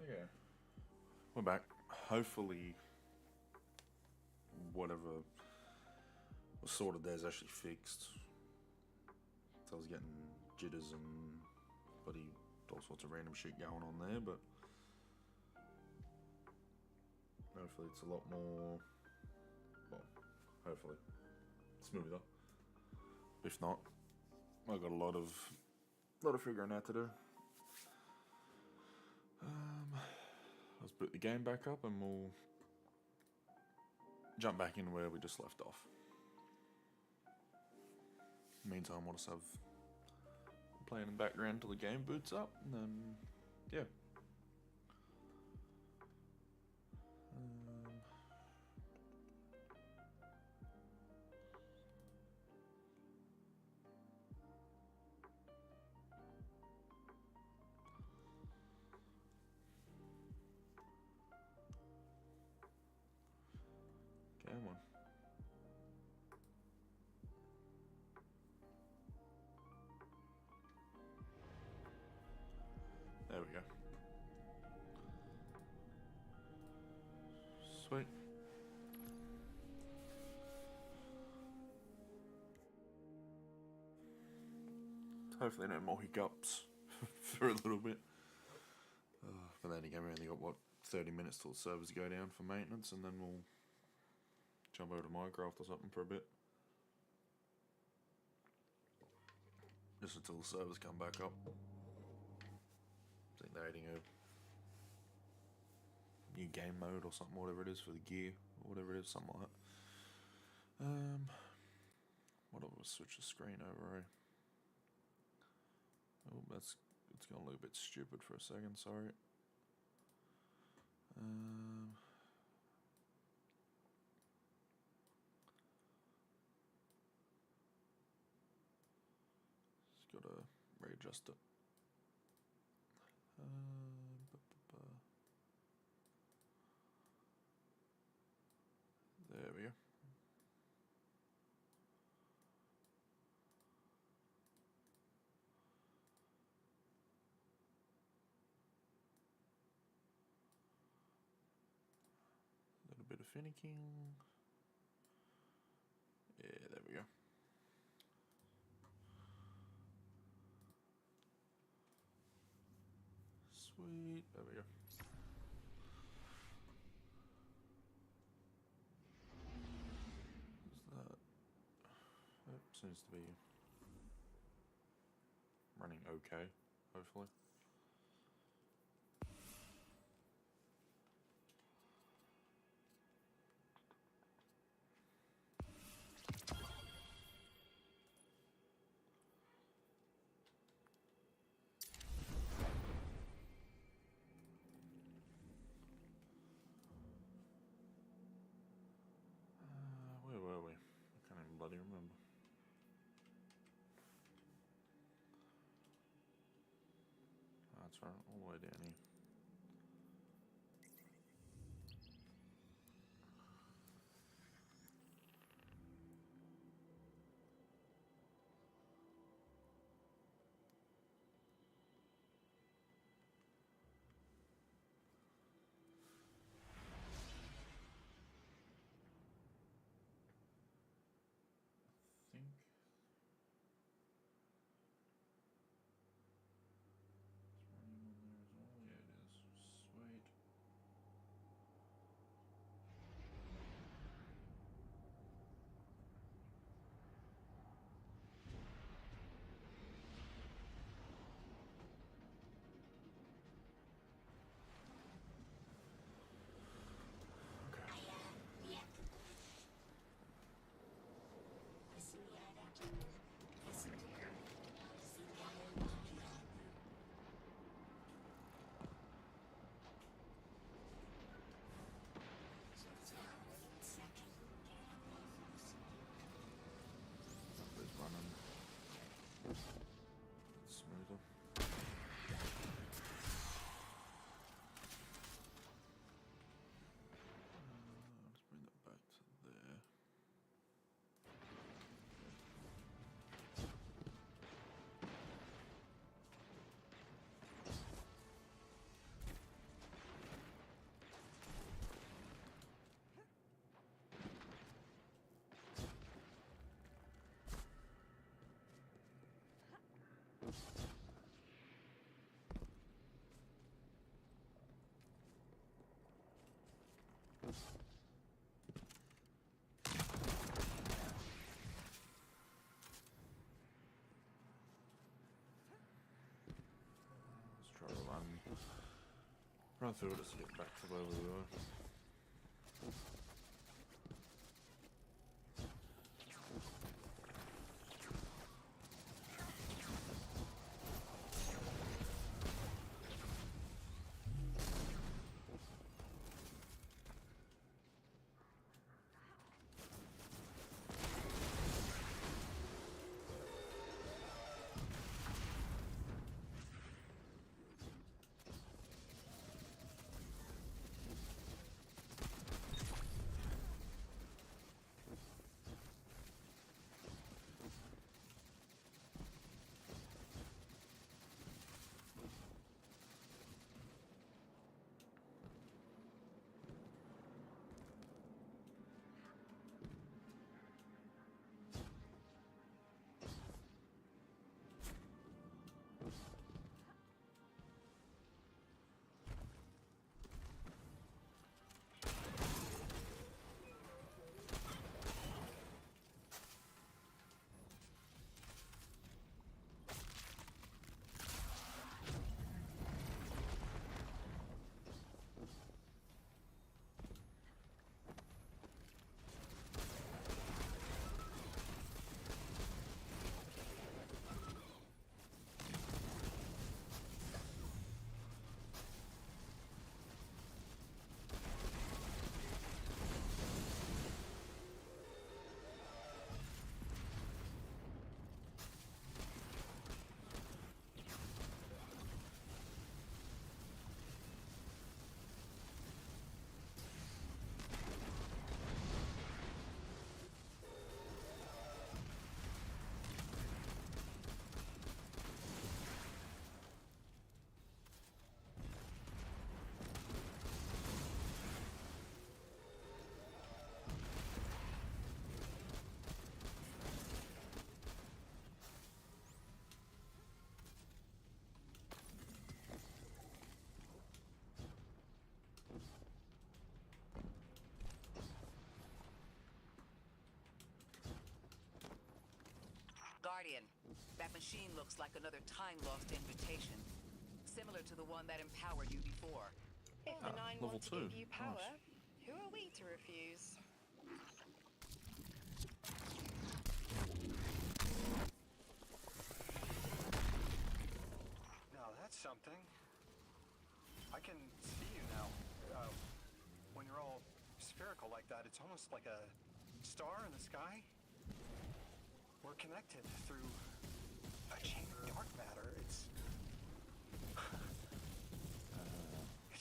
yeah, we're back. Hopefully, whatever was sorted there is actually fixed. So I was getting jitters and bloody all sorts of random shit going on there, but hopefully it's a lot more. Well, hopefully smoother. If not, I've got a lot of figuring out to do. Let's boot the game back up and we'll jump back in where we just left off. Meantime, we'll just have playing in the background until the game boots up, and then yeah. Come on. There we go. Sweet. Hopefully no more hiccups for a little bit. But then again, we only got, 30 minutes till the servers go down for maintenance, and then we'll jump over to Minecraft or something for a bit. Just until the servers come back up. I think they're adding a new game mode or something, whatever it is for the gear, or whatever it is, something like that. What if we switch the screen over, Oh, it's gonna look a bit stupid for a second, sorry. Just gotta readjust it. There we go. A little bit of finicking. Yeah, there we go. Sweet, there we go. What's that? That seems to be running okay, hopefully. Where were we? I can't even bloody remember. That's right, all the way down here. I think it's running on there as well. Yeah, it Run through it to get back to where we were. Guardian, that machine looks like another time-lost invitation. Similar to the one that empowered you before. If the Nine level want to 2. give you power, Nice. who are we to refuse? Now that's something. I can see you now. When you're all spherical like that, it's almost like a star in the sky. We're connected through a chain of dark matter. It's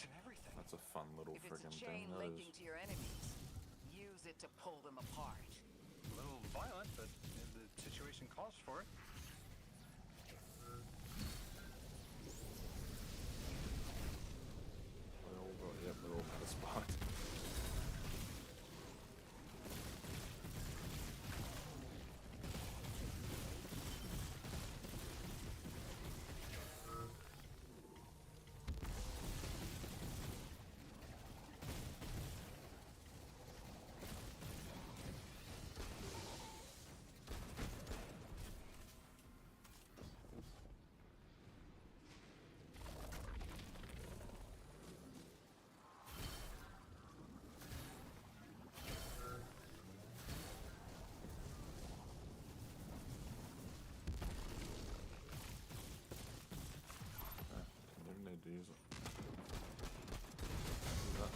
in everything. That's a fun little If it's friggin' a thing, chain that linking is. to your enemies, use it to pull them apart. A little violent, but the situation calls for it. We all got, yep, we all had a spot. Didn't need to use it. Do that.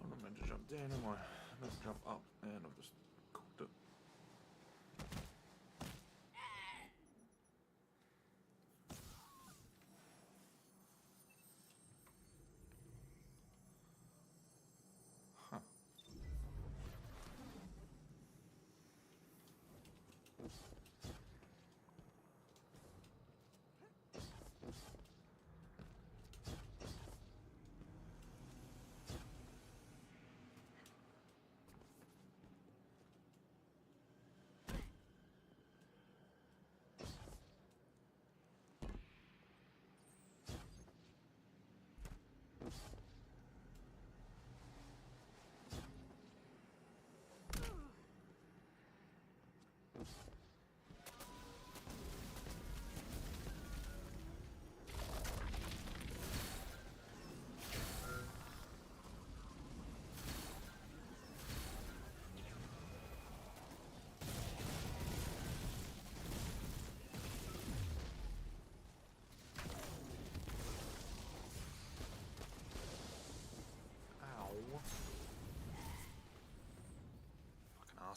I'm not meant to jump down, am I? I'm meant to jump up, and I've just cooked it. Huh.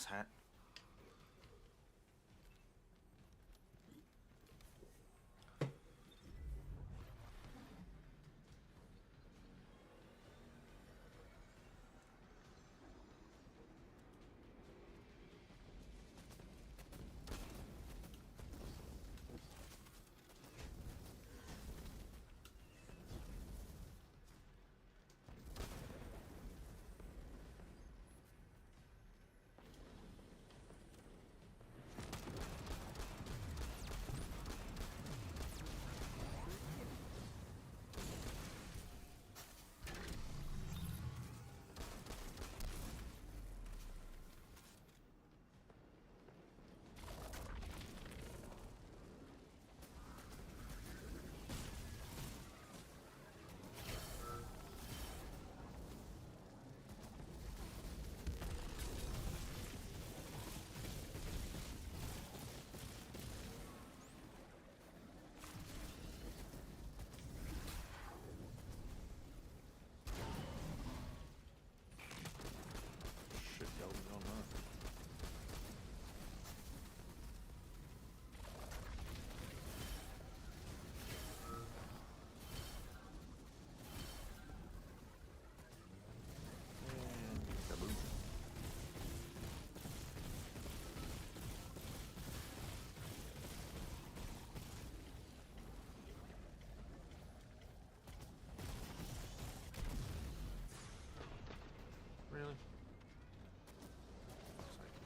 Nice hat. Shit going on there. And kaboom. Really? Fuck's sake.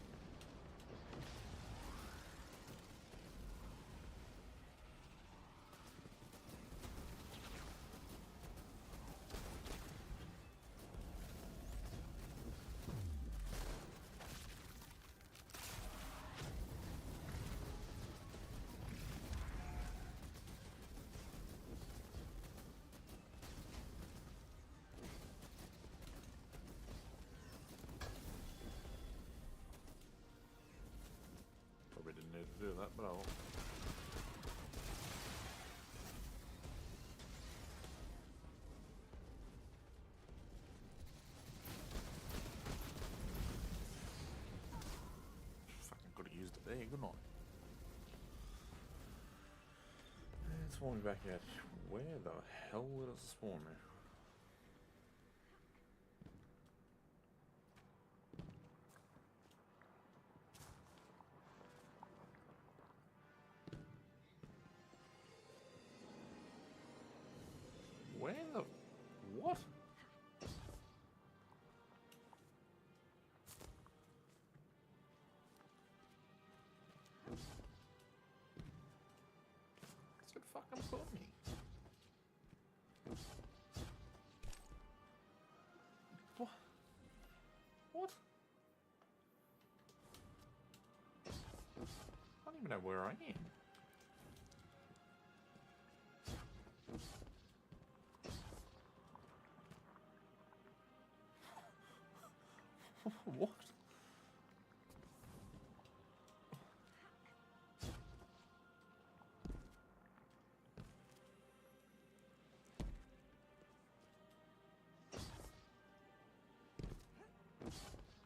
Probably didn't need to do that, but I'll. Fucking could have used it there, couldn't I? And spawn me back out. Where the hell did it spawn me? Where the... What? It's it fucking put me. What? What? I don't even know where I am. What?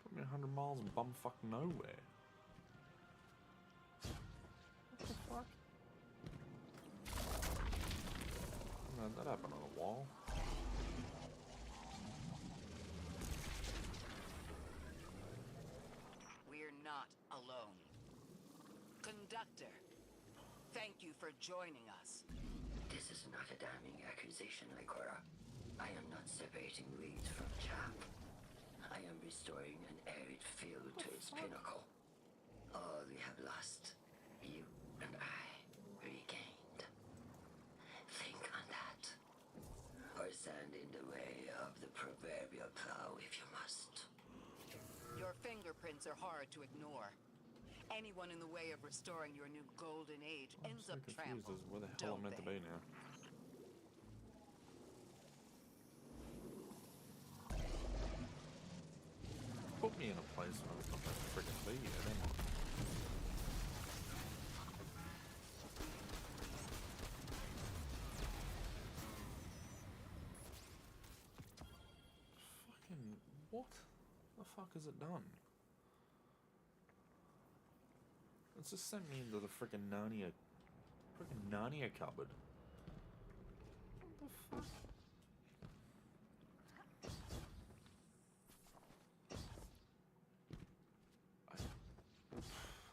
Put me 100 miles in bumfuck nowhere. What the fuck? No, that happened on a wall. We're not alone. Conductor, thank you for joining us. This is not a damning accusation, Ikora. I am not separating weeds from chaff. I am restoring an arid field to its pinnacle. All we have lost, you and I regained. Think on that. Or stand in the way of the proverbial plow if you must. Your fingerprints are hard to ignore. Anyone in the way of restoring your new golden age I'm ends so up confused trampled, as where the hell I'm don't meant to they? be now. Put me in a place where I'm not meant to freaking be yet, am I? Fucking what the fuck has it done? It's just sent me into the freaking Narnia cupboard. What the fuck?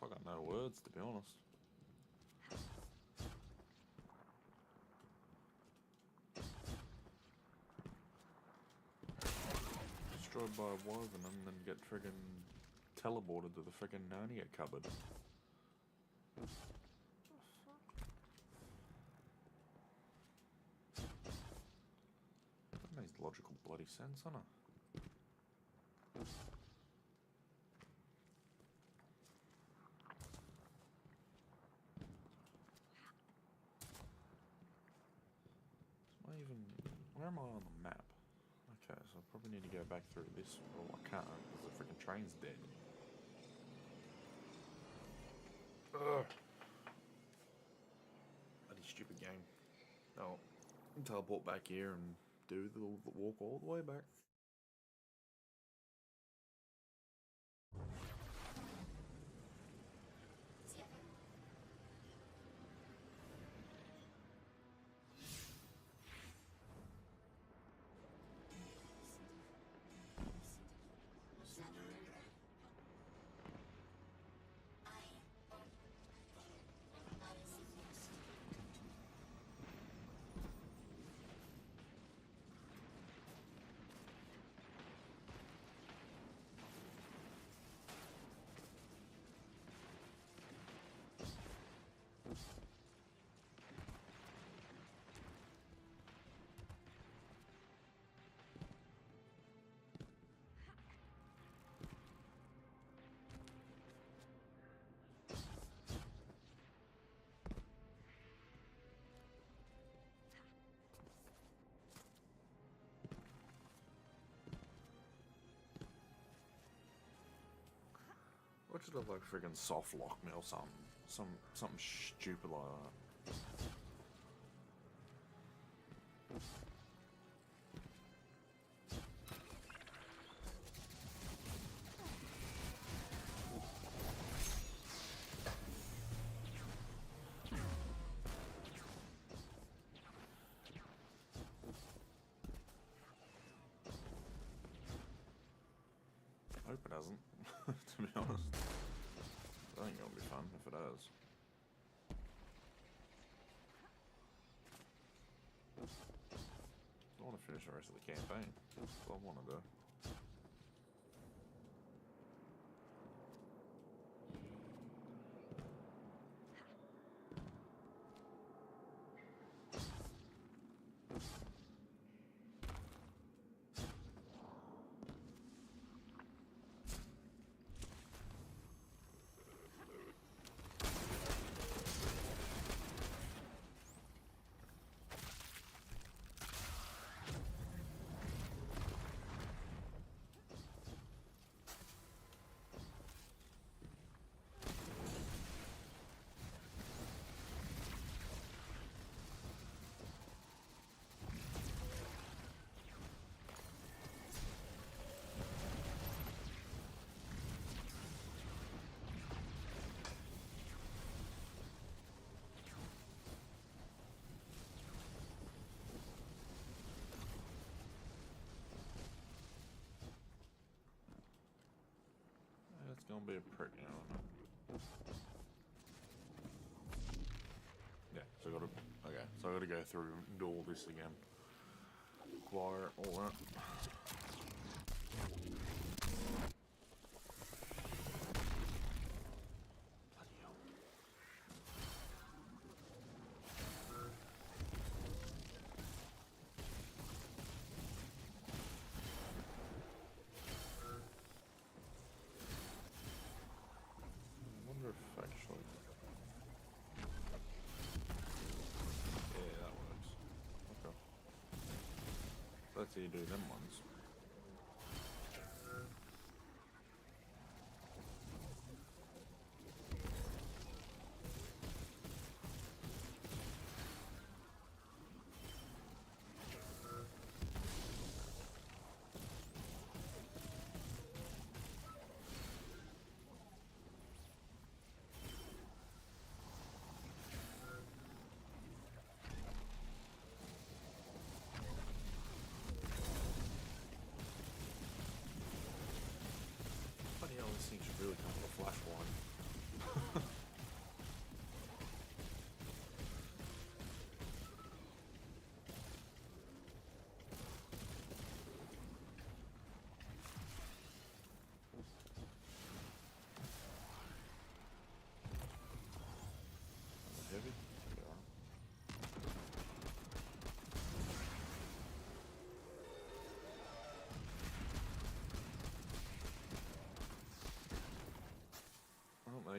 I got no words, to be honest. Destroyed by a wyvern and then get friggin' teleported to the friggin' Narnia cupboard. That makes logical bloody sense, doesn't it? Where am I on the map? Okay, so I probably need to go back through this. Well, I can't, because the freaking train's dead. Ugh. Bloody stupid game. Oh, teleport back here and do the walk all the way back. What should have like friggin' soft lock me or something stupid like that. I hope it hasn't, to be honest. I think it'll be fun if it has. I want to finish the rest of the campaign. That's what I want to do. It's gonna be a prick now, isn't it? Yeah, so I gotta go through and do all this again. Acquire all that. Bloody hell. I wonder if actually... Yeah, that works. Okay. So that's how you do them ones.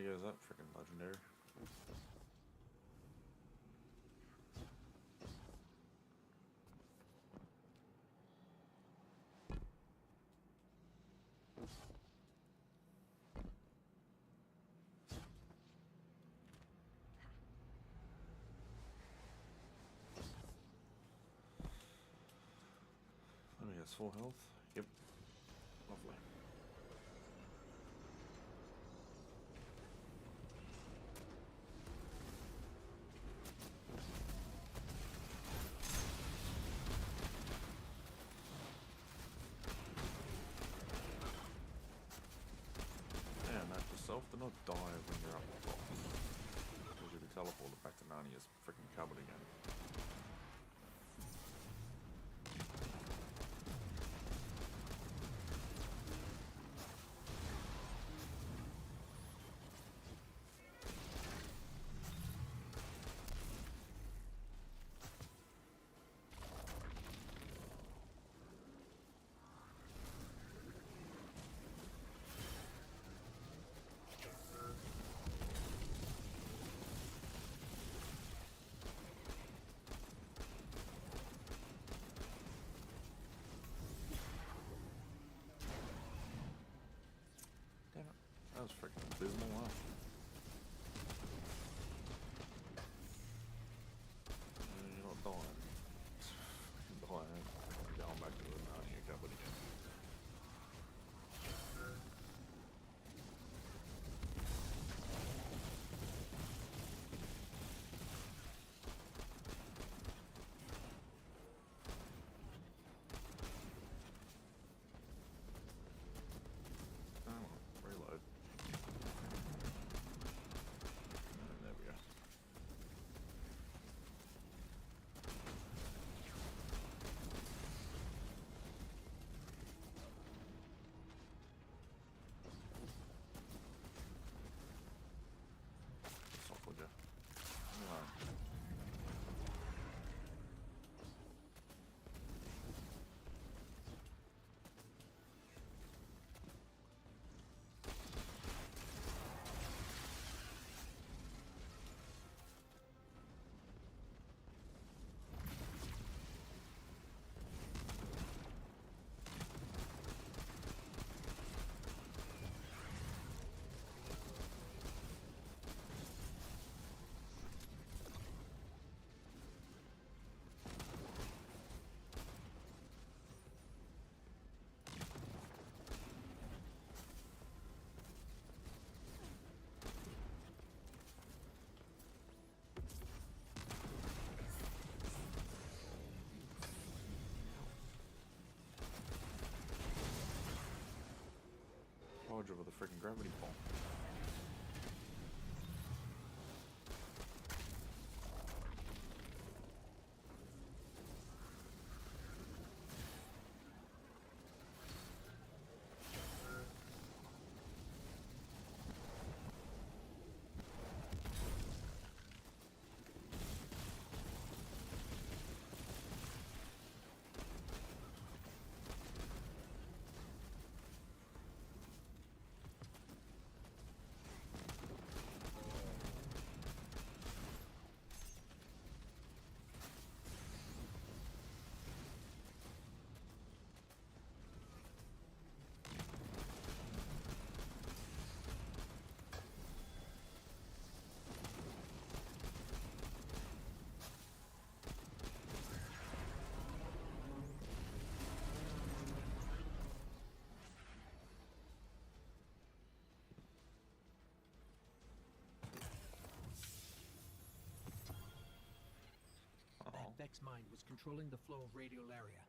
there goes that freaking legendary. Let me guess, full health? Yep. Lovely. Damn, that yourself do not die when you're up the top. Because you'll be teleported back to Narnia's freaking cupboard again. Damn it. That was freaking abysmal, huh? You're not dying. Dying. Going back to the Narnia cupboard again. Oh, reload. And there we go. Stop, would ya? No. Charge over the freaking gravity bomb. That Vex mine was controlling the flow of radiolaria.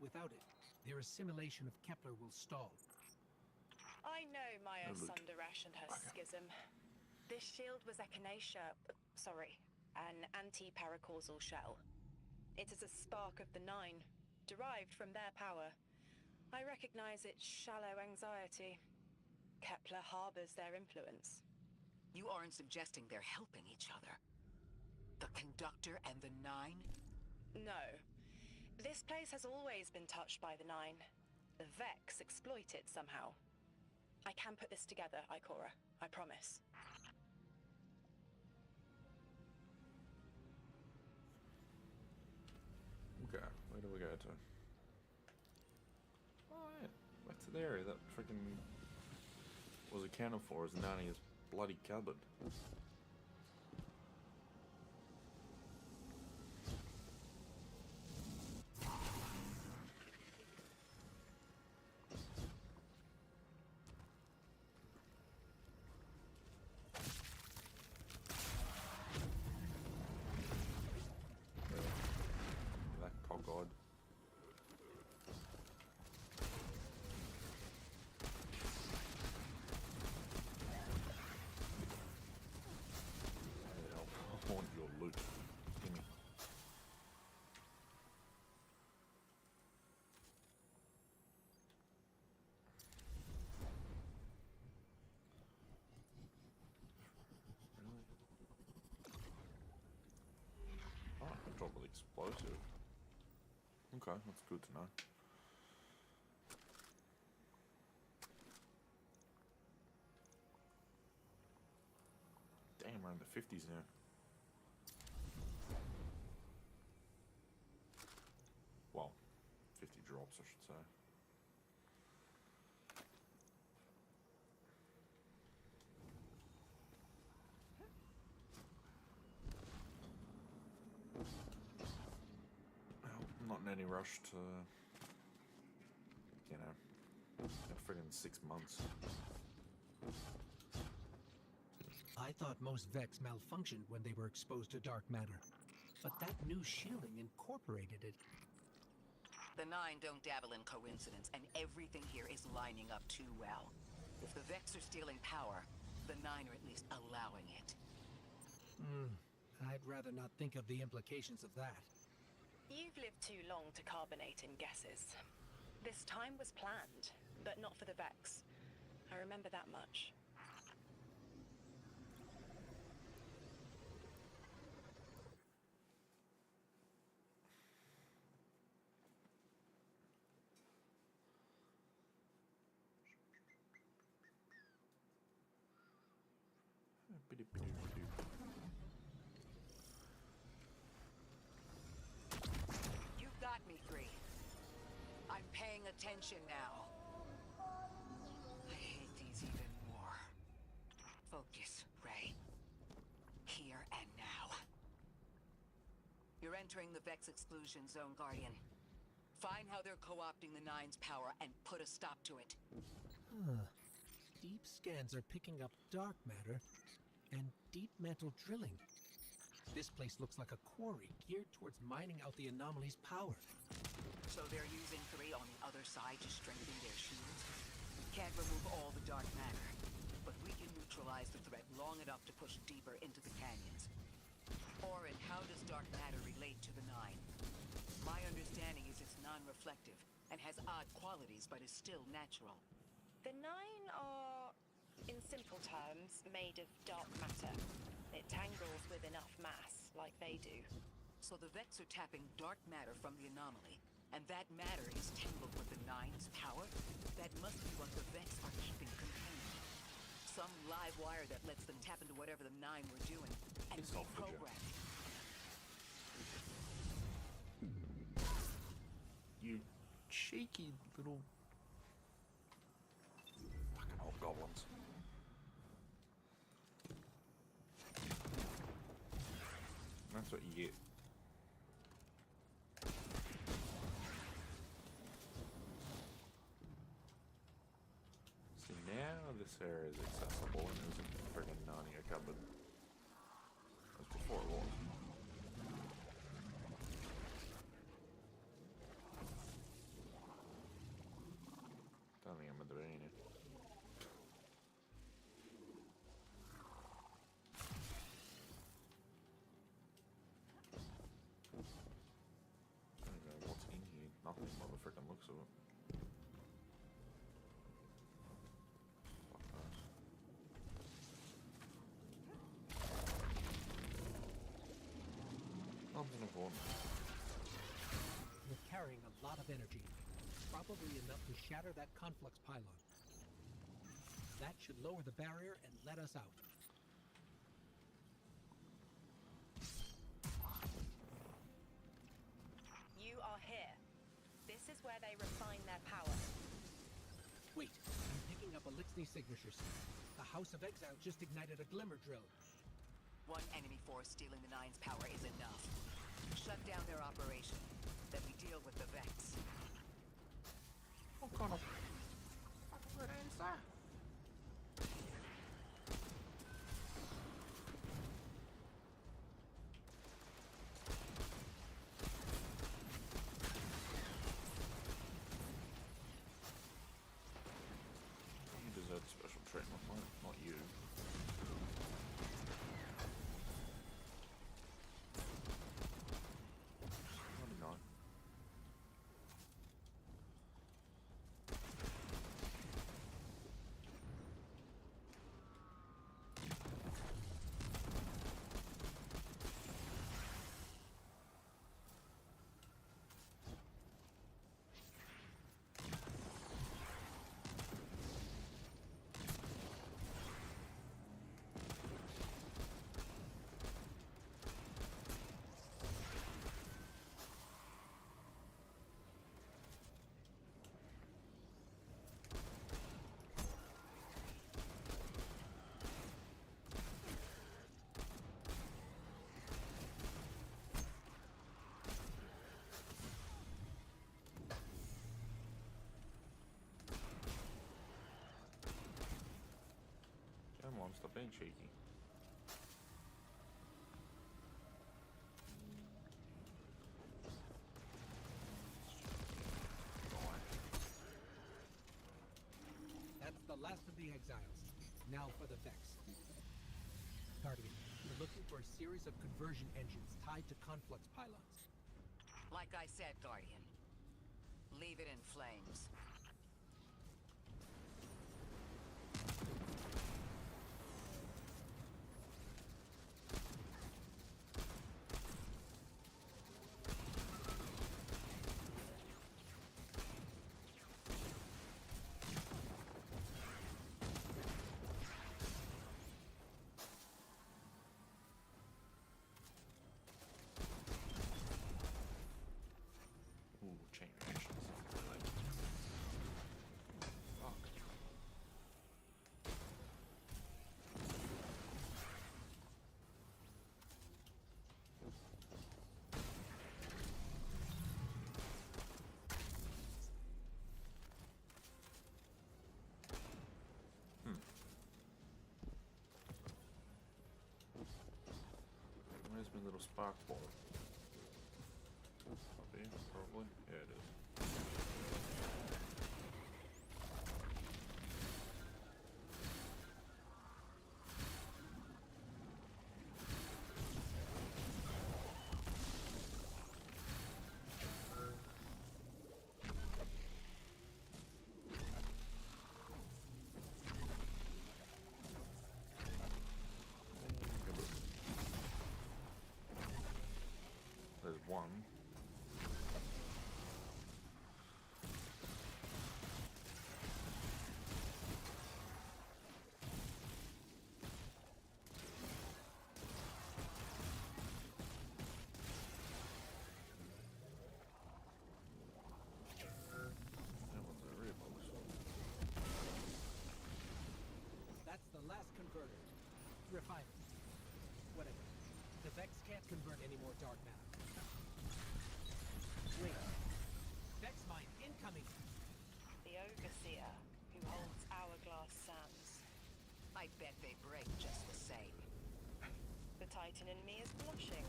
Without it, their assimilation of Kepler will stall. I know Maya Oh, look. Sundarash and her schism. This shield was an anti-paracausal shell. It is a spark of the Nine, derived from their power. I recognize its shallow anxiety. Kepler harbors their influence. You aren't suggesting they're helping each other? The Conductor and the Nine? No. This place has always been touched by the Nine. The Vex exploit it somehow. I can put this together, Ikora. I promise. Okay, where do we go to? Oh yeah, back to the area that freaking was accounted for as Narnia's bloody cupboard. That cockeyed. I want your loot. Gimme. Really? Oh, I can drop with explosive. Okay, that's good to know. Damn, we're in the 50s now. Well, 50 drops, I should say. Well, I'm not in any rush to, you know, friggin' 6 months. I thought most Vex malfunctioned when they were exposed to dark matter. But that new shielding incorporated it. The Nine don't dabble in coincidence, and everything here is lining up too well. If the Vex are stealing power, the Nine are at least allowing it. I'd rather not think of the implications of that. You've lived too long to carbonate in guesses. This time was planned, but not for the Vex. I remember that much. You got me, 3. I'm paying attention now. I hate these even more. Focus, Ray. Here and now. You're entering the Vex exclusion zone, Guardian. Find how they're co-opting the Nine's power and put a stop to it. Deep scans are picking up dark matter and deep mantle drilling. This place looks like a quarry geared towards mining out the anomaly's power. So they're using 3 on the other side to strengthen their shields? Can't remove all the dark matter, but we can neutralize the threat long enough to push deeper into the canyons. Orin, how does dark matter relate to the Nine? My understanding is it's non-reflective and has odd qualities, but is still natural. The Nine are, in simple terms, made of dark matter. It tangles with enough mass, like they do. So the Vex are tapping dark matter from the anomaly, and that matter is tangled with the Nine's power? That must be what the Vex are keeping contained. Some live wire that lets them tap into whatever the Nine were doing, and It's all for reprogram it. You cheeky little fucking old goblins. That's what you get. See, now this area is accessible and isn't friggin' Narnia cupboard. As before it was. Don't think I'm meant to be in here. I don't know what's in here. Nothing by the frickin' looks of it. Fuck that. Nothing important. You're carrying a lot of energy. Probably enough to shatter that conflux pylon. That should lower the barrier and let us out. You they refine their power. Wait, I'm picking up Elixni signatures. The House of Exile just ignited a glimmer drill. One enemy force stealing the Nine's power is enough. Shut down their operation. Then we deal with the Vex. What kind of fucking red hand's that? You deserve special treatment, mate, not you. No. Come on, stop being cheeky. That's the last of the exiles. Now for the Vex. Guardian, we're looking for a series of conversion engines tied to conflux pylons. Like I said, Guardian. Leave it in flames. Ooh, chain reactions. Really. Fuck. Where's my little spark ball? Up here, probably. Yeah, it is. There's one. That one's a real box. That's the last converter. Refine it. Whatever. The Vex can't convert any more dark matter. Wait. Vex mine incoming! The Overseer, who holds Hourglass Sands. I bet they break just the same. The Titan in me is blushing.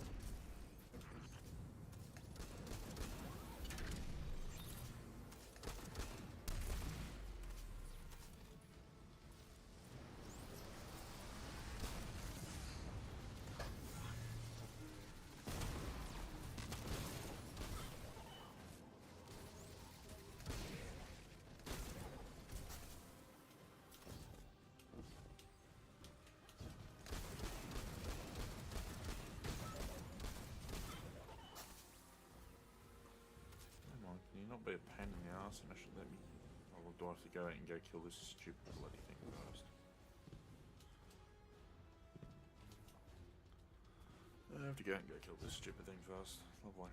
Come on, can you not be a pain in the ass and actually let me... Oh, well, do I have to go out and go kill this stupid bloody thing first? I have to go out and go kill this stupid thing first. Lovely.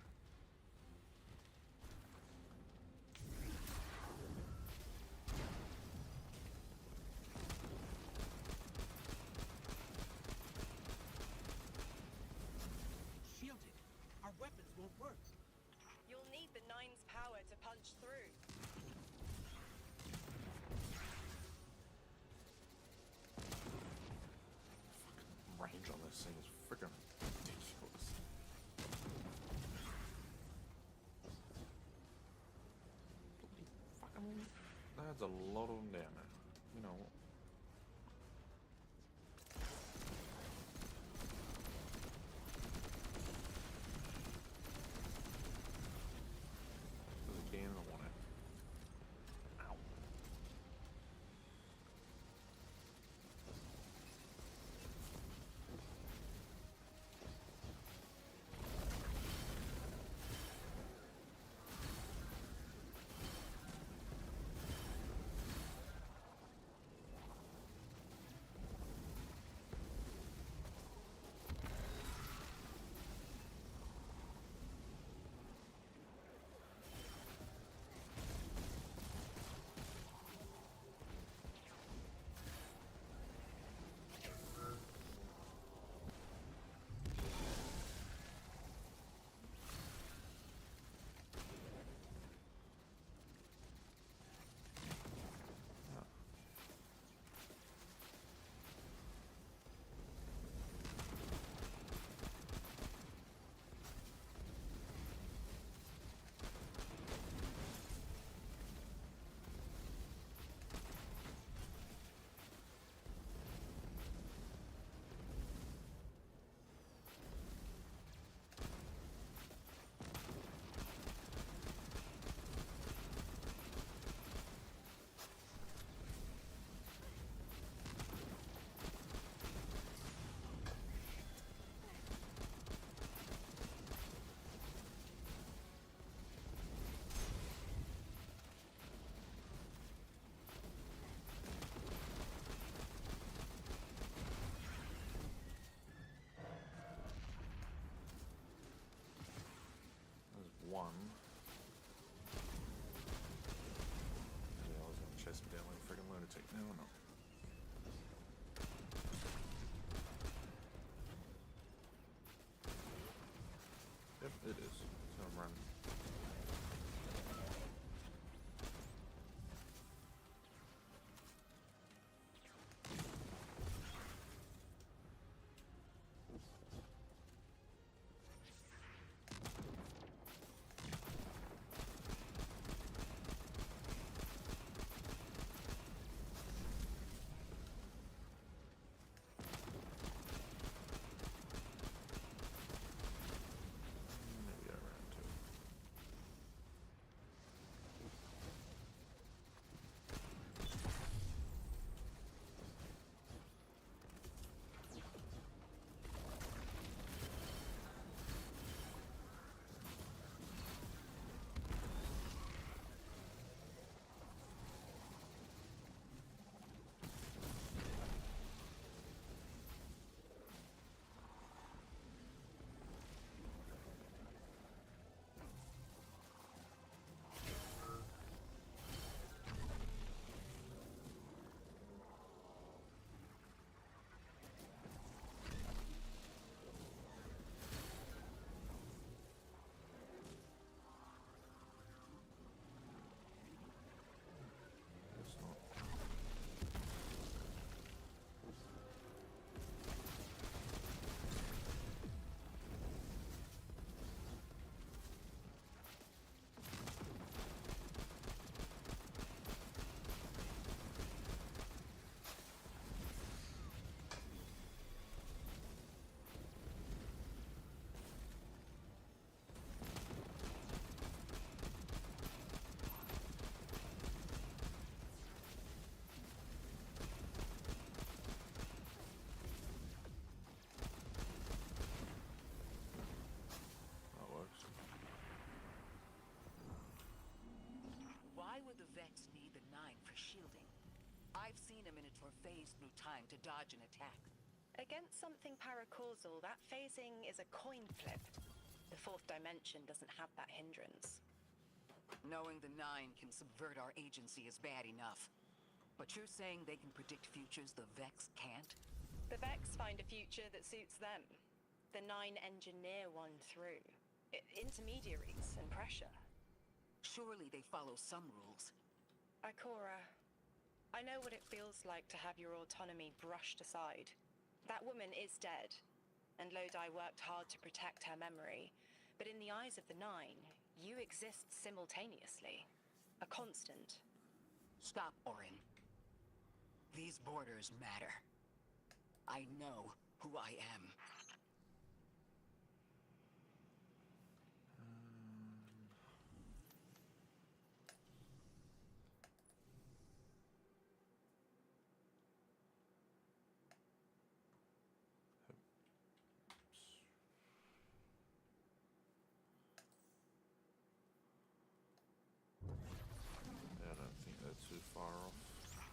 range on this thing is freaking ridiculous. Fucking, that's a lot of them down there. You know what? Again, I want it. Ow. One. Yeah, I was gonna chase him down like a freaking lunatic now or not. Yep, it is. So I'm running. Maybe I ran too. Guess not. That works. Why would the Vex need the Nine for shielding? I've seen a Minotaur phase through time to dodge an attack. Against something paracausal, that phasing is a coin flip. The fourth dimension doesn't have that hindrance. Knowing the Nine can subvert our agency is bad enough. But you're saying they can predict futures the Vex can't? The Vex find a future that suits them. The Nine engineer one through. Intermediaries and pressure. Surely they follow some rules. Ikora, I know what it feels like to have your autonomy brushed aside. That woman is dead, and Lodi worked hard to protect her memory. But in the eyes of the Nine, you exist simultaneously. A constant. Stop, Orin. These borders matter. I know who I am. I don't think they're too far off.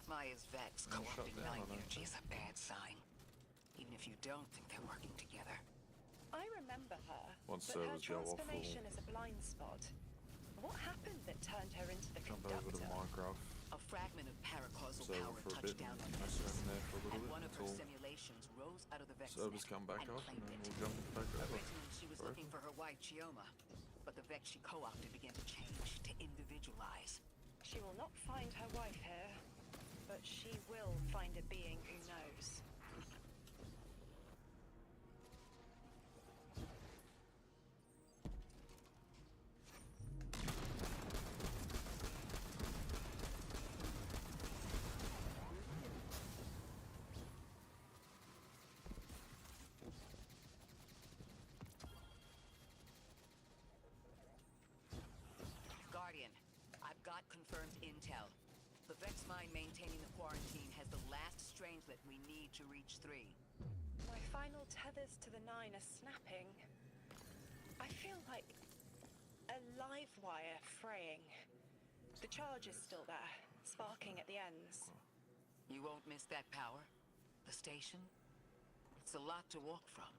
Maya's Vex Shut co-opting down, I Nine don't energy is a bad sign. Even if you don't think they're working together. I remember her, Once but her servers go off, transformation we'll is a blind spot. What happened that turned her into the jump over to conductor? Minecraft. A fragment of paracausal Server power for a touched bit. down on Mess around Nessus, there for a little and bit one of her until simulations rose out of the Vex servers net come back and up, and claimed then it. we'll jump back over. Originally, she was Sorry. looking for her wife, Chioma, but the Vex she co-opted began to change, to individualize. She will not find her wife here, but she will find a being who knows. Guardian, I've got confirmed intel. The Vex mine maintaining the quarantine has the last strangelet we need to reach 3. My final tethers to the Nine are snapping. I feel like a live wire fraying. The charge is still there, sparking at the ends. You won't miss that power? The station? It's a lot to walk from.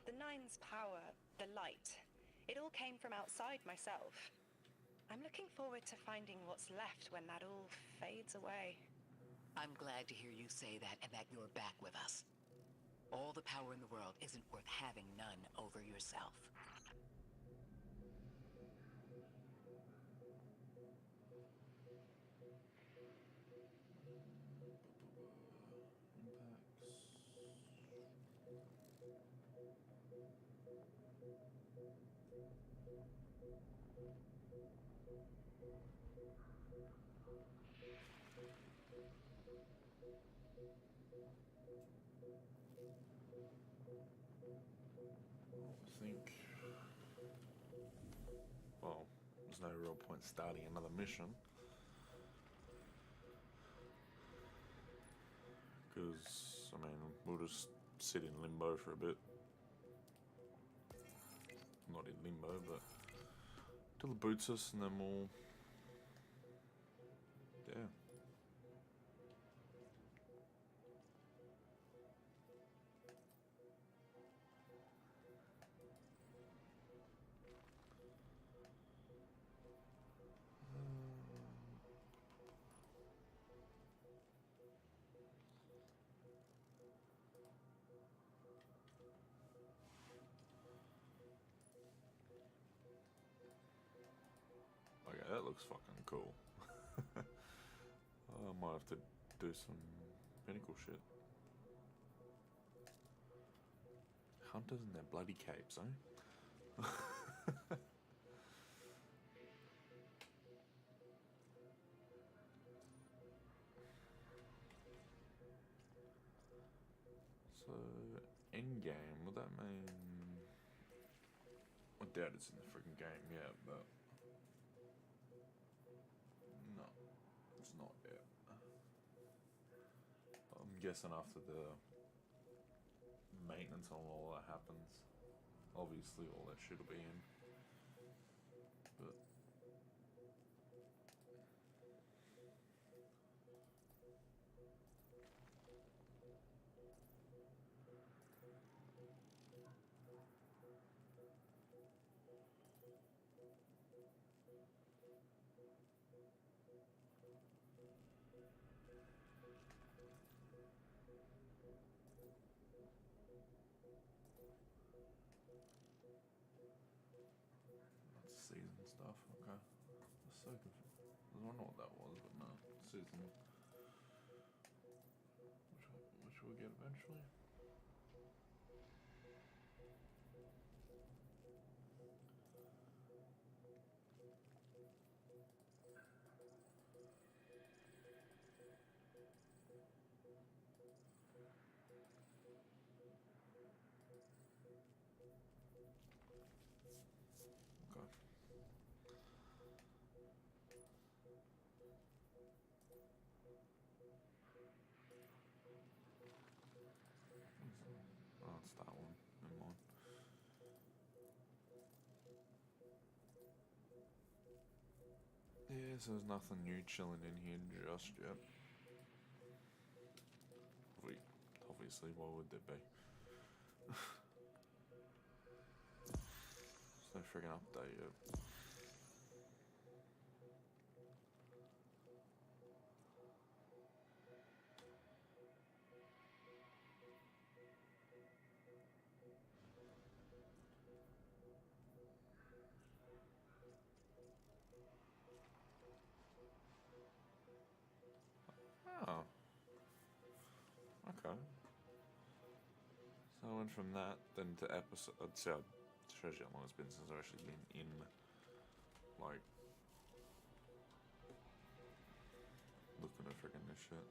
The Nine's power, the light, it all came from outside myself. I'm looking forward to finding what's left when that all fades away. I'm glad to hear you say that and that you're back with us. All the power in the world isn't worth having none over yourself. I think. Well, there's no real point starting another mission. Because, I mean, we'll just sit in limbo for a bit. Not in limbo, but till it boots us, and then we'll. Yeah. Okay, that looks fucking cool. I might have to do some pinnacle shit. Hunters in their bloody capes, eh? So, endgame, would that mean... I doubt it's in the freaking game yet, but... No, it's not yet. I'm guessing after the maintenance on all that happens, obviously all that shit will be in. But... That's season stuff, okay. That's so confusing. I don't know what that was, but no. Season. Which we'll get eventually. guess there's nothing new chilling in here just yet. Obviously, why would there be? There's no friggin' update yet. Oh. Okay. So I went from that then to episode. So it shows you how long it's been since I've actually been in, like, looking at friggin' this shit.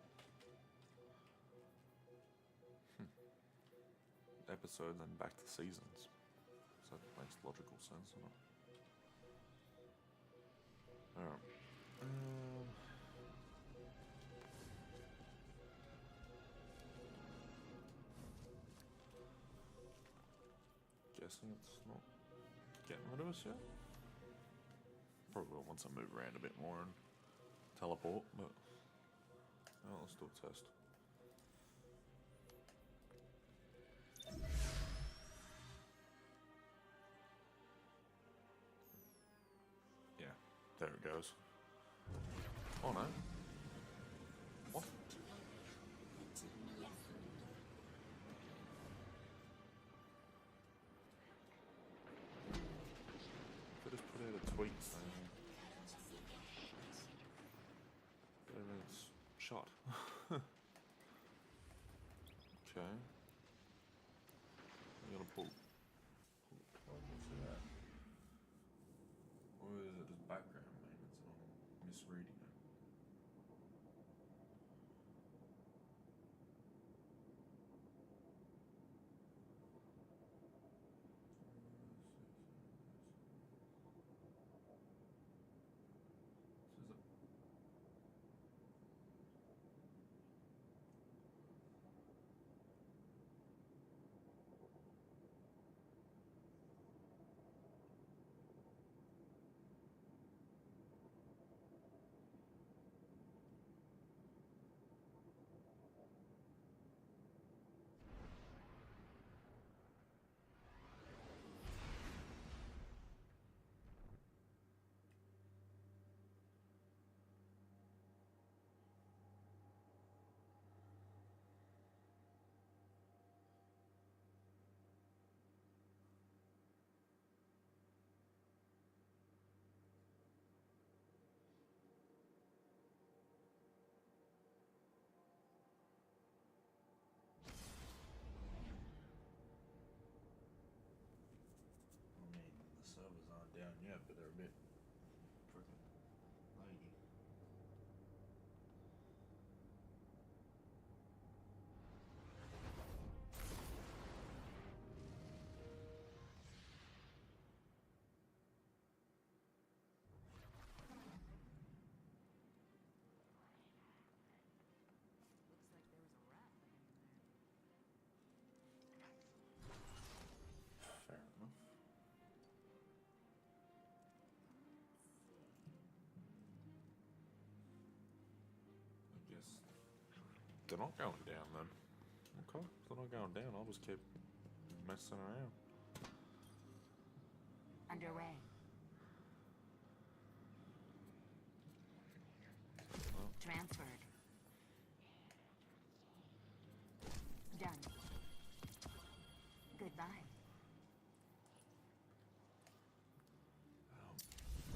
Episode, then back to seasons. So that makes logical sense, doesn't it? Alright. Guessing it's not getting rid of us yet. Probably will once I move around a bit more and teleport, but let's do a test. Yeah, there it goes. Oh no. What? Could just put out a tweet saying it's shot. Okay. I'm gonna pull. What's that? Or is it just background maintenance and I'm misreading it? The servers aren't down yet, but they're a bit freaking laggy. Fair enough. I guess they're not going down then. Okay, if they're not going down, I'll just keep messing around. Underway. Well, Transferred. Done. Goodbye.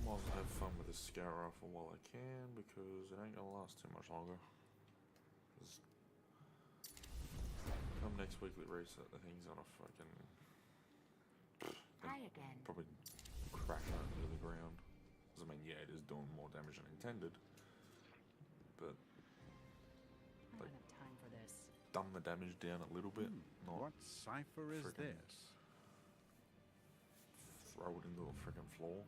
might as well have fun with this scout rifle while I can, because it ain't gonna last too much longer. 'Cause come next weekly reset, the thing's gonna fucking Hi again. probably crack under the ground. 'Cause I mean, yeah, it is doing more damage than intended, but I like, don't have time for this. dumb the damage down a little bit, not What cipher is frickin' this? throw it into the freaking floor.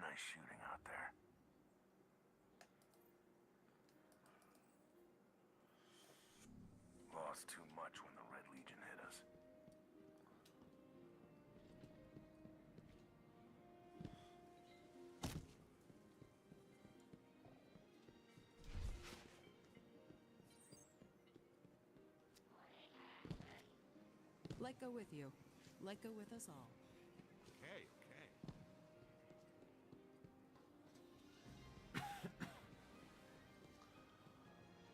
Nice shooting out there. Let go with you. Let go with us all. Okay, okay.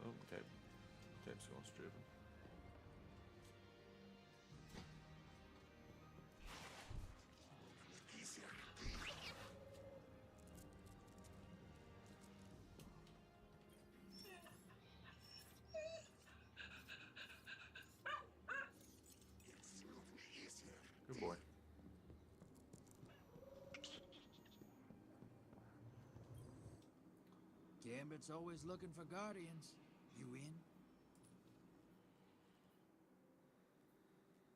Oh, Cape. Cape's gone stupid. Good boy. Gambit's always looking for guardians. You in?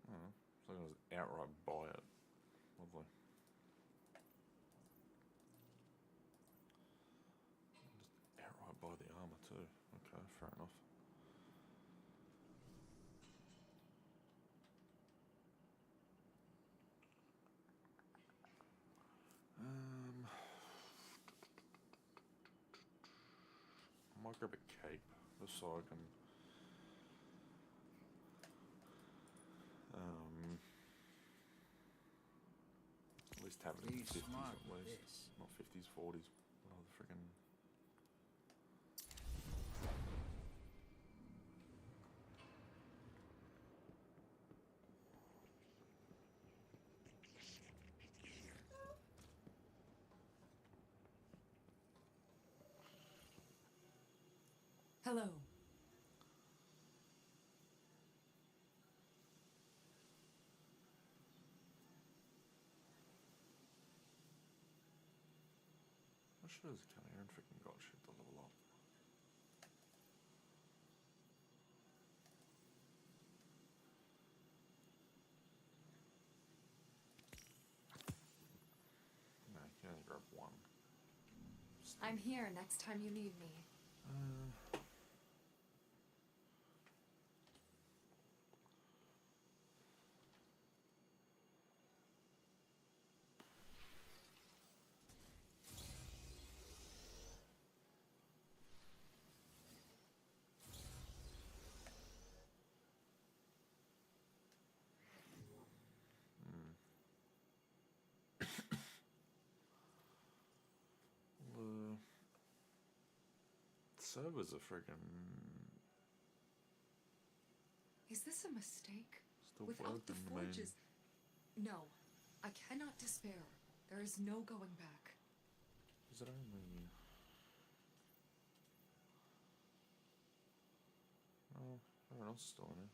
I don't know. So I was outright buy it. Lovely. Just outright buy the armor too. Okay, fair enough. I might grab a cape just so I can at least have it in Be 50s smart at with least. this. Not 50s, 40s. What other freaking... Hello. I should have come here and freaking got shit to level up. No, you can only grab one. I'm here next time you need me. Servers are freaking Is this a mistake? still Without the working, I mean. forges... No. I cannot despair. There is no going back. Is it only... Oh, everyone else is still in here.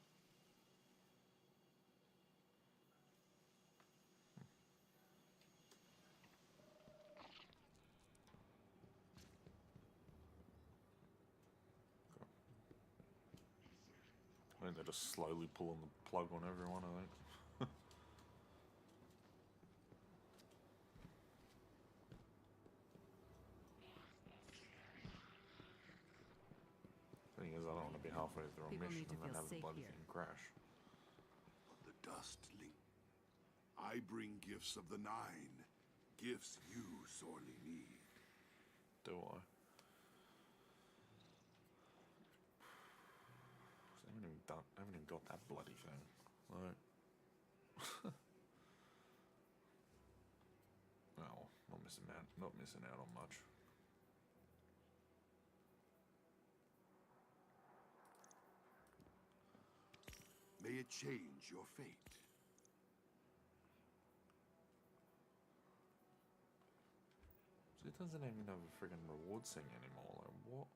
I think they're just slowly pulling the plug on everyone, I think. Thing is, I don't want to be halfway through a People mission need to and then feel have the safe bloody here. thing crash. The dust link. I bring gifts of the Nine. Gifts you sorely need. Do I? I haven't even got that bloody thing. Like, oh, not missing out on much. May it change your fate. So it doesn't even have a friggin' reward thing anymore. Like, what?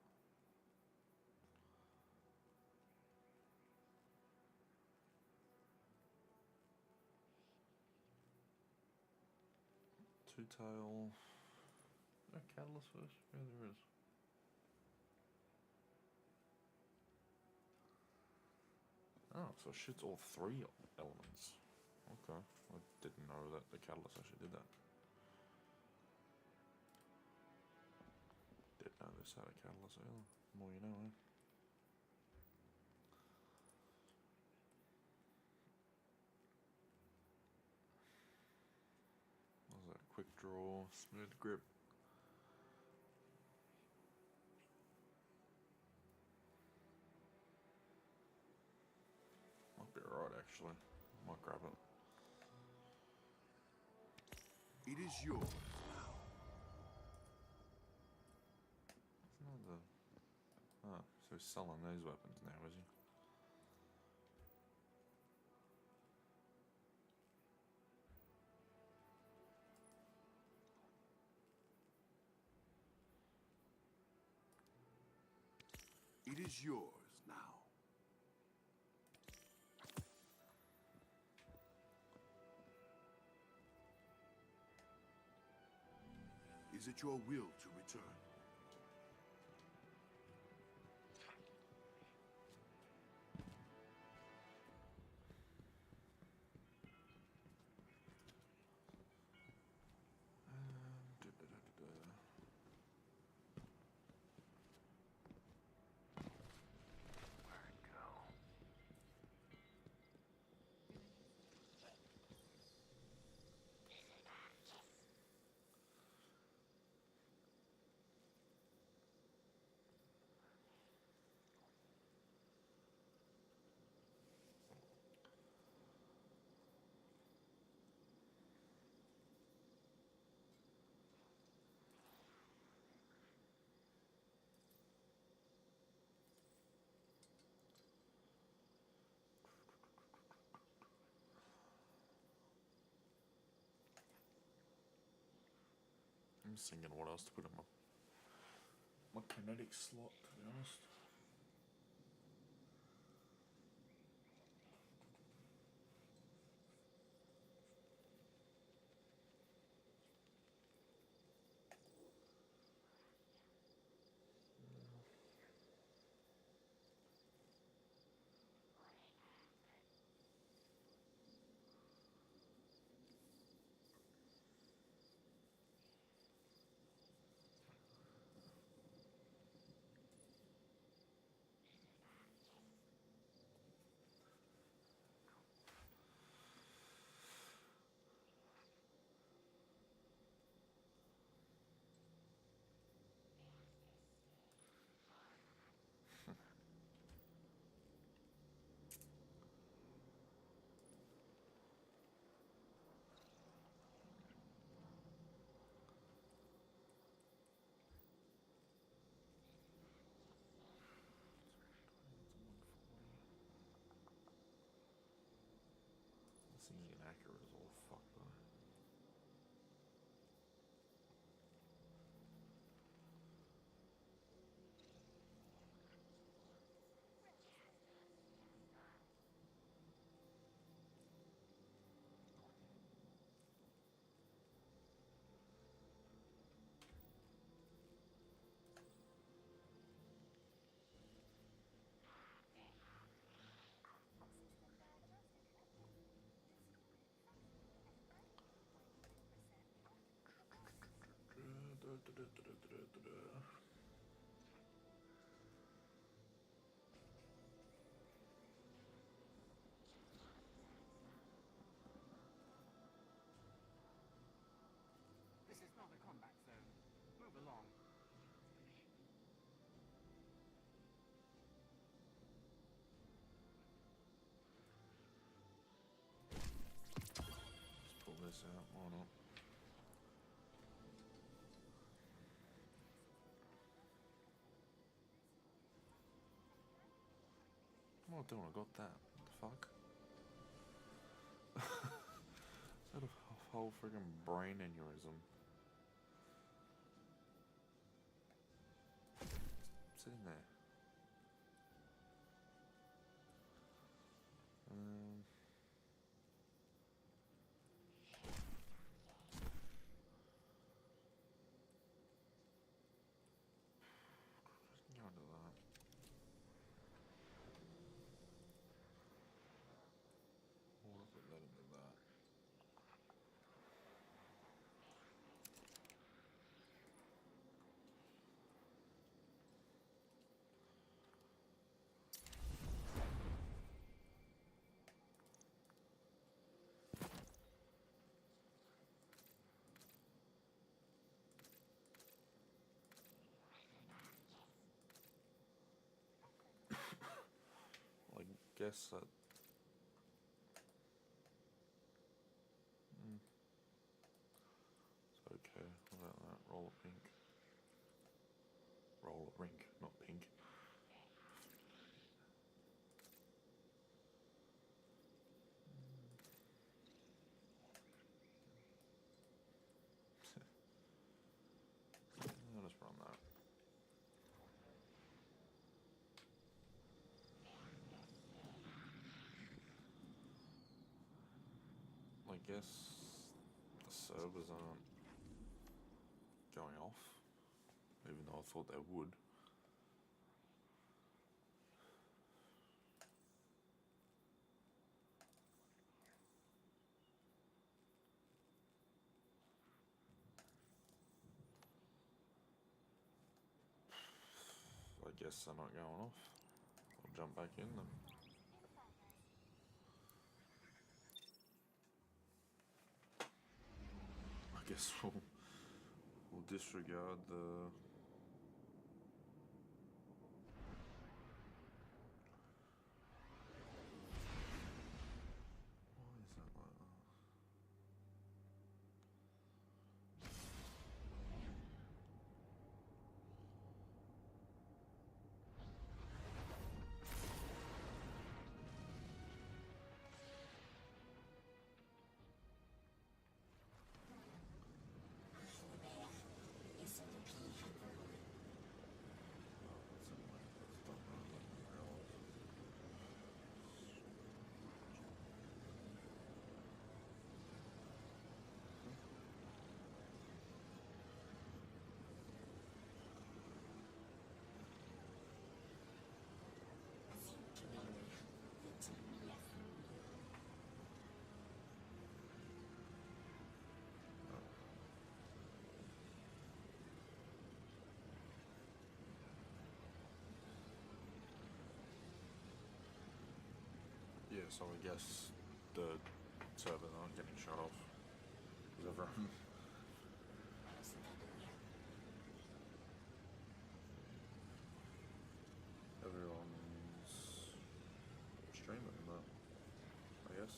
Two-tail. No catalyst first? Yeah, there is. Oh, so it shoots all three elements. Okay. I didn't know that the catalyst actually did that. Didn't know this had a catalyst either. The more you know, eh? What was that? Quick draw, smooth grip. Might be alright actually. Might grab it. It is yours now. Not the... Oh, so he's selling those weapons now, is he? It is yours now. Is it your will to return? I'm just thinking what else to put in my kinetic slot, to be honest. This thing's inaccurate as all fuck though. This is not a combat zone. Move along. Let's pull this out, why not? What am I doing? I got that. What the fuck? Is that a whole friggin' brain aneurysm? Sitting there. Go into that. Or put that into that. I guess that roller rink, not pink. I'll just run that. I guess the servers aren't going off, even though I thought they would. I guess they're not going off. I'll jump back in then. I guess we'll disregard the why is that like that? Yeah, so I guess the servers aren't getting shut off. Because everyone's streaming that, I guess.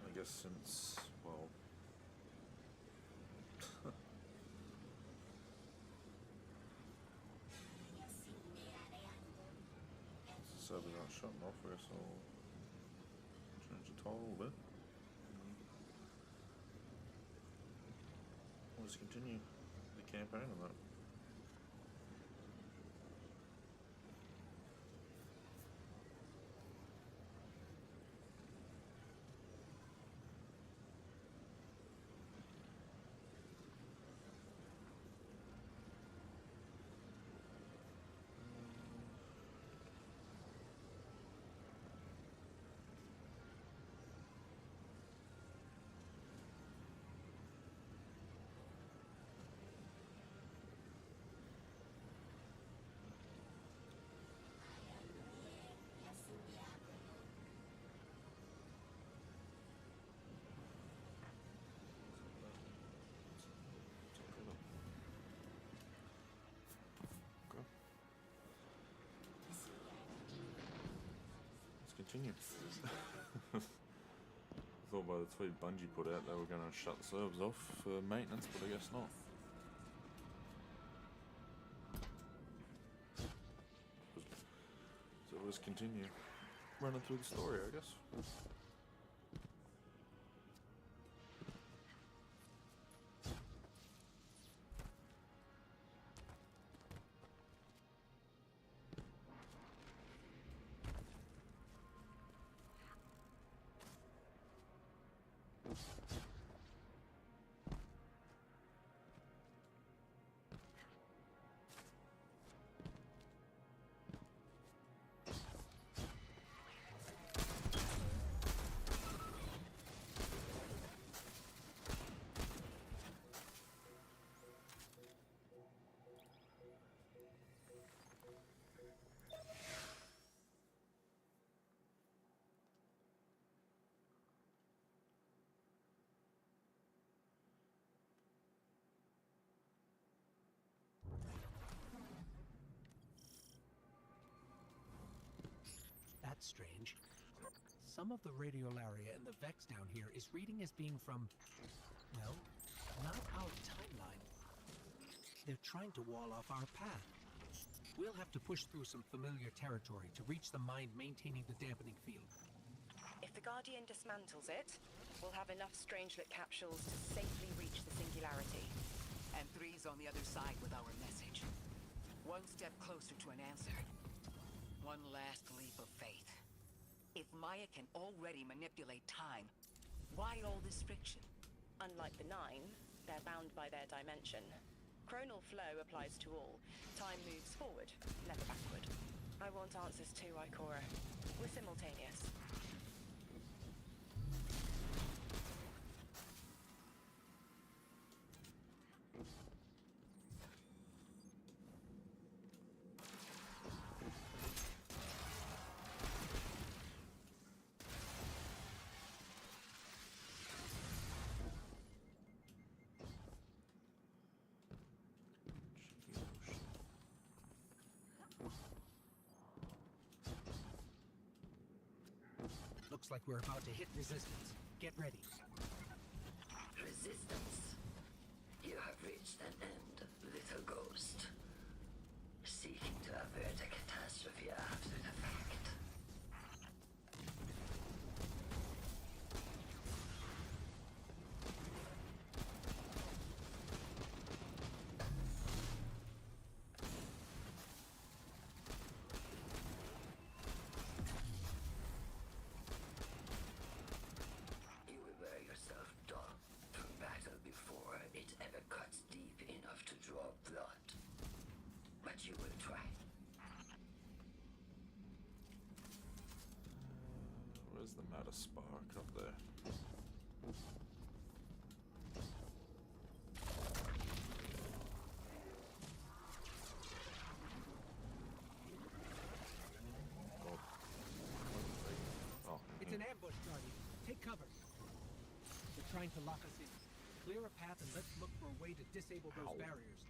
I guess since, well, servers aren't shutting off, I guess I'll change the title a bit. We'll just continue the campaign on that. Continue. I thought by the tweet Bungie put out they were going to shut the servers off for maintenance, but I guess not. So let's continue running through the story, I guess. bit strange. Some of the radiolaria in the Vex down here is reading as being from, well, not our timeline. They're trying to wall off our path. We'll have to push through some familiar territory to reach the mine maintaining the dampening field. If the Guardian dismantles it, we'll have enough Strangelet capsules to safely reach the Singularity. And Three's on the other side with our message. One step closer to an answer. One last leap of faith. If Maya can already manipulate time, why all this friction? Unlike the Nine, they're bound by their dimension. Chronal flow applies to all. Time moves forward, never backward. I want answers too, Ikora. We're simultaneous. Looks like we're about to hit resistance. Get ready. Resistance. You have reached an end, little ghost. Seeking to avert a catastrophe after the fact. You will wear yourself down from battle before it ever cuts deep enough to draw blood. But you will try. Where's the matter spark up there? Oh. It's an ambush, Guardian. Take cover. They're trying to lock us in. Clear a path and let's look for a way to disable those barriers.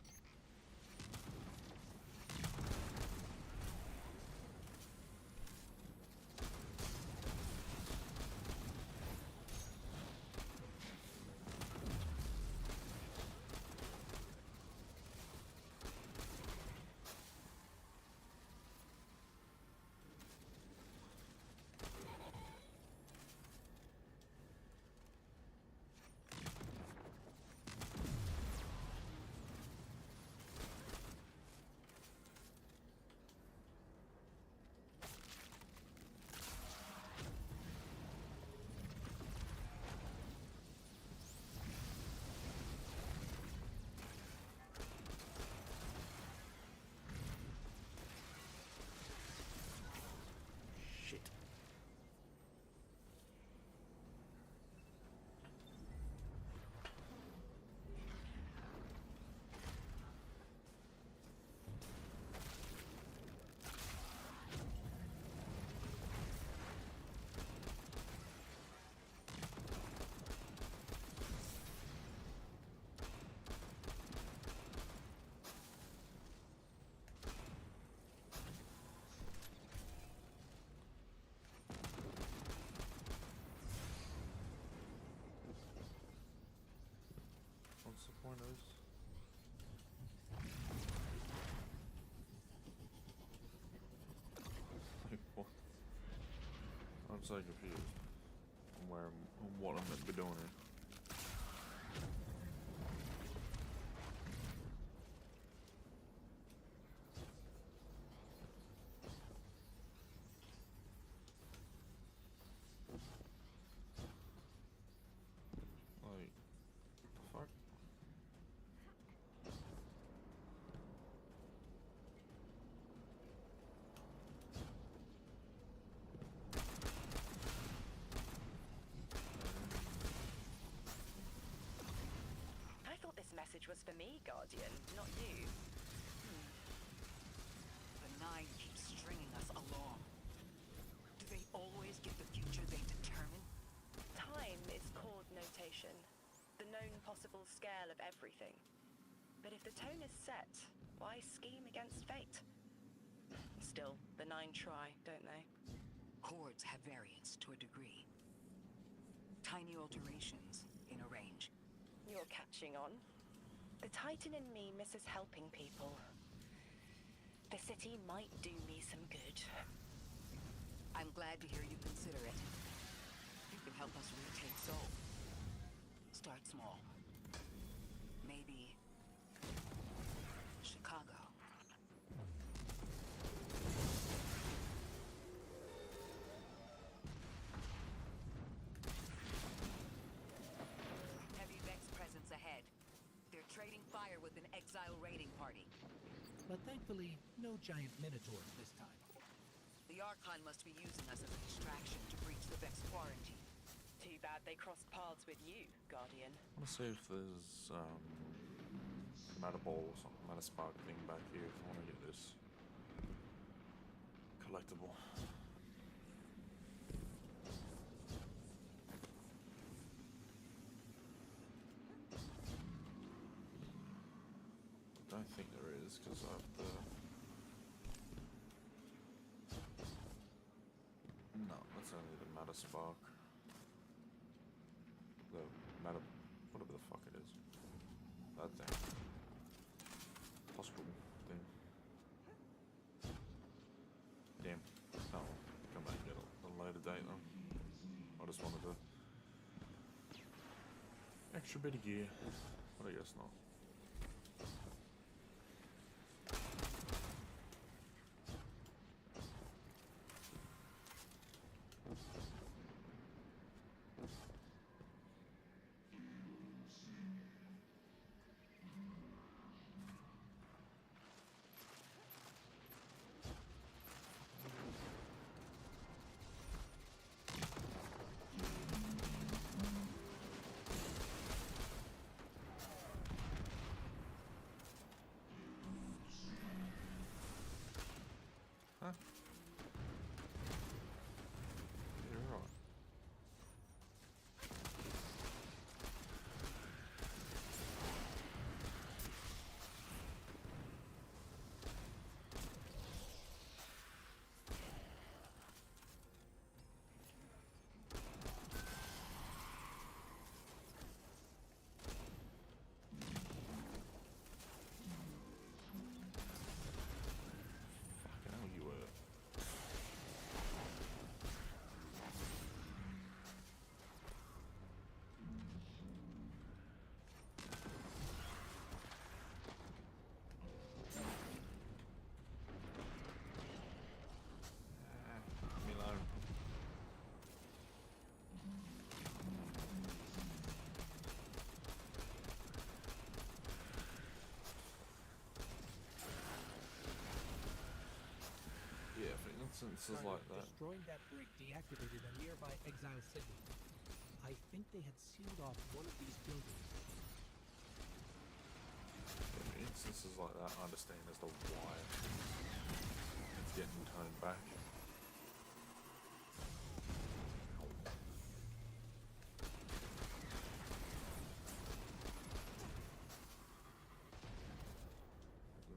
Shit. What's the point of this? Like, what? I'm so confused on where on what I'm meant to be doing here. Like, the fuck? I thought this message was for me, Guardian, not you. The Nine keeps stringing us along. Do they always get the future they determine? Time is chord notation, the known possible scale of everything. But if the tone is set, why scheme against fate? Still, the Nine try, don't they? chords have variance to a degree. Tiny alterations in a range. You're catching on. The Titan in me misses helping people. The city might do me some good. I'm glad to hear you consider it. You can help us retake Seoul. Start small. Maybe Chicago. Heavy Vex presence ahead. They're trading fire with an exile raiding party. But thankfully, no giant minotaurs this time. The Archon must be using us as a distraction to breach the Vex quarantine. Too bad they crossed paths with you, Guardian. I want to see if there's matter ball or something, matter spark thing back here. If I want to get this collectible. I don't think there is because I have the. No, that's only the matter spark. The matter, whatever the fuck it is. That thing. Possible thing. Damn. Oh, well, come back and get it at a later date though. I just wanted to. Extra bit of gear. But I guess not. Huh? You're right. Fucking hell, you were. Leave me alone. Yeah, for instances like that. Destroying that brig deactivated a nearby exile city. I think they had sealed off one of these buildings. In instances like that, I understand as to why it's getting turned back.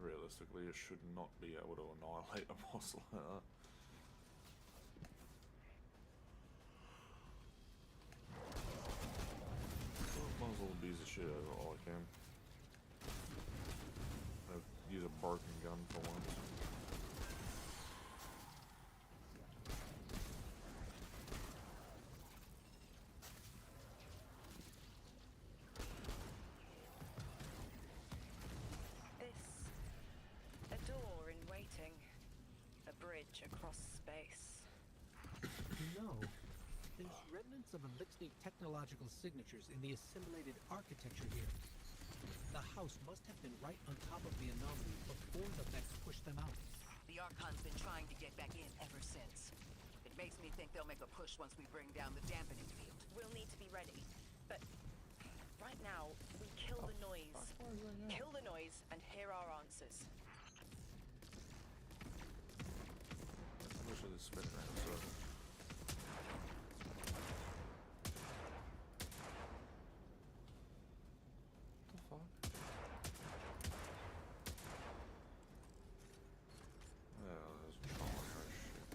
Realistically, it should not be able to annihilate a boss like that. Well, might as well abuse the shit out of it all I can. Use a broken gun for once. A door in waiting. A bridge across space. No. There's remnants of Elixir technological signatures in the assimilated architecture here. The house must have been right on top of the anomaly before the Vex pushed them out. The Archon's been trying to get back in ever since. It makes me think they'll make a push once we bring down the dampening field. We'll need to be ready. But right now, we kill the noise. Kill the noise and hear our answers. Wish I just spin around so. The fuck? Oh, there's trauma shit.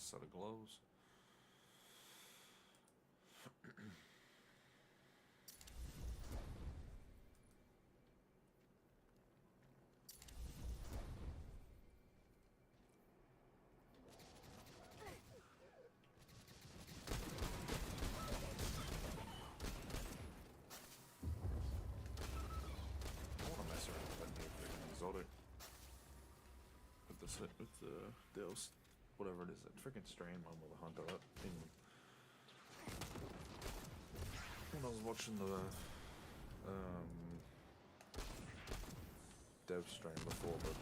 set of gloves. I want to mess around with that new freaking exotic. With the Deus, whatever it is, that freaking strain one with a hunter up in. When I was watching the Dev strain before, but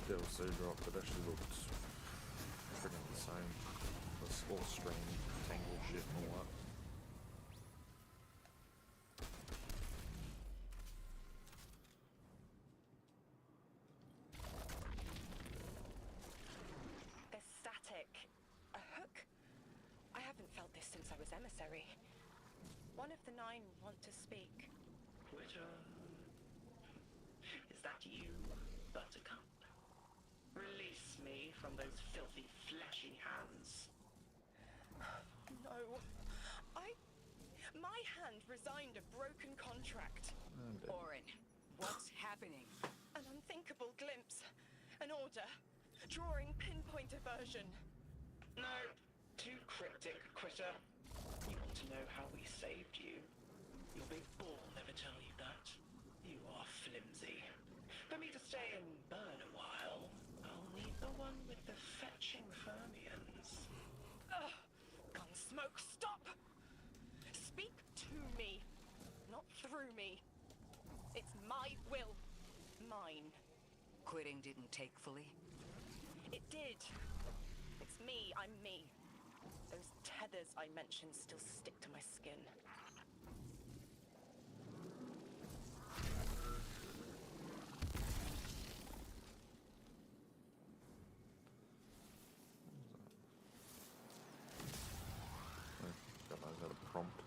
Deus C drop, it actually looked freaking insane. The all strain tangle shit and all that. There's static. A hook? I haven't felt this since I was emissary. One of the 9 want to speak. Twitter. Is that you, Buttercup? Release me from those filthy, fleshy hands. No. My hand resigned a broken contract. Orin, what's happening? An unthinkable glimpse. An order. Drawing pinpoint aversion. No, too cryptic, Quitter. You want to know how we saved you? Your big ball never tell you that. You are flimsy. For me to stay and burn a while, I'll need the one with the fetching fermions. Ugh! Gunsmoke, stop! Speak to me, not through me. It's my will. Mine. Quitting didn't take fully? It did. It's me, I'm me. Those tethers I mentioned still stick to my skin. God knows how to prompt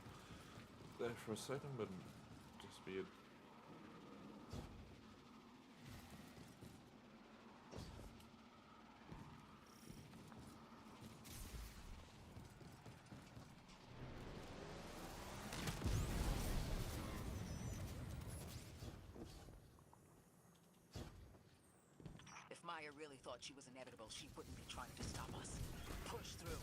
there for a second, but just weird. If Maya really thought she was inevitable, she wouldn't be trying to stop us. Push through.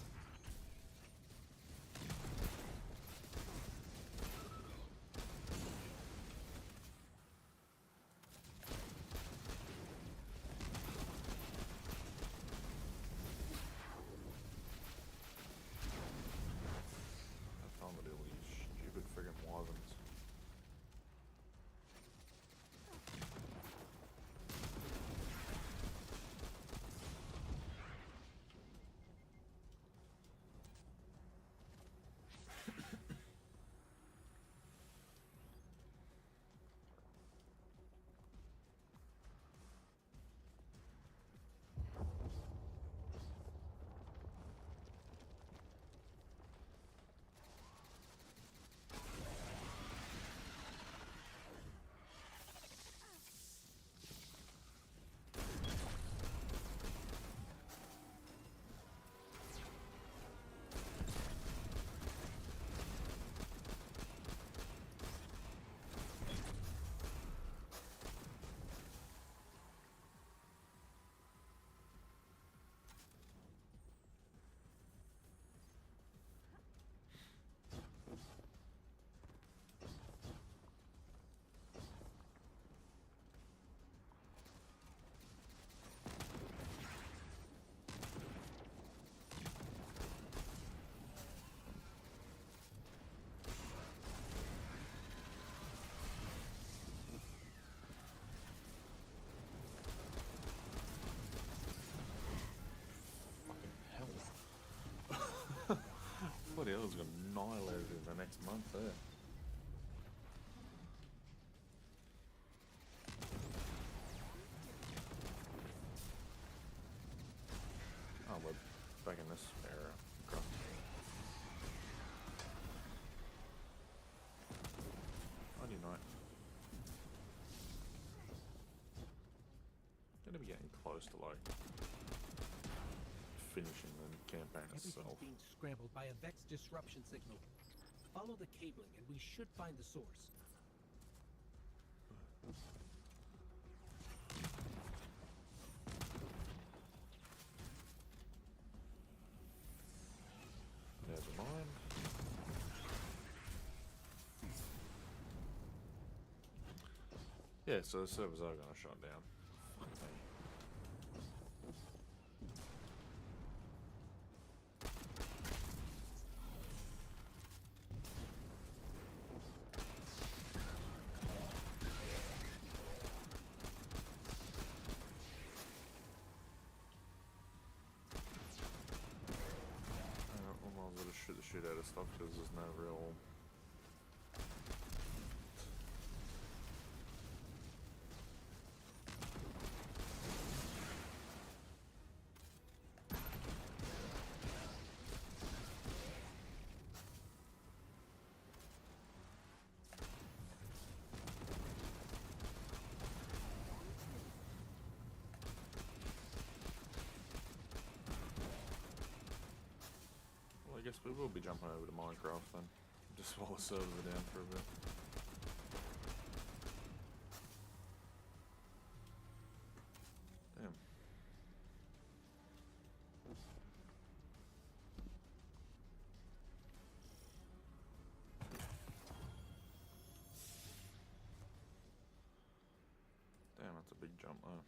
I found it all these stupid friggin' wyverns. Bloody hell, it's gonna annihilate it in the next month there. Oh, we're back in this area. Okay. Nighty night. Gonna be getting close to like finishing the campaign itself. Everything's being scrambled by a Vex disruption signal. Follow the cabling and we should find the source. Never mind. Yeah, so the servers are going to shut down. Fuck me. I might as well just shoot the shit out of stuff because there's no real... Well, I guess we will be jumping over to Minecraft then, just while the servers are down for a bit. Damn. Damn, that's a big jump though.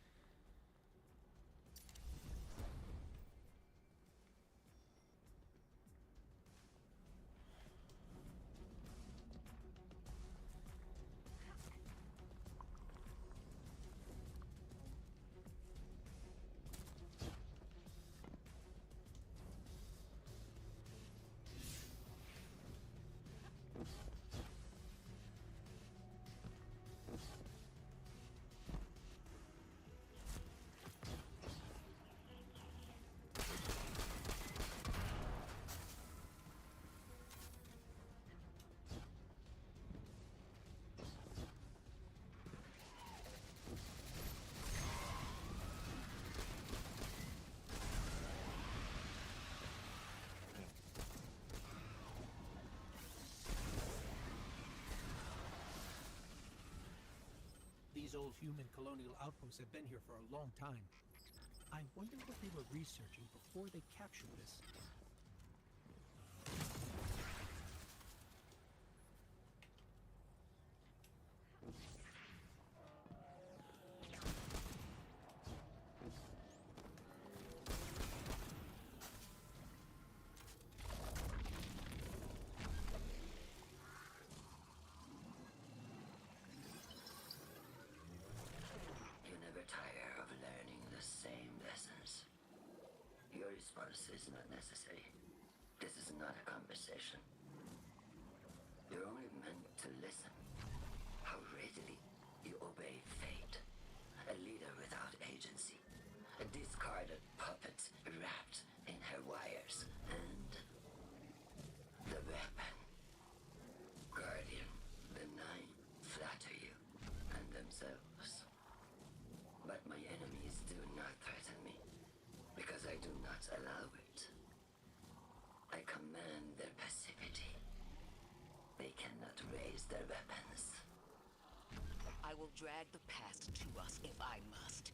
These old human colonial outposts have been here for a long time. I wonder what they were researching before they captured this. You never tire of learning the same lessons. Your response is not necessary. This is not a conversation. You're only meant to listen. How readily you obey fate. A leader without agency. A discarded puppet wrapped in her wires. And the weapon. Guardian, the Nine flatter you and themselves. But my enemies do not threaten me, because I do not allow it. I command their passivity. They cannot raise their weapons. I will drag the past to us if I must.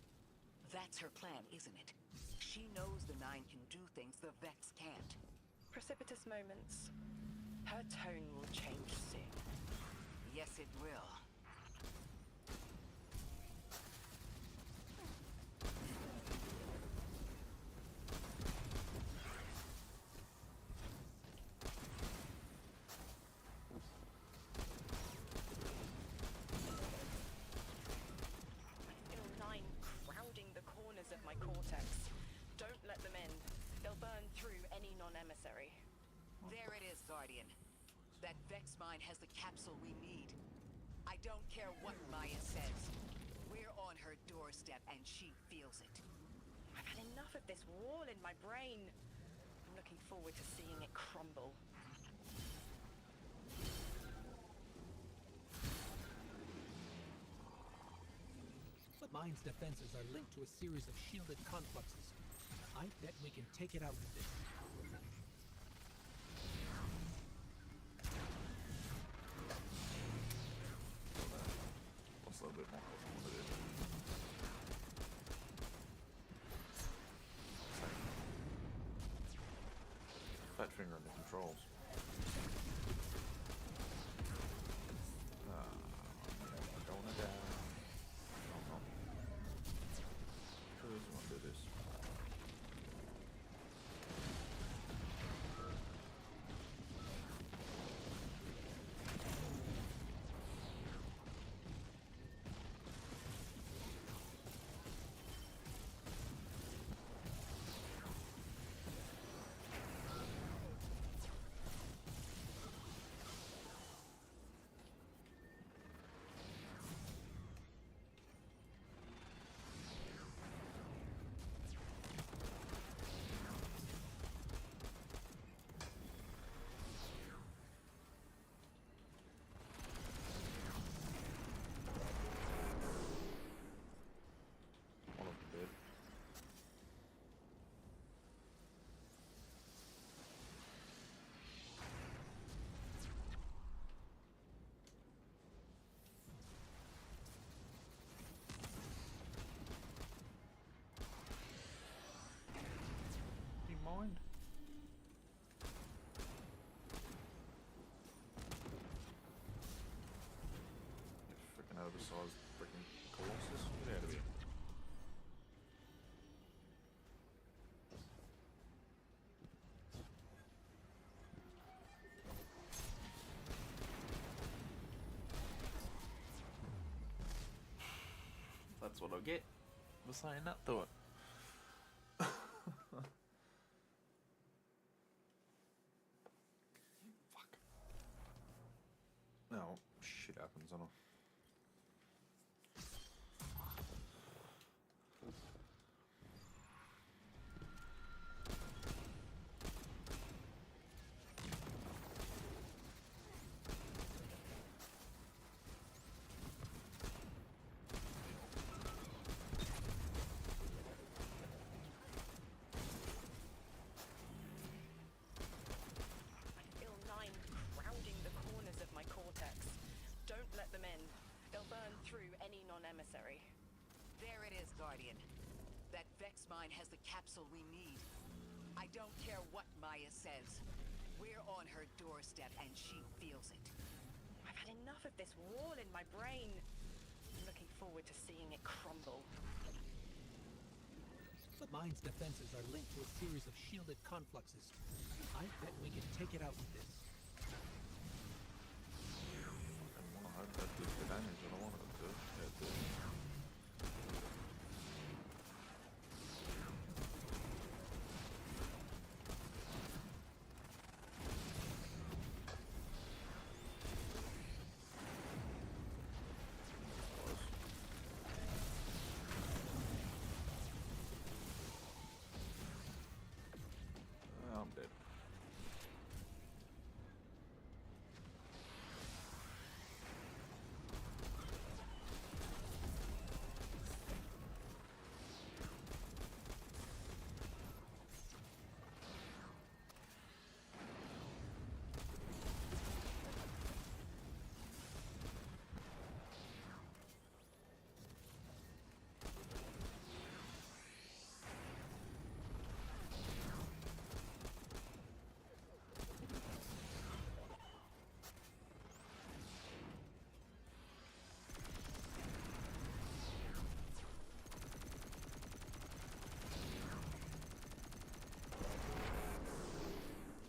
That's her plan, isn't it? She knows the Nine can do things the Vex can't. Precipitous moments. Her tone will change soon. Yes, it will. I feel Nine crowding the corners of my cortex. Don't let them in. They'll burn through any non-emissary. There it is, Guardian. That Vex mine has the capsule we need. I don't care what Maya says. We're on her doorstep and she feels it. I've had enough of this wall in my brain. I'm looking forward to seeing it crumble. The mine's defenses are linked to a series of shielded confluxes. I bet we can take it out with this. Lost a little bit more health than what it is. Fat finger on the controls. I'm going down. No, I'm not. Sure doesn't want to do this. One of them did. Do you mind? You freaking oversized freaking colossus. Get out of here. That's what I get for saying that to it. Fuck. No, shit happens, I know. I feel 9 crowding the corners of my cortex. Don't let them in. They'll burn through any non-emissary. There it is, Guardian. That Vex mine has the capsule we need. I don't care what Maya says. We're on her doorstep and she feels it. I've had enough of this wall in my brain. I'm looking forward to seeing it crumble. The mine's defenses are linked to a series of shielded confluxes. I bet we can take it out with this. I hope that did the damage that I wanted it to. Yeah, it did. I'm dead.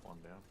One down.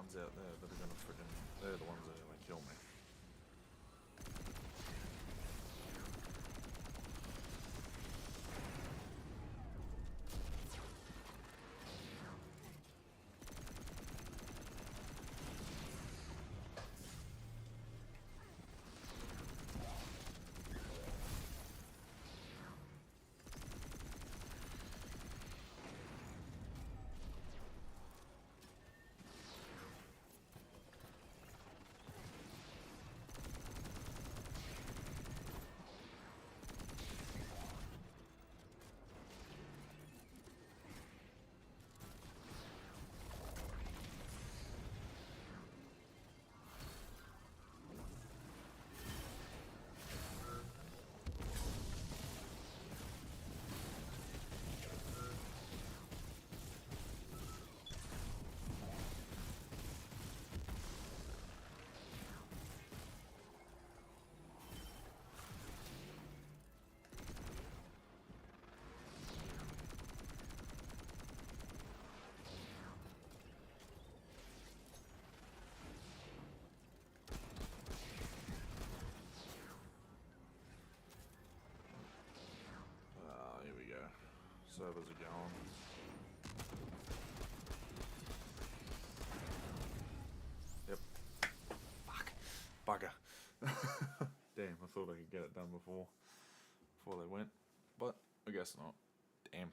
bastards out there that are gonna frickin'. They're the ones that are gonna kill me. Here we go. Servers are going. Yep. Fuck. Bugger. Damn, I thought I could get it done before they went. But I guess not. Damn.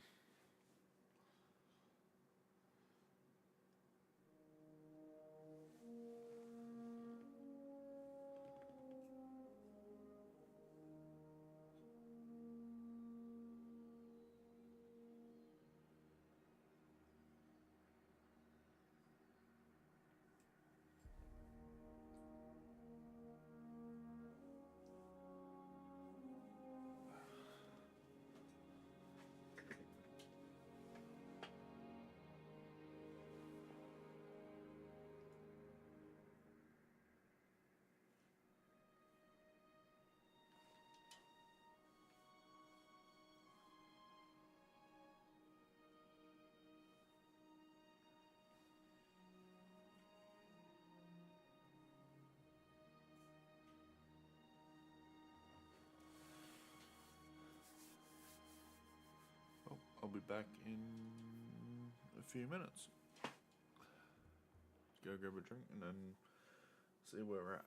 I'll be back in a few minutes. Go grab a drink and then see where we're at.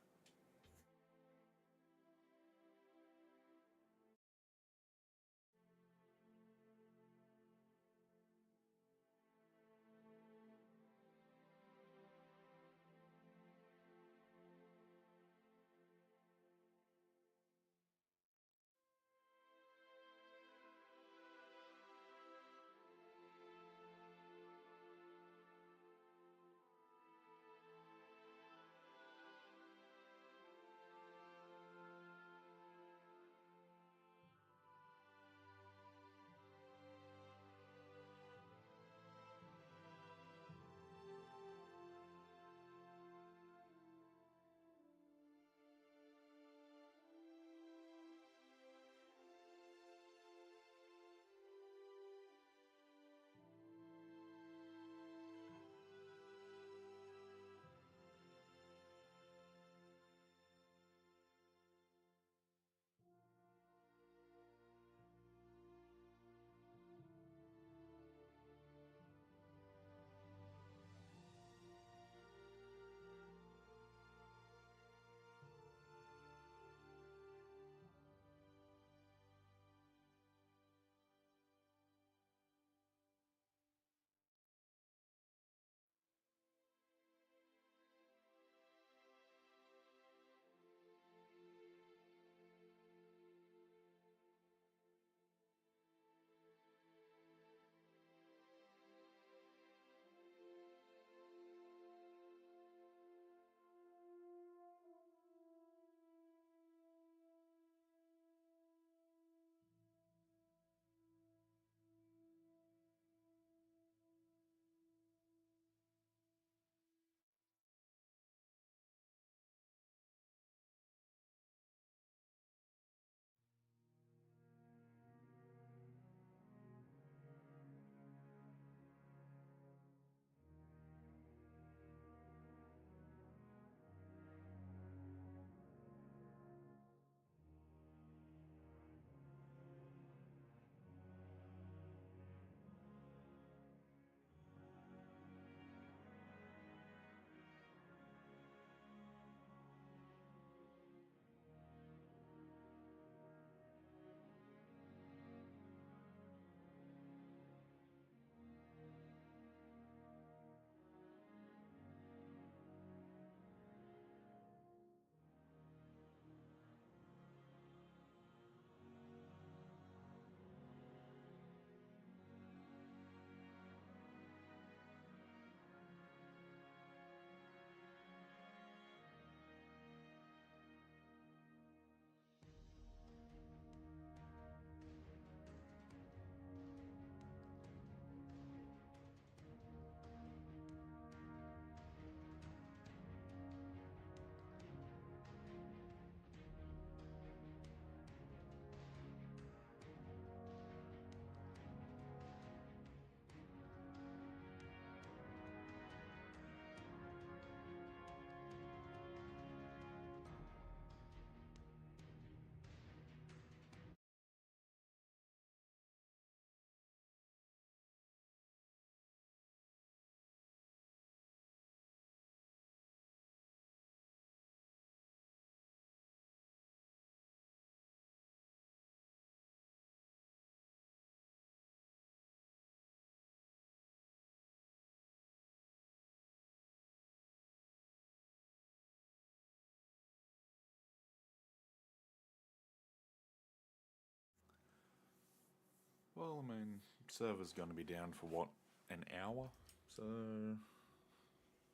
Well, I mean, server's going to be down for what, an hour? So,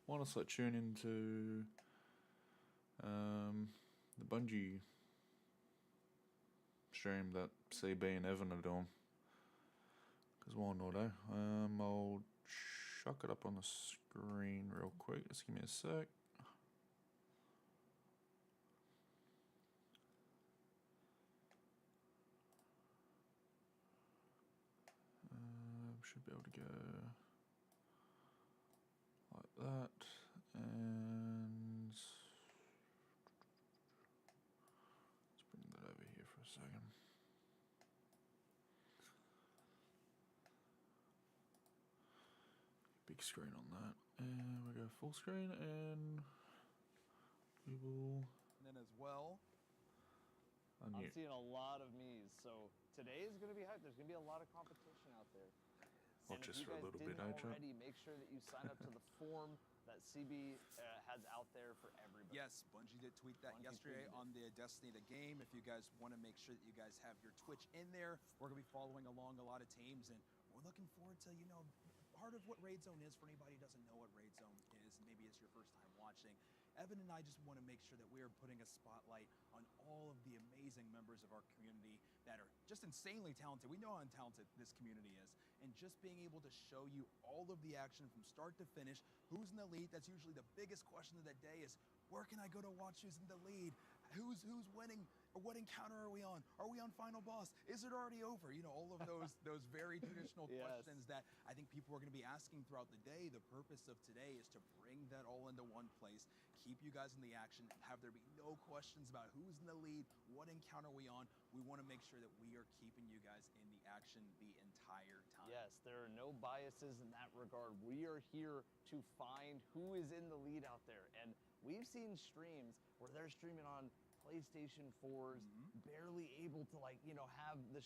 why not start tune into the Bungie stream that CB and Evan are doing? Because why not, eh? I'll chuck it up on the screen real quick. Just give me a sec. Should be able to go like that, and let's bring that over here for a second. Big screen on that, and we go full screen, and we will. And then as well, unmute. I'm seeing a lot of me's, so today is going to be hype. There's going to be a lot of competition out there. Well, And if just you for a guys little bit, didn't chat. already, make sure that you sign up to the form that CB has out there for everybody. yes, Bungie did tweet that Bungie yesterday tweeted on the Destiny the game. If you guys want to make sure that you guys have your Twitch in there, we're going to be following along a lot of teams, and we're looking forward to, you know, part of what Raid Zone is for anybody who doesn't know what Raid Zone is. Maybe it's your first time watching. Evan and I just want to make sure that we are putting a spotlight on all of the amazing members of our community that are just insanely talented. We know how talented this community is. And just being able to show you all of the action from start to finish, who's in the lead, that's usually the biggest question of the day is, where can I go to watch who's in the lead? Who's winning? Or what encounter are we on? Are we on final boss? Is it already over? You know, all of those very traditional Yes. questions that I think people are going to be asking throughout the day. The purpose of today is to bring that all into one place, keep you guys in the action, have there be no questions about who's in the lead, what encounter are we on. We want to make sure that we are keeping you guys in the action the entire time. Yes, there are no biases in that regard. We are here to find who is in the lead out there. And we've seen streams where they're streaming on PlayStation 4s, barely able to, like, you know, have the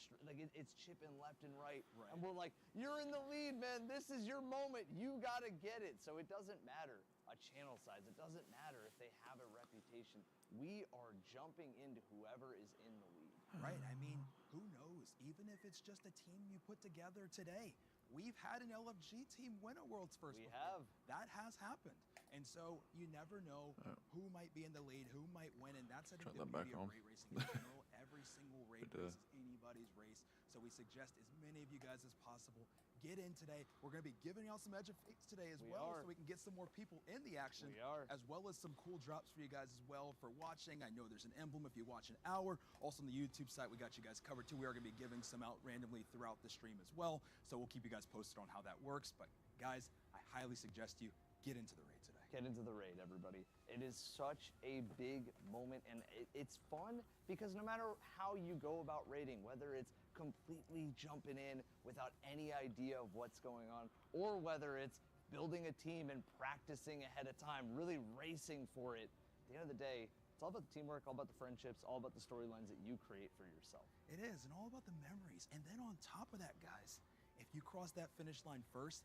it's chipping left and right. And we're like, you're in the lead, man. This is your moment. You got to get it. So it doesn't matter a channel size. It doesn't matter if they have a reputation. We are jumping into whoever is in the lead. Right. I mean, who knows? Even if it's just a team you put together today. We've had an LFG team win a World's First before. have. That has happened. And so you never know who might be in the lead, who might win, and that's I think the beauty of raid racing in general. Every single raid race is anybody's race. So we suggest as many of you guys as possible get in today. We're going to be giving y'all some Edge of Fates today as well, so we can get some more people in the action. As well as some cool drops for you guys as well for watching. I know there's an emblem if you watch an hour. Also on the YouTube site, we got you guys covered too. We are going to be giving some out randomly throughout the stream as well. So we'll keep you guys posted on how that works. But guys, I highly suggest you get into the raid today. Get into the raid, everybody. It is such a big moment, and it's fun because no matter how you go about raiding, whether it's completely jumping in without any idea of what's going on, or whether it's building a team and practicing ahead of time, really racing for it, at the end of the day, it's all about the teamwork, all about the friendships, all about the storylines that you create for yourself. It is, and all about the memories. And then on top of that, guys, if you cross that finish line first,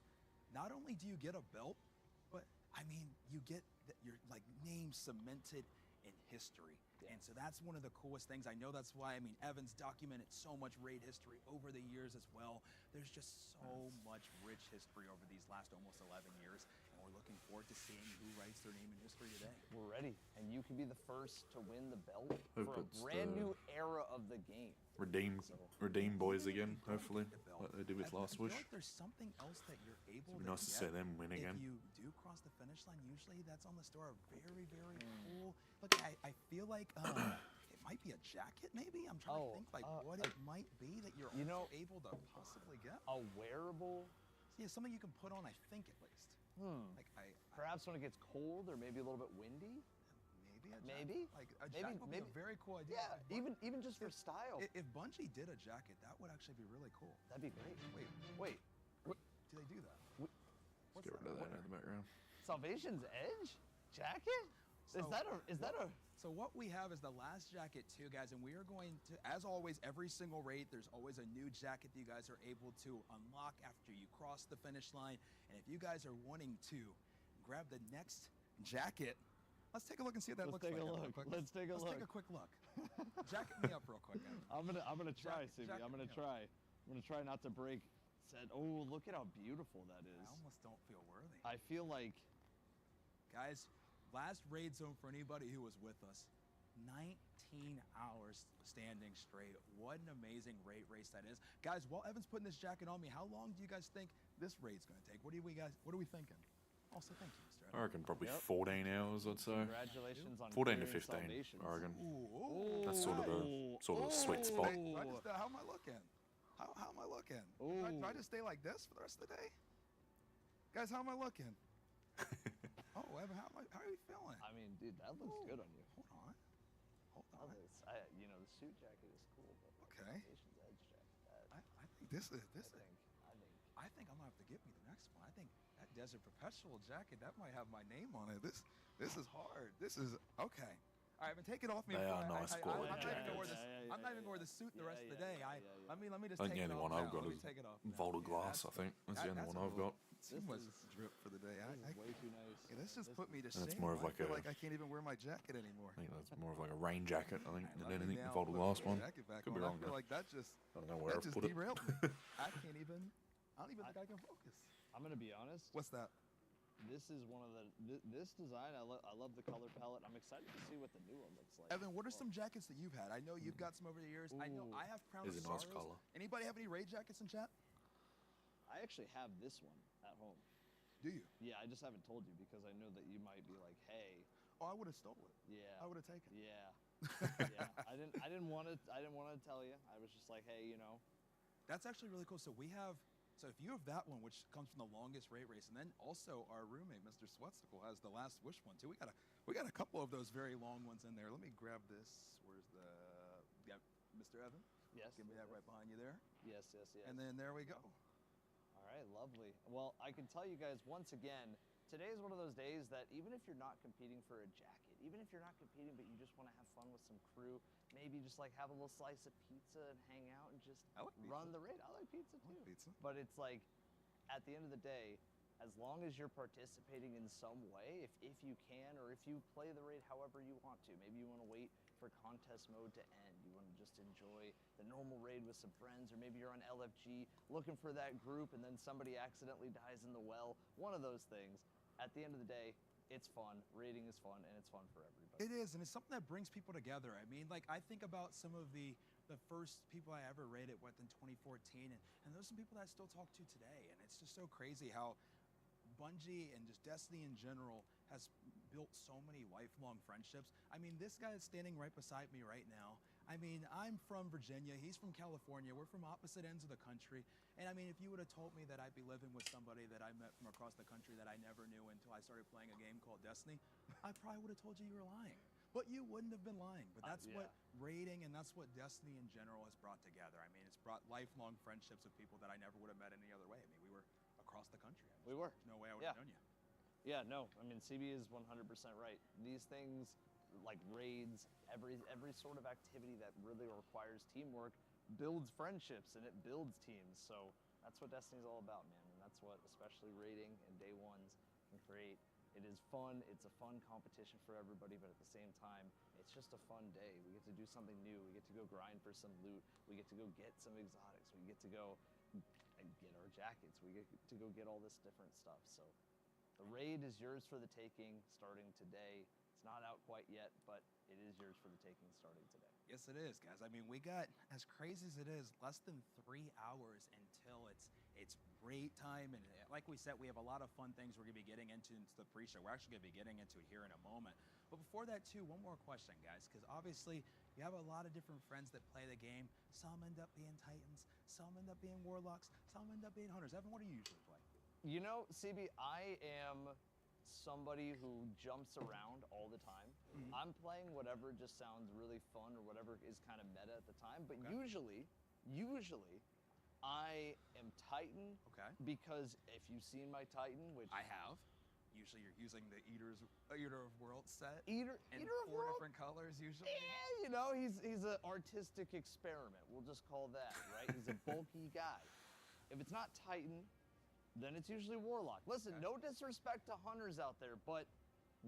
not only do you get a belt, but I mean, you get your like name cemented in history. And so that's one of the coolest things. I know that's why, I mean, Evan's documented so much raid history over the years as well. There's just so much rich history over these last almost 11 years. And we're looking forward to seeing who writes their name in history today. We're ready. And you can be the first to win the belt for a brand new era of the game. Redeem boys again, hopefully, like they did with Last Wish. I feel like there's something else that you're able It'd be nice to see them win again. If you do cross the finish line, usually that's on the store. Very, very cool. Look, I feel like it might be a jacket, maybe? I'm trying to think like what it might be that you're able to possibly get. A wearable? Yeah, something you can put on, I think, at least. Like Perhaps when it gets cold or maybe a little bit windy? Maybe. Like a jacket would be a very cool idea. Yeah, even just for style. If Bungie did a jacket, that would actually be really cool. That'd be great. Wait. Do they do that? Let's get rid of that in the background. Salvation's Edge jacket? Is that a? So what we have is the last jacket too, guys, and we are going to, as always, every single raid, there's always a new jacket that you guys are able to unlock after you cross the finish line. And if you guys are wanting to grab the next jacket, let's take a look and see what that looks like. Let's take a look. Let's take a quick look. Jacket me up real quick, guys. I'm gonna try, CB. I'm gonna try. I'm gonna try not to break. Said, oh, look at how beautiful that is. I almost don't feel worthy. I feel like, guys, last raid zone for anybody who was with us, 19 hours standing straight. What an amazing raid race that is. Guys, while Evan's putting this jacket on me, how long do you guys think this raid's gonna take? What are we thinking? Also, thank you, Mr. Evan. I reckon probably 14 hours, I'd say. Congratulations on 14 to clearing 15, salvations. I reckon. Ooh, That's sort of a sweet spot. Hey, how am I looking? How am I looking? Do I just stay like this for the rest of the day? Guys, how am I looking? Oh, Evan, how are you feeling? I mean, dude, that looks good on you. Hold on. You know, the suit jacket is cool, but Okay. Salvation's Edge jacket, I think I think I'm gonna have to get me the next one. I think that Desert Perpetual jacket that might have my name on it. This is hard. This is okay. All right, I've been taking off me. They are nice quality I'm not even gonna wear jackets. this. I'm not even gonna wear the suit the rest of the day. Let me just I think take the it only off one I've now. got Let me is take it off now. Volta Glass, I think. That's the only one I've got. Too much drip for the day. Way too nice. Yeah, this just put me to And shame. it's more of I like feel a- like I can't even wear my jacket anymore. I think that's more of like a rain jacket, I think, than Let me anything. now Volta put Glass the one. jacket back Could be on. wrong, I feel though. like that just I don't know where I've just put it. derailed me. I don't even think I can focus. I'm gonna be honest. What's that? This is one of this design. I love the color palette. I'm excited to see what the new one looks like. Evan, what are some jackets that you've had? I know you've got some over the years. I know I have Crown Is of a nice Sorrows. colour. Anybody have any raid jackets in chat? I actually have this one at home. Do you? Yeah, I just haven't told you because I know that you might be like, hey. Oh, I would have stole it. Yeah. I would have taken it. Yeah. Yeah. I didn't want to tell you. I was just like, hey, you know. That's actually really cool. So if you have that one, which comes from the longest raid race, and then also our roommate, Mr. Swetsicle, has the Last Wish one too. We got a couple of those very long ones in there. Let me grab this. Where's the Mr. Evan? Yes. Give me that right behind you there. Yes. And then there we go. All right, lovely. Well, I can tell you guys once again, today is one of those days that even if you're not competing for a jacket, even if you're not competing but you just want to have fun with some crew, maybe just like have a little slice of pizza and hang out and just run the raid. I like pizza too. But it's like, at the end of the day, as long as you're participating in some way, if you can, or if you play the raid however you want to, maybe you want to wait for contest mode to end, you want to just enjoy the normal raid with some friends, or maybe you're on LFG looking for that group and then somebody accidentally dies in the well, one of those things. At the end of the day, it's fun. Raiding is fun, and it's fun for everybody. It is, and it's something that brings people together. I mean, like, I think about some of the first people I ever raided with in 2014, and there's some people that I still talk to today, and it's just so crazy how Bungie and just Destiny in general has built so many lifelong friendships. I mean, this guy is standing right beside me right now. I mean, I'm from Virginia, he's from California, we're from opposite ends of the country, and I mean, if you would have told me that I'd be living with somebody that I met from across the country that I never knew until I started playing a game called Destiny, I probably would have told you were lying. But you wouldn't have been lying. But that's what raiding and that's what Destiny in general has brought together. I mean, it's brought lifelong friendships with people that I never would have met any other way. I mean, we were across the country. We were. There's no way I would have known you. Yeah, no. I mean, CB is 100% right. These things, like raids, every sort of activity that really requires teamwork builds friendships and it builds teams. So that's what Destiny's all about, man. And that's what especially raiding and day ones can create. It is fun. It's a fun competition for everybody, but at the same time, it's just a fun day. We get to do something new. We get to go grind for some loot. We get to go get some exotics. We get to go and get our jackets. We get to go get all this different stuff. So the raid is yours for the taking starting today. It's not out quite yet, but it is yours for the taking starting today. Yes, it is, guys. I mean, we got, as crazy as it is, less than 3 hours until it's raid time. And like we said, we have a lot of fun things we're going to be getting into the pre-show. We're actually going to be getting into it here in a moment. But before that, too, one more question, guys, because obviously you have a lot of different friends that play the game. Some end up being Titans. Some end up being Warlocks. Some end up being Hunters. Evan, what do you usually play? You know, CB, I am somebody who jumps around all the time. I'm playing whatever just sounds really fun or whatever is kind of meta at the time. But usually, I am Titan. Okay. Because if you've seen my Titan, which I have. Usually you're using the Eater of Worlds set. Eater in of 4 World? different colors usually. Yeah, you know, he's an artistic experiment. We'll just call that, right? He's a bulky guy. If it's not Titan, then it's usually Warlock. Listen, no disrespect to Hunters out there, but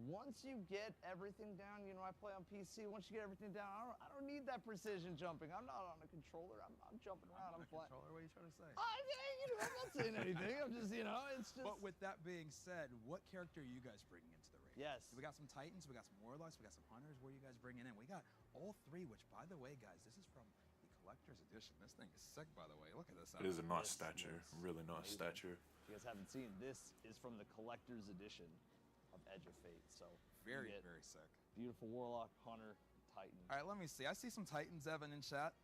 once you get everything down, you know, I play on PC. Once you get everything down, I don't need that precision jumping. I'm not on a controller. I'm jumping around. I'm flying. Controller, what are you trying to say? I'm not saying anything. I'm just, you know, it's just. But with that being said, what character are you guys bringing into the raid? Yes. We got some Titans, we got some Warlocks, we got some Hunters. What are you guys bringing in? We got all three, which, by the way, guys, this is from the Collector's Edition. This thing is sick, by the way. Look at this. It is a nice statue. Really nice statue. If you guys haven't seen, this is from the Collector's Edition of Edge of Fate. So very, very sick. Beautiful Warlock, Hunter, Titan. All right, let me see. I see some Titans, Evan, in chat.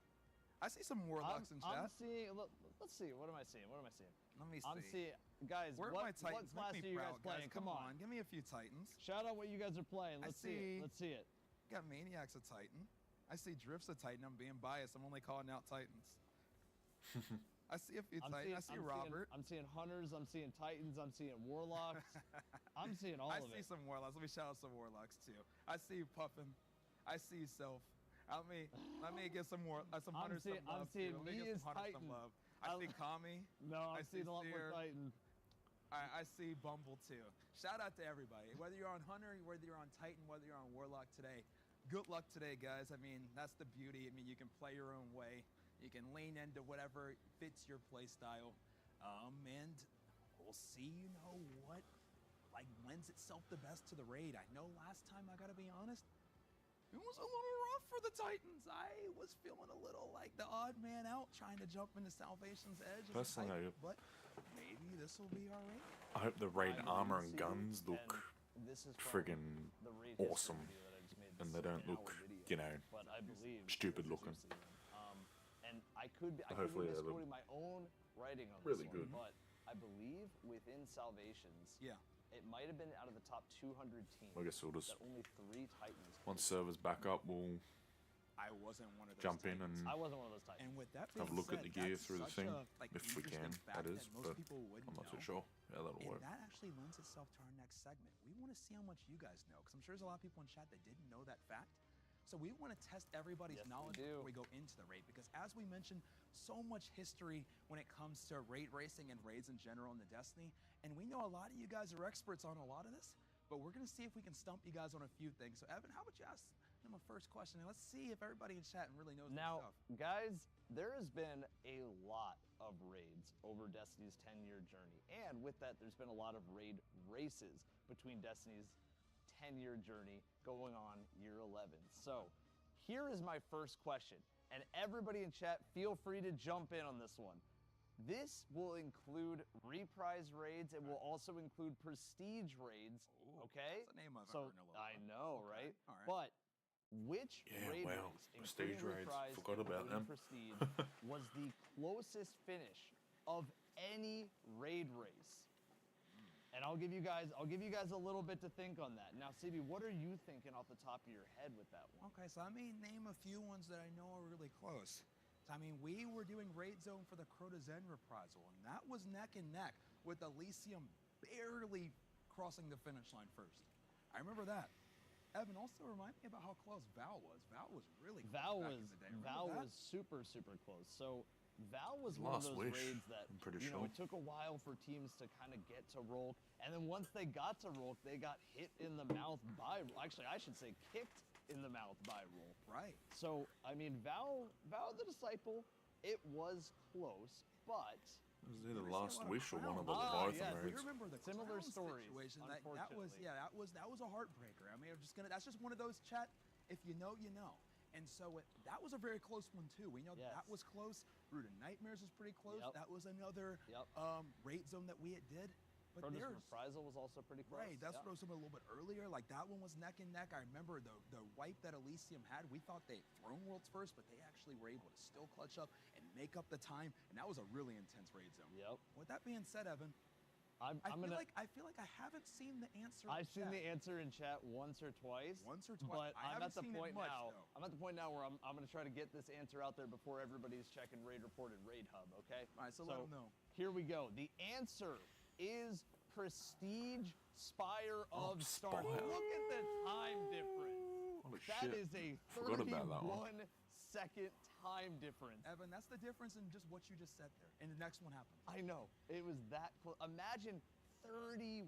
I see some Warlocks in chat. I'm seeing. Let's see. What am I seeing? What am I seeing? Let me see. I'm seeing. Guys, where what are my Titans? class Make are me you guys proud, playing? Come on, give me a few Titans. Shout out what you guys are playing. Let's see it. Let's see it. Got Maniac's a Titan. I see Drift's a Titan. I'm being biased. I'm only calling out Titans. I see a few Titans. I see Robert. I'm seeing Hunters. I'm seeing Titans. I'm seeing Warlocks. I'm seeing all of it. I see some Warlocks. Let me shout out some Warlocks too. I see Puffin. I see Self. Let me get some more some Hunters some love. I'm seeing too. Let me me get as some Hunters Titan. some love. I see Kami. No, I'm seeing a lot more Titan. I see Bumble too. Shout out to everybody. Whether you're on Hunter, whether you're on Titan, whether you're on Warlock today, good luck today, guys. I mean, that's the beauty. I mean, you can play your own way. You can lean into whatever fits your play style. And we'll see, you know, what like lends itself the best to the raid. I know last time, I gotta be honest, it was a little rough for the Titans. I was feeling a little like the odd man out trying to jump into Salvation's Edge. Personally, but maybe this will be our raid. I hope the raid armor and guns look This is friggin' the raid awesome, history video that I just made and this they don't look, video. you know, But I believe stupid this is looking. your season. And I could be Hopefully they look misquoting my own writing on really this one, good. but I believe within Salvations, it might have been out of the top 200 teams. I guess we'll just that only 3 Titans. once servers back up, we'll I wasn't one of those jump in Titans. and I wasn't one of those Titans. And with that have a being look at said, the gear that's through the such thing, a, like, if we interesting can. fact That is, most but people wouldn't I'm not too know. sure how that'll And work. that actually lends itself to our next segment. We want to see how much you guys know, because I'm sure there's a lot of people in chat that didn't know that fact. So we want to test everybody's knowledge before we go into the raid, because as we mentioned, so much history when it comes to raid racing and raids in general in the Destiny, and we know a lot of you guys are experts on a lot of this, but we're going to see if we can stump you guys on a few things. So Evan, how about you ask them a first question, and let's see if everybody in chat really knows Now, this stuff. guys, there has been a lot of raids over Destiny's 10-year journey. And with that, there's been a lot of raid races between Destiny's 10-year journey going on year 11. So here is my first question. And everybody in chat, feel free to jump in on this one. This will include reprise raids. It will also include prestige raids. Okay? That's the name of it. I know, right? All right. But which raid wow, race, prestige including raids. reprise, Forgot about including them. prestige, was the closest finish of any raid race? And I'll give you guys a little bit to think on that. Now, CB, what are you thinking off the top of your head with that one? Okay, so let me name a few ones that I know are really close. So, I mean, we were doing Raid Zone for the Crota Zen reprisal, and that was neck and neck with Elysium barely crossing the finish line first. I remember that. Evan, also remind me about how close Val was. Val was really close back in the day. Remember Val that? was super close. So Val was one Last of those wish, raids that I'm pretty you know, sure. it took a while for teams to kind of get to Rolk, and then once they got to Rolk, they got hit in the mouth by, actually I should say kicked in the mouth by Rolk. Right. So I mean, Val the Disciple, it was close, but It was either Last Wish or one of the Ah, Leviathan yes. raids. You remember the Similar clown stories, situation? That was that was a heartbreaker. I mean, that's just one of those, chat. If you know, you know. And so that was a very close one too. We know that was close. Root of Nightmares was pretty close. Yep. That was another raid zone that we did. But Protoss there's Reprisal was also pretty close. right. That's yeah. what I was talking about a little bit earlier. Like that one was neck and neck. I remember the wipe that Elysium had. We thought they thrown worlds first, but they actually were able to still clutch up and make up the time. And that was a really intense raid zone. Yep. With that being said, Evan, I feel like I haven't seen the answer. I've seen the answer in chat once or twice. Once or twice. But I I'm at haven't the seen point it much, now. though. I'm at the point now where I'm going to try to get this answer out there before everybody's checking Raid Report and Raid Hub. Okay. All right. So let them know. Here we go. The answer is Prestige Spire of Stars. Spire. Look at the time difference. Holy That shit. is a Forgot about that one. 31-second time difference. Evan, that's the difference in just what you just said there. And the next one happened. I know. It was that close. Imagine 31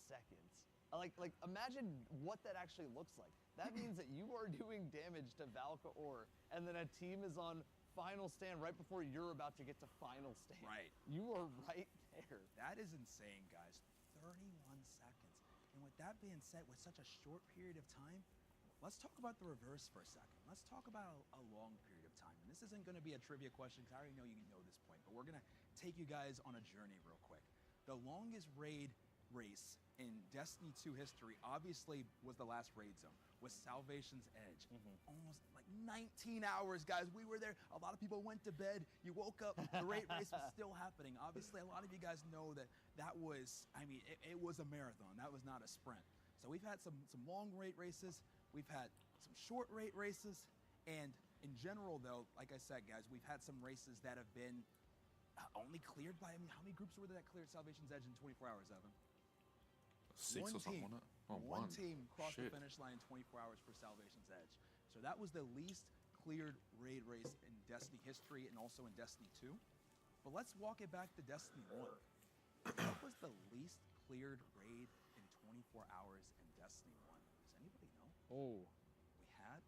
seconds. Like imagine what that actually looks like. That means that you are doing damage to Valkaor, and then a team is on final stand right before you're about to get to final stand. Right. You are right there. That is insane, guys. 31 seconds. And with that being said, with such a short period of time, let's talk about the reverse for a second. Let's talk about a long period of time. And this isn't going to be a trivia question because I already know you know this point, but we're going to take you guys on a journey real quick. The longest raid race in Destiny 2 history obviously was the last raid zone, was Salvation's Edge. Almost like 19 hours, guys. We were there. A lot of people went to bed. You woke up, the raid race was still happening. Obviously, a lot of you guys know that was, I mean, it was a marathon. That was not a sprint. So we've had some long raid races. We've had some short raid races. And in general, though, like I said, guys, we've had some races that have been only cleared by, I mean, how many groups were there that cleared Salvation's Edge in 24 hours, Evan? 6 or something, wasn't it? Oh, one team crossed the Shit. finish line in 24 hours for Salvation's Edge. So that was the least cleared raid race in Destiny history and also in Destiny 2. But let's walk it back to Destiny 1. What was the least cleared raid in 24 hours in Destiny 1? Does anybody know? Oh. We had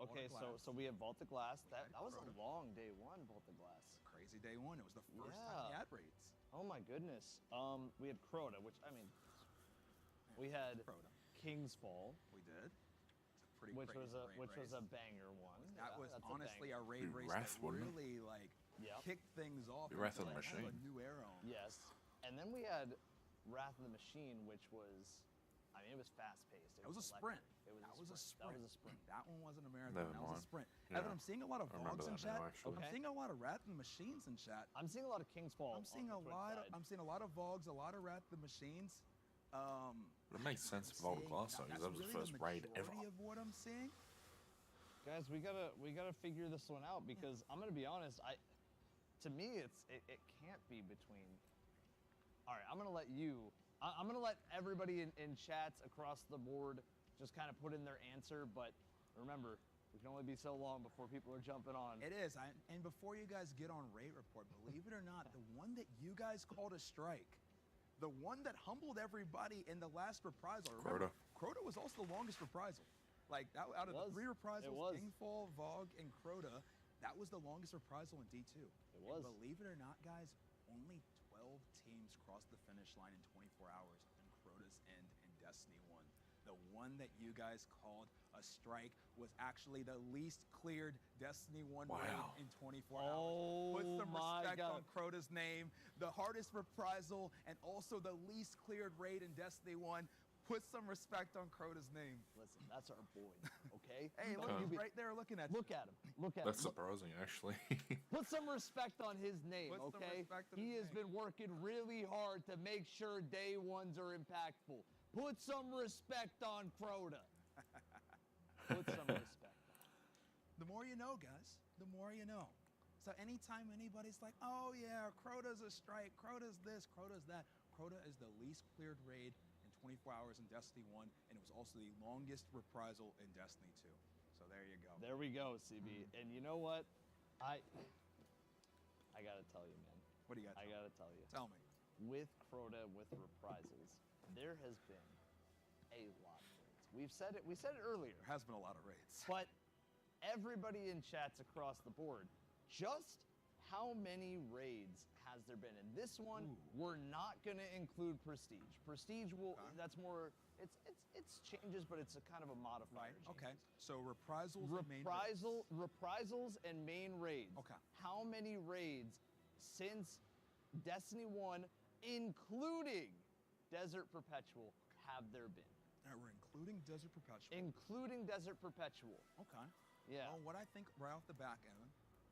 okay, Vault of Glass. so we have Vault of Glass. That was a Crota. long day one, Vault of Glass. Crazy day one. It was the first time we had raids. Oh my goodness. We had Crota, which I mean, we had King's Fall. We did. It's a pretty which crazy was a raid which was race. a banger one. That Yeah, was that's honestly a banger. raid race Wrath, that wasn't it? really like Yep. kicked things off. The Wrath of into, the like, kind of Machine. a new era. Yes, and then we had Wrath of the Machine, which was, I mean, it was fast paced. That was a sprint. It was That a was a sprint. That was a sprint. That one wasn't a marathon. Never That was a mind. sprint. Yeah. Evan, I'm seeing a lot of I remember Vogs in that chat. now, actually. I'm seeing a lot of Wrath of the Machines in chat. I'm seeing a lot of King's Fall. I'm seeing a on the Twitch lot. side. I'm seeing a lot of Vogs, a lot of Wrath of the Machines. But it makes sense for Vault of Glass, though, because that was the first raid ever. Of what I'm seeing. Guys, we gotta figure this one out because I'm gonna be honest. To me, it can't be between. All right, I'm gonna let you. I'm gonna let everybody in chats across the board just kind of put in their answer. But remember, we can only be so long before people are jumping on. It is. And before you guys get on Raid Report, believe it or not, the one that you guys called a strike, the one that humbled everybody in the last reprisal. Remember, Crota was also the longest reprisal. Like, that, out of the 3 reprisals, Kingfall, Vogue, and Crota, that was the longest reprisal in D2. It was. And believe it or not, guys, only 12 teams crossed the finish line in 24 hours in Crota's end in Destiny 1. The one that you guys called a strike was actually the least cleared Destiny 1 raid in 24 hours. Put some respect on Crota's name. The hardest reprisal and also the least cleared raid in Destiny 1. Put some respect on Crota's name. Listen, that's our boy, okay? Hey, look, he's right there looking at you. Look at him. Look at That's him. surprising, actually. Put some respect on his name, Put some okay? respect on He his has been working really hard to make sure day ones are impactful. Put some respect on Crota. Put some respect on. The more you know, guys. The more you know. So anytime anybody's like, oh yeah, Crota's a strike, Crota's this, Crota's that. Crota is the least cleared raid in 24 hours in Destiny 1, and it was also the longest reprisal in Destiny 2. So there you go. There we go, CB. And you know what? I gotta tell you, man. What do you got? I gotta tell you. Tell me. With Crota, with reprisals, there has been a lot of raids. We said it earlier. There has been a lot of raids. But everybody in chats across the board, just how many raids has there been? And this one, we're not gonna include Prestige. Prestige will, that's more, it's changes, but it's a kind of a modifier. Okay. So reprisals and main reprisals and main raids. Okay. How many raids since Destiny 1, including Desert Perpetual, have there been? Now we're including Desert Perpetual. Including Desert Perpetual. Okay. Yeah. Well, what I think right off the back, Evan,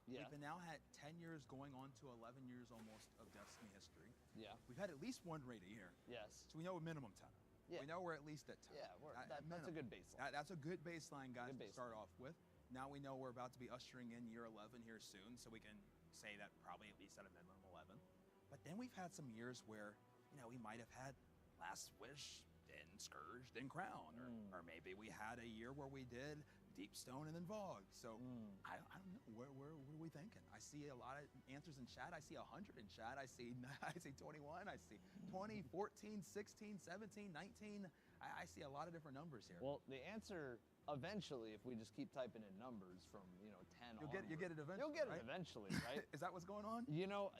Yeah. we've now had 10 years going on to 11 years almost of Destiny history. Yeah. We've had at least one raid a year. Yes. So we know a minimum 10. Yeah. We know we're at least at 10. Yeah, that's a good baseline. That's a good baseline, guys, Good to start off with. Now we know we're about to be ushering in year 11 here soon, so we can say that probably at least at a minimum 11. But then we've had some years where, we might have had Last Wish, then Scourge, then Crown, or maybe we had a year where we did Deep Stone and then Vogue. So I don't know. What are we thinking? I see a lot of answers in chat. I see 100 in chat. I see 21. I see 20, 14, 16, 17, 19. I see a lot of different numbers here. Well, the answer eventually, if we just keep typing in numbers from 10 You'll get it eventually. You'll get it right? eventually, right? Is that what's going on?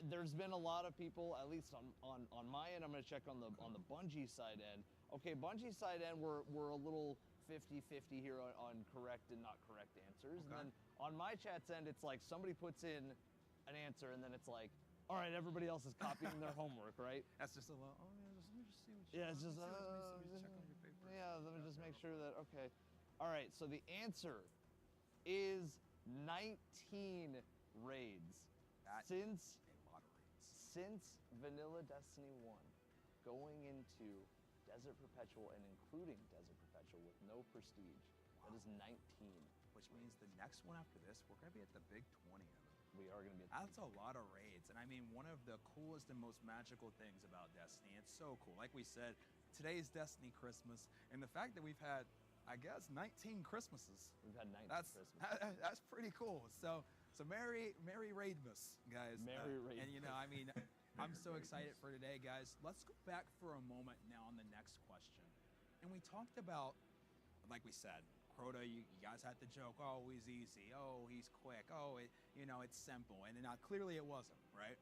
There's been a lot of people, at least on my end. I'm going to check on the Bungie side end. Okay, Bungie side end, we're a little 50-50 here on correct and not correct answers. Okay. And then on my chat's end, it's like somebody puts in an answer, and then it's like, all right, everybody else is copying their homework, right? That's just a little. Oh yeah, let me just see what. Yeah, it's just let me check on your paper. yeah. Let me just make sure that okay. All right, so the answer is 19 raids since Vanilla Destiny 1, going into Desert Perpetual and including Desert Perpetual with no prestige. That is 19. Which means the next one after this, we're gonna be at the big 20 of them. We are gonna be at That's a lot of raids. And I mean, one of the coolest and most magical things about Destiny, it's so cool. Like we said, today's Destiny Christmas, and the fact that we've had, I guess, 19 Christmases. We've had 19 Christmases. That's pretty cool. So Merry Raidmas, guys. Merry Raidmas. And I mean, I'm so excited for today, guys. Let's go back for a moment now on the next question. And we talked about, like we said, Crota, you guys had the joke, oh, he's easy, oh, he's quick, oh, it's simple. And now clearly it wasn't, right?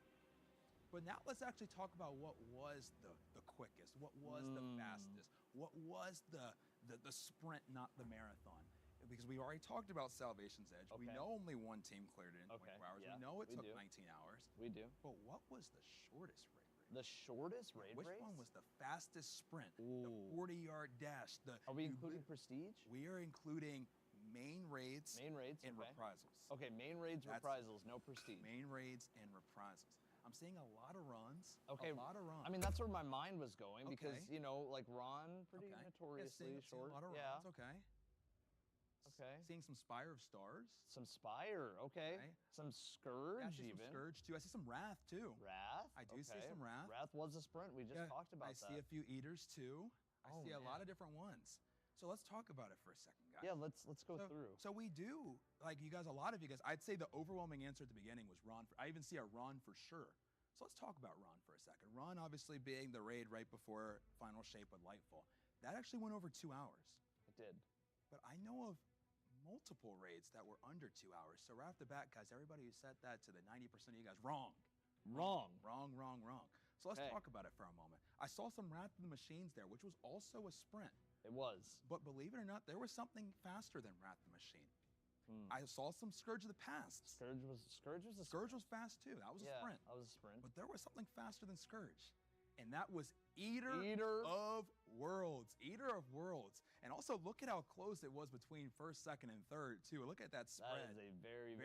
But now let's actually talk about what was the quickest, what was the fastest, what was the sprint, not the marathon. Because we already talked about Salvation's Edge. Okay. We know only one team cleared it in 24 hours. Yeah, we know it took do. 19 hours. We do. But what was the shortest raid? The shortest raid Which race? one was the fastest sprint? Ooh. The 40-yard dash? Are we including prestige? We are including main raids, and okay. reprisals. Okay, main raids, reprisals, no prestige. Main raids and reprisals. I'm seeing a lot of runs. Okay, a lot of runs. I mean, that's where my mind was going because Okay. like Ron, pretty notoriously seeing short. a lot of yeah. runs. Okay. Okay. Seeing some Spire of Stars. Some Spire. Okay. Some Scourge Yeah, I see even. some Scourge too. I see some Wrath too. Wrath. I do see some Wrath. Wrath was a sprint. We just talked about that. I see a few Eaters too. I Oh, see a man. lot of different ones. So let's talk about it for a second, guys. Yeah, let's go through. So we do, like you guys, a lot of you guys, I'd say the overwhelming answer at the beginning was Ron. I even see a Ron for sure. So let's talk about Ron for a second. Ron obviously being the raid right before Final Shape with Lightfall. That actually went over 2 hours. It did. But I know of multiple raids that were under 2 hours. So right off the bat, guys, everybody who said that to the 90% of you guys, wrong. Wrong. So let's Okay. talk about it for a moment. I saw some Wrath of the Machines there, which was also a sprint. It was. But believe it or not, there was something faster than Wrath of the Machine. I saw some Scourge of the Past. Scourge was a Scourge was fast too. That was a sprint. That was a sprint. But there was something faster than Scourge. And that was Eater of Worlds. Eater of Worlds. And also look at how close it was between first, second, and third too. Look at that spread. That is a very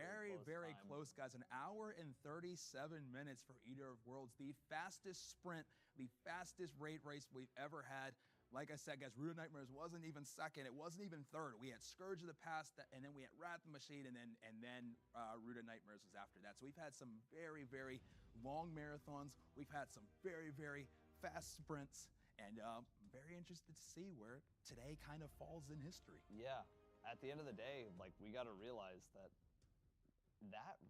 very time. close, guys. An hour and 37 minutes for Eater of Worlds. The fastest sprint, the fastest raid race we've ever had. Like I said, guys, Root of Nightmares wasn't even second. It wasn't even third. We had Scourge of the Past, and then we had Wrath of the Machine, and then Root of Nightmares was after that. So we've had some very, very long marathons. We've had some very, very fast sprints, and I'm very interested to see where today kind of falls in history. Yeah. At the end of the day, like, we got to realize that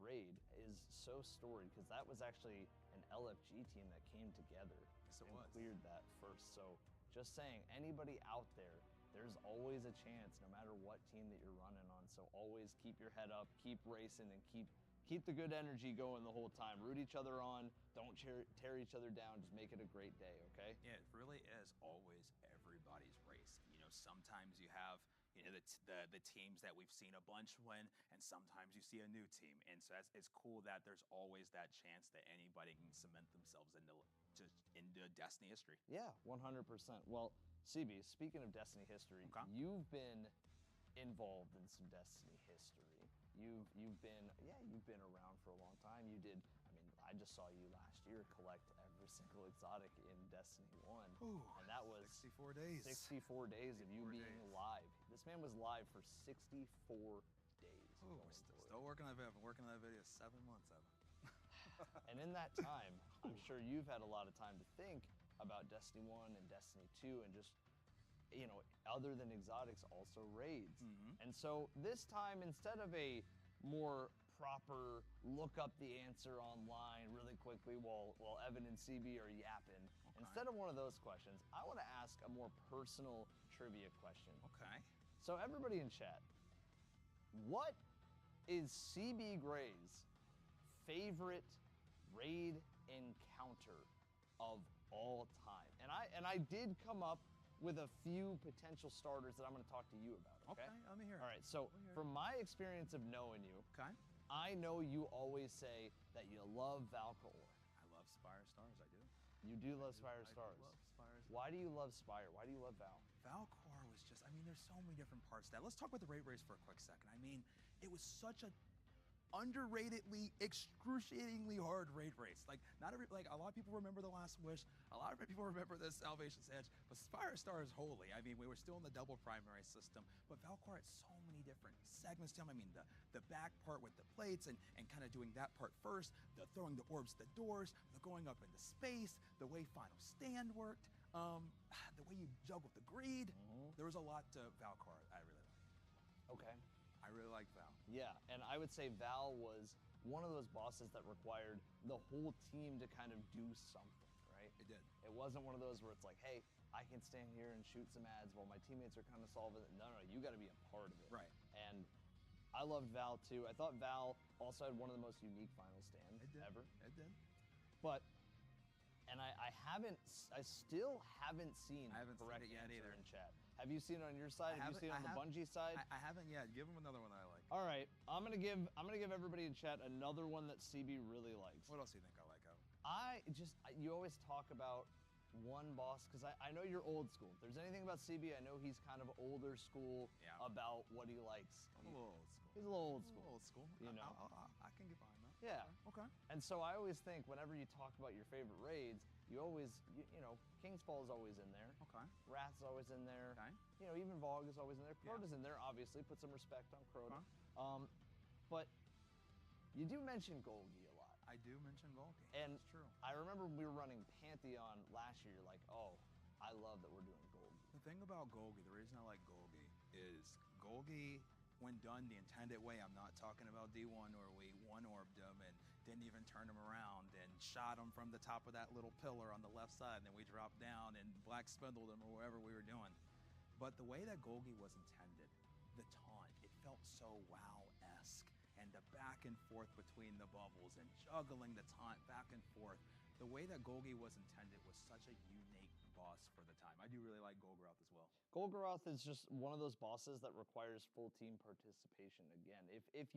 raid is so storied because that was actually an LFG team that came together and cleared that first. So just saying, anybody out there, there's always a chance no matter what team that you're running on. So always keep your head up, keep racing, and keep the good energy going the whole time. Root each other on. Don't tear each other down. Just make it a great day, okay? Yeah, it really is always everybody's race. Sometimes you have the teams that we've seen a bunch win, and sometimes you see a new team. And so it's cool that there's always that chance that anybody can cement themselves into Destiny history. Yeah, 100%. Well, CB, speaking of Destiny history, you've been involved in some Destiny history. You've been around for a long time. I just saw you last year collect every single exotic in Destiny 1. Ooh, and that was 64 days. 64 days of you being live. This man was live for 64 days. Ooh, still working on that video. I've been working on that video 7 months of it. And in that time, I'm sure you've had a lot of time to think about Destiny 1 and Destiny 2 and just, other than exotics, also raids. And so this time, instead of a more proper look up the answer online really quickly while Evan and CB are yapping. Instead of one of those questions, I want to ask a more personal trivia question. Okay. So everybody in chat, what is CB Gray's favorite raid encounter of all time? And I did come up with a few potential starters that I'm going to talk to you about. Okay, let me hear it. All right, so from my experience of knowing you, I know you always say that you love Valkor. I love Spire Stars, I do. You do love Spire Stars. I love Spire Stars. Why do you love Spire? Why do you love Val? Valkor was just, I mean, there's so many different parts to that. Let's talk about the raid race for a quick second. I mean, it was such a underratedly, excruciatingly hard raid race. Like, not every, like, a lot of people remember The Last Wish, a lot of people remember the Salvation's Edge, but Spire Star is holy. I mean, we were still in the double primary system, but Valkor had so many different segments to him. I mean, the back part with the plates and kind of doing that part first, the throwing the orbs to the doors, the going up into space, the way Final Stand worked, the way you juggled the greed. There was a lot to Valkor I really liked. Okay. I really like Val. Yeah, and I would say Val was one of those bosses that required the whole team to kind of do something, right? It did. It wasn't one of those where it's like, hey, I can stand here and shoot some ads while my teammates are kind of solving it. No, you got to be a part of it. Right. And I loved Val too. I thought Val also had one of the most unique final stands ever. It did. But, and I still haven't seen I haven't correct seen it yet answer either. in chat. Have you seen it on your side? Have you seen it on the Bungie side? I haven't yet. Give him another one that I like. All right, I'm gonna give everybody in chat another one that CB really likes. What else do you think I like? You always talk about one boss because I know you're old school. If there's anything about CB, I know he's kind of older school about what he likes. I'm a little old school. He's a little old school. Old school. You know. I can get behind that. Yeah. Okay. And so I always think whenever you talk about your favorite raids, you always, you know, King's Fall is always in there. Okay. Wrath's always in there. Okay. You know, even Vogue is always in there. Crota's in there, obviously. Put some respect on Crota. But you do mention Golgi a lot. I do mention Golgi. And it's true. I remember when we were running Pantheon last year, you're like, oh, I love that we're doing Golgi. The thing about Golgi, the reason I like Golgi is Golgi, when done the intended way, I'm not talking about D1 where we one-orbed him and didn't even turn him around and shot him from the top of that little pillar on the left side, and then we dropped down and black spindled him or whatever we were doing. But the way that Golgi was intended, the taunt, it felt so WoW-esque. And the back and forth between the bubbles and juggling the taunt back and forth. The way that Golgi was intended was such a unique boss for the time. I do really like Golgoroth as well. Golgoroth is just one of those bosses that requires full team participation. Again, if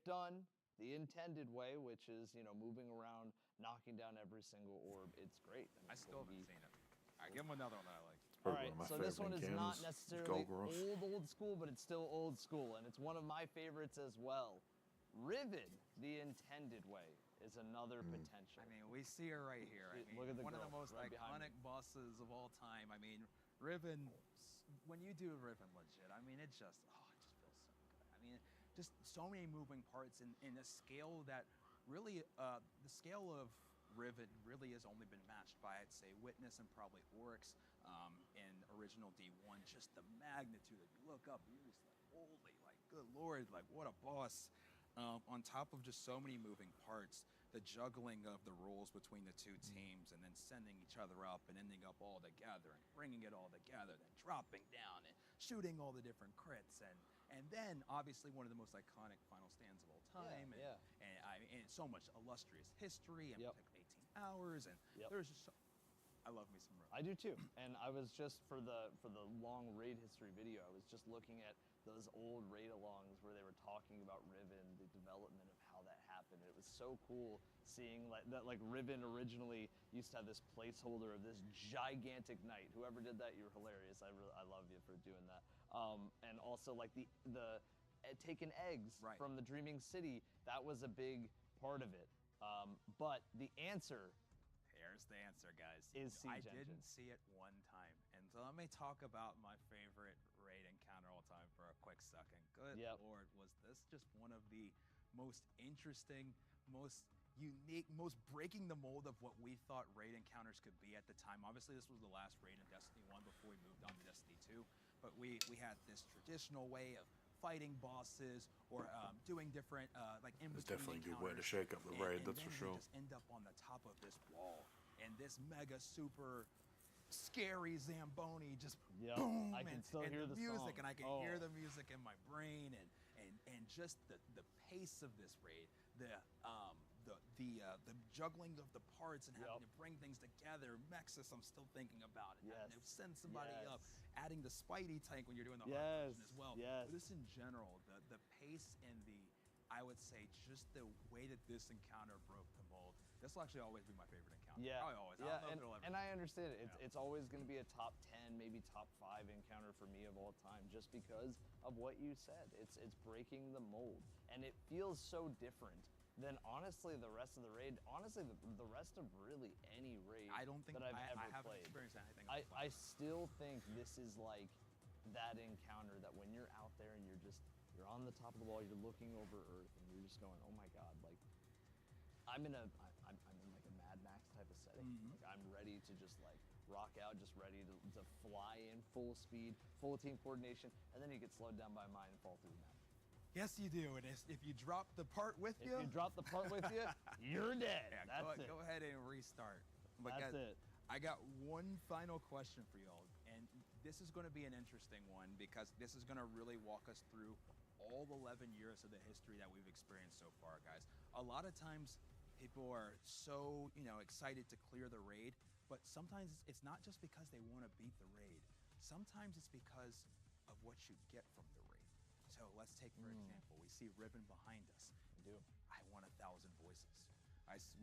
done the intended way, which is, you know, moving around, knocking down every single orb, it's great. I still haven't seen it. All right, give him another one that I like. All right, so this one is not necessarily old school, but it's still old school, and it's one of my favorites as well. Riven, the intended way, is another potential. I mean, we see her right here. I mean, look at the one of the girl most right iconic bosses of all time. I mean, Riven, when you do Riven legit, I mean, it just feels so good. I mean, just so many moving parts in a scale that really, the scale of Riven really has only been matched by, I'd say, Witness and probably Oryx in original D1. Just the magnitude that you look up, you're just like, holy, like, good lord, like, what a boss. On top of just so many moving parts, the juggling of the rules between the two teams and then sending each other up and ending up all together and bringing it all together, then dropping down and shooting all the different crits and then obviously one of the most iconic final stands of all time. And so much illustrious history. And it took 18 hours and there's just I love me some Riven. I do too. And I was just for the long raid history video, I was just looking at those old raid alongs where they were talking about Riven, the development of how that happened. It was so cool seeing that Riven originally used to have this placeholder of this gigantic knight. Whoever did that, you're hilarious. I love you for doing that. And also like the taking eggs from the Dreaming City, that was a big part of it. But the answer, here's the answer, guys. Is Siege I Engine. didn't see it one time. And so let me talk about my favorite raid encounter all time for a quick second. Good lord, was this just one of the most interesting, most unique, most breaking the mold of what we thought raid encounters could be at the time. Obviously, this was the last raid in Destiny 1 before we moved on to Destiny 2. But we had this traditional way of fighting bosses or doing different like in It's between definitely a good way to encounters. shake up the raid, that's then for sure. We just end up on the top of this wall, and this mega super scary Zamboni just boom, I can and, still and hear the the music, song. and I can Oh. hear the music in my brain, and just the pace of this raid, the juggling of the parts and having to bring things together. Mexus, I'm still thinking about it. Having to send somebody up, adding the Spidey tank when you're doing the hard version as well. But this in general, the pace and I would say just the way that this encounter broke the mold. This will actually always be my favorite encounter. Yeah, Probably always. I yeah, don't know if it'll ever and I understand it. It's always going to be a top 10, maybe top 5 encounter for me of all time, just because of what you said. It's breaking the mold, and it feels so different than honestly the rest of the raid. Honestly, the rest of really any raid I don't think that I've ever I haven't played. experienced anything. I still think this is like that encounter that when you're out there and you're on the top of the wall, you're looking over Earth, and you're just going, oh my God, like I'm in like a Mad Max type of setting. Like I'm ready to just like rock out, just ready to fly in full speed, full team coordination, and then you get slowed down by a mine and fall through the map. Yes, you do. And if you drop the part with you, If you drop the part with you, you're dead. Yeah, That's it. go ahead and restart. But That's guys, it. I got one final question for y'all, and this is going to be an interesting one because this is going to really walk us through all 11 years of the history that we've experienced so far, guys. A lot of times, people are so excited to clear the raid, but sometimes it's not just because they want to beat the raid. Sometimes it's because of what you get from the raid. So let's take for example, we see Riven behind us. We do. I want 1,000 voices.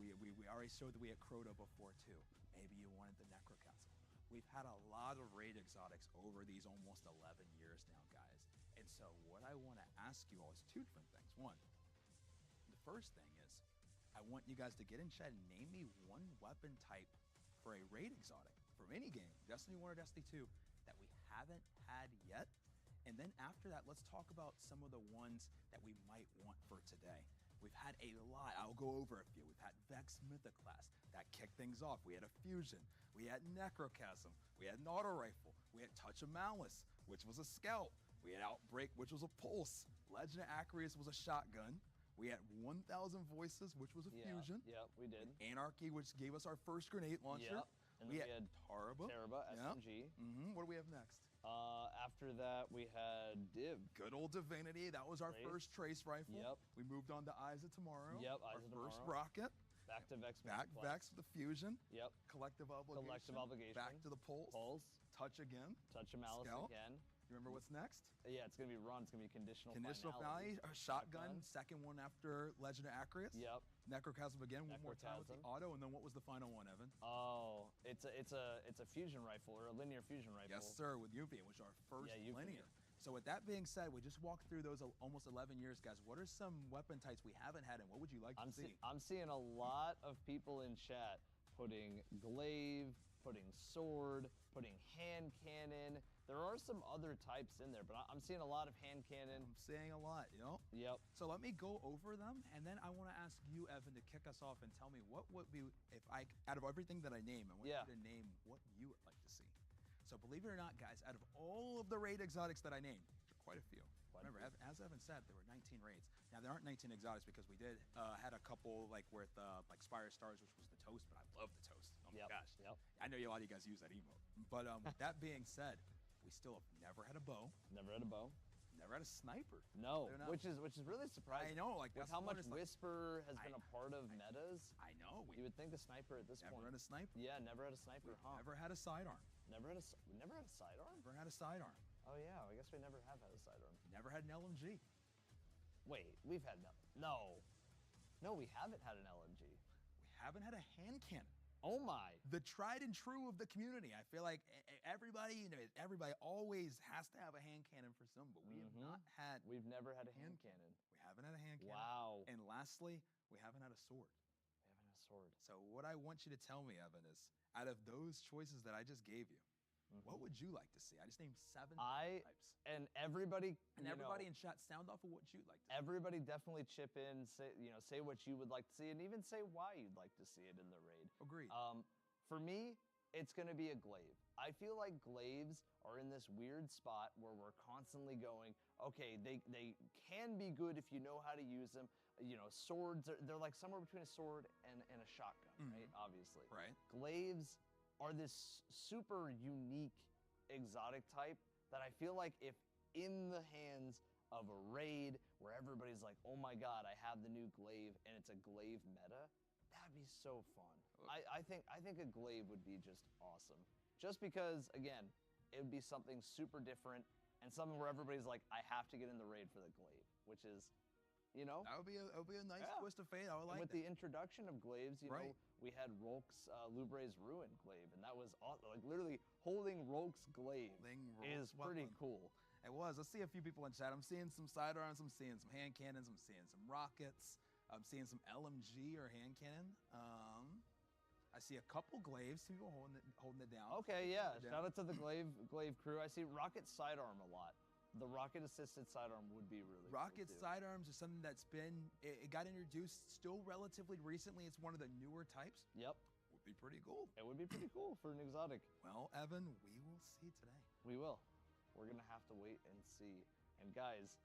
We already showed that we had Crota before too. Maybe you wanted the Necrochasm. We've had a lot of raid exotics over these almost 11 years now, guys. And so what I want to ask you all is 2 different things. One, the first thing is I want you guys to get in chat and name me one weapon type for a raid exotic from any game, Destiny 1 or Destiny 2, that we haven't had yet. And then after that, let's talk about some of the ones that we might want for today. We've had a lot. I'll go over a few. We've had Vex Mythoclast. That kicked things off. We had a Fusion. We had Necrochasm. We had an Auto Rifle. We had Touch of Malice, which was a Scout. We had Outbreak, which was a Pulse. Legend of Acreus was a Shotgun. We had 1,000 Voices, which was a Fusion. Yeah, we did. Anarchy, which gave us our first grenade launcher. Yep. And then we had Tarba. SMG. What do we have next? After that, we had Div. Good old Divinity. That was our first trace rifle. Yep. We moved on to Eyes of Tomorrow. Yep, our Eyes of first Tomorrow. rocket. Back to Vex. Back Vex with the Fusion. Yep. Collective Obligation. Collective Obligation. Back to the Pulse. Pulse. Touch again. Touch of Malice Scout. again. You remember what's next? Yeah, it's gonna be Run. It's gonna be Conditional Finale. Shotgun. Second one after Legend of Acreus. Yep. Necrochasm again. One more time with the Necrochasm. auto, and then what was the final one, Evan? Oh, it's a fusion rifle or a linear fusion rifle. Yes, sir, with Yuffie, which was our first Yuffie. linear. So with that being said, we just walked through those almost 11 years, guys. What are some weapon types we haven't had, and what would you like to see? I'm seeing a lot of people in chat putting glaive, putting sword, putting hand cannon. There are some other types in there, but I'm seeing a lot of hand cannon. I'm seeing a lot, Yep. So let me go over them, and then I want to ask you, Evan, to kick us off and tell me what would be, if I, out of everything that I name, I want you to name what you would like to see. So believe it or not, guys, out of all of the raid exotics that I named, which are quite a few. Remember, as Evan said, there were 19 raids. Now there aren't 19 exotics because we did had a couple like with like Spire Stars, which was the toast, but I love the toast. Oh my gosh. Yep. I know a lot of you guys use that emote. But with that being said, we still have never had a bow. Never had a bow. Never had a sniper. No, Believe it or not. which is really surprising. I know, like with that's how one much is like- Whisper has been a part of metas. I know. You would think a sniper at this Never point. had a sniper. Yeah, never had a sniper. Huh? Never had a sidearm. Never had a sidearm. Never had a sidearm. Oh yeah, I guess we never have had a sidearm. Never had an LMG. Wait, we've had no, we haven't had an LMG. We haven't had a hand cannon. Oh my! The tried and true of the community. I feel like everybody, everybody always has to have a hand cannon for some, but we have not had. We've never had a hand cannon. We haven't had a hand cannon. Wow. And lastly, we haven't had a sword. We haven't had a sword. So what I want you to tell me, Evan, is out of those choices that I just gave you, what would you like to see? I just named 7 types. And everybody in chat, sound off of what you'd like to see. Everybody definitely chip in, say what you would like to see, and even say why you'd like to see it in the raid. Agreed. For me, it's going to be a glaive. I feel like glaives are in this weird spot where we're constantly going, okay, they can be good if you know how to use them. You know, swords, they're like somewhere between a sword and a shotgun, right? Obviously. Right. Glaives are this super unique exotic type that I feel like if in the hands of a raid where everybody's like, oh my god, I have the new glaive and it's a glaive meta, that'd be so fun. I think a glaive would be just awesome. Just because, again, it would be something super different and something where everybody's like, I have to get in the raid for the glaive, which is, you know, that would be a nice twist of fate. I would like with that. the introduction of glaives, you know, we had Rolk's Lubre's Ruin glaive, and that was awesome. Like literally holding Rolk's glaive is pretty cool. It was. Let's see a few people in chat. I'm seeing some sidearms. I'm seeing some hand cannons. I'm seeing some rockets. I'm seeing some LMG or hand cannon. I see a couple glaives. People holding it down. Okay, yeah. Shout out to the glaive crew. I see rocket sidearm a lot. The rocket assisted sidearm would be really rocket cool too. sidearms is something that's been it got introduced still relatively recently. It's one of the newer types. Yep. Would be pretty cool. It would be pretty cool for an exotic. Well, Evan, we will see today. We will. We're gonna have to wait and see. And guys,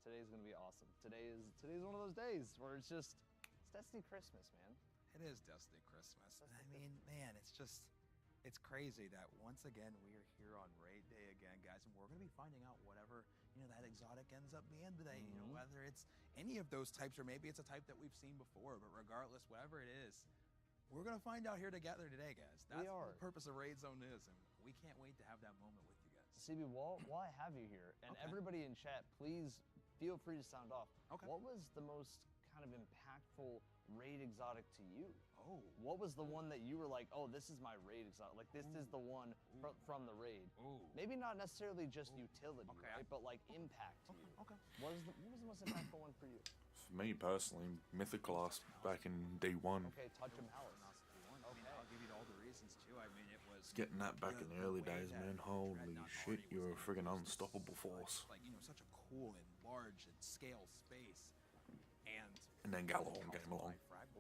today's gonna be awesome. Today's one of those days where it's Destiny Christmas, man. It is Destiny Christmas. I mean, man, it's crazy that once again we are here on Raid Day again, guys, and we're gonna be finding out whatever that exotic ends up being today. You know, whether it's any of those types or maybe it's a type that we've seen before, but regardless, whatever it is, we're gonna find out here together today, guys. That's what the purpose of Raid Zone is, and we can't wait to have that moment with you guys. CB, while I have you here, and everybody in chat, please feel free to sound off. Okay. What was the most kind of impactful raid exotic to you? Oh. What was the one that you were like, oh, this is my raid exotic? Like, this is the one from the raid. Ooh. Maybe not necessarily just utility, right? But like impact to you. Okay. What was the most impactful one for you? For me personally, Mythoclast back in D1. Okay, Touch of Malice. I mean, I'll give you all the reasons too. I mean, it was Getting that back in the early days, man. Holy shit, you were a friggin' unstoppable force. Like, such a cool and large and scale space. And then Gallahorn came along. Brought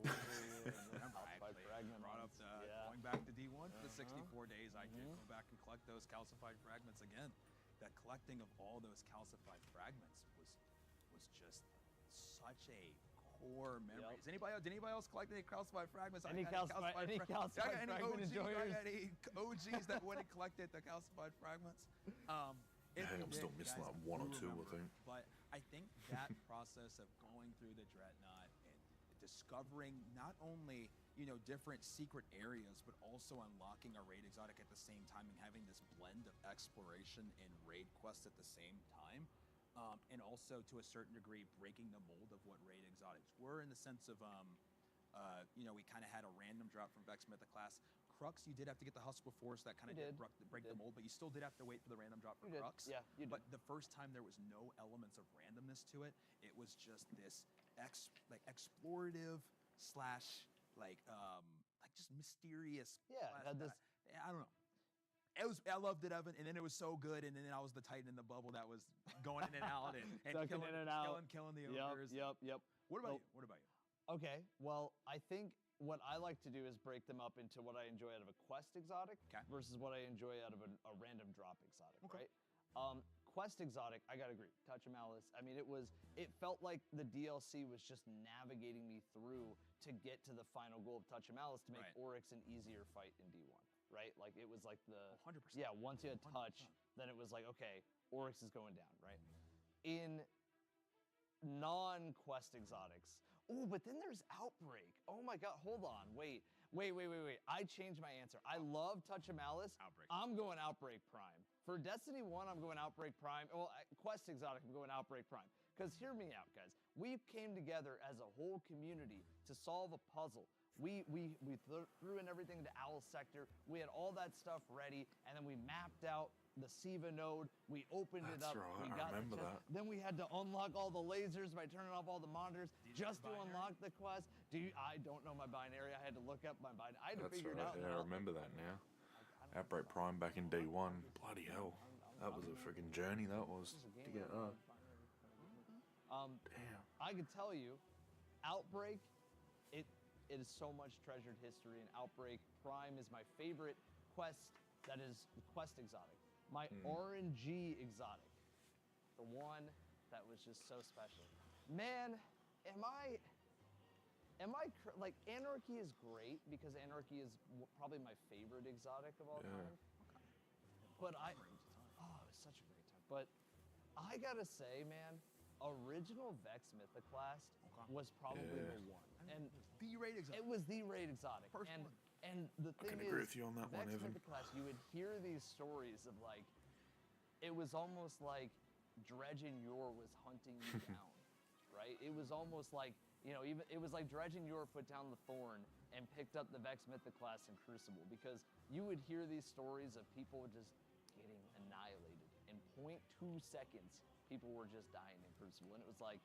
up going back to D1 for the 64 days. I did go back and collect those calcified fragments again. That collecting of all those calcified fragments was just such a core memory. Did anybody else collect any calcified fragments? Any calcified fragment enjoyers? Any OGs that went and collected the calcified fragments? I'm still missing like one or two, I think. But I think that process of going through the Dreadnought and discovering not only different secret areas, but also unlocking a raid exotic at the same time and having this blend of exploration and raid quests at the same time, and also to a certain degree breaking the mold of what raid exotics were in the sense of we kind of had a random drop from Vex Mythoclast. Crux, you did have to get the Huskable Force that kind of did break the mold, but you still did have to wait for the random drop for Crux. Yeah, you did. But the first time there was no elements of randomness to it. It was just this explorative slash just mysterious. Yeah, had this. I don't know. I loved it, Evan, and then it was so good, and then I was the Titan in the bubble that was going in and out and killing in and out, killing the ogres. Yep. What about you? What about you? Okay, well, I think what I like to do is break them up into what I enjoy out of a quest exotic versus what I enjoy out of a random drop exotic, right? Quest exotic, I gotta agree. Touch of Malice. I mean, it felt like the DLC was just navigating me through to get to the final goal of Touch of Malice to make Oryx an easier fight in D1, right? Like it was like the 100%. Yeah, once you had Touch, then it was like, okay, Oryx is going down, right? In non-quest exotics. Oh, but then there's Outbreak. Oh my god, hold on, wait. I changed my answer. I love Touch of Malice. Outbreak. I'm going Outbreak Prime. For Destiny 1, I'm going Outbreak Prime. Well, Quest Exotic, I'm going Outbreak Prime. Because hear me out, guys. We came together as a whole community to solve a puzzle. We threw in everything to Owl Sector. We had all that stuff ready, and then we mapped out the SIVA node. We opened it up. Right. We got I remember that. Then we had to unlock all the lasers by turning off all the monitors just to unlock the quest. I don't know my binary. I had to look up my binary. I had to figure it out. Yeah, I remember that now. Outbreak Prime back in D1. Bloody hell. That was a freaking journey, that was, to get up. Damn. I could tell you, Outbreak, it is so much treasured history, and Outbreak Prime is my favorite quest that is quest exotic. My RNG exotic. The one that was just so special. Man, like, Anarchy is great because Anarchy is probably my favorite exotic of all time. But it was such a great time. But I gotta say, man, original Vex Mythoclast was probably the one. And the raid exotic. It was the raid exotic. And the thing can is, agree with you on that one, Vex Evan. Mythoclast, you would hear these stories of, like, it was almost like Dredgen Yor was hunting you down, right? It was almost like, you know, even it was like Dredgen Yor put down the Thorn and picked up the Vex Mythoclast in Crucible, because you would hear these stories of people just getting annihilated. In 0.2 seconds, people were just dying in Crucible, and it was like,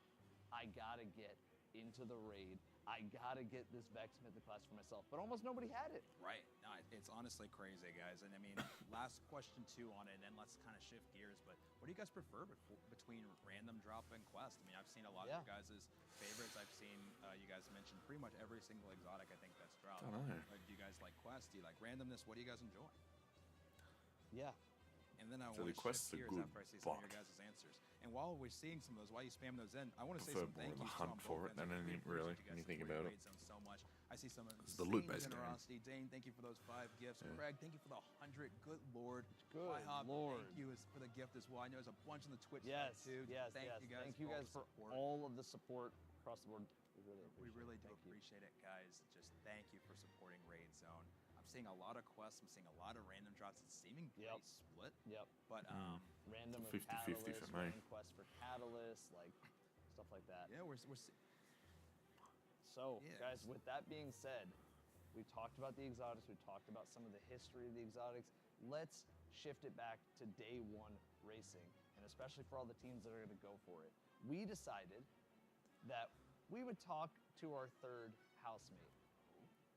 I gotta get into the raid. I gotta get this Vex Mythoclast for myself, but almost nobody had it. Right. No, it's honestly crazy, guys. And I mean, last question too on it, and then let's kind of shift gears. But what do you guys prefer between random drop and quest? I mean, I've seen a lot of your guys' favorites. I've seen you guys mention pretty much every single exotic I think that's dropped. Do you guys like quest? Do you like randomness? What do you guys enjoy? Yeah. And then I So want the to quests shift are gears good, after I see some of your but- guys' answers. And while we're seeing some of those, while you spam those in, I want to say Prefer some more thank of the yous hunt on for both it ends. than I really anything, really, appreciate when you think guys about supporting it. Raid Zone so much. I see some It's the loot-based game. generosity. Dane, thank you for those 5 gifts. Yeah. Craig, thank you for the 100. Good lord. Good Flyhop, lord. thank you for the gift as well. I know there's a bunch on the Twitch Yes, side too. yes, Thank yes. you guys. Thank you guys for all of the support across the board. We really appreciate We really it. do Thank you. appreciate it, guys. Just thank you for supporting Raid Zone. I'm seeing a lot of quests. I'm seeing a lot of random drops. It's seeming pretty split. Yep. But Random 50-50 of Catalyst, for me. random quest for Catalyst, like stuff like that. yeah, we're So, Yeah, guys, it's- with that being said, we've talked about the exotics, we've talked about some of the history of the exotics. Let's shift it back to day one racing, and especially for all the teams that are going to go for it. We decided that we would talk to our third housemate,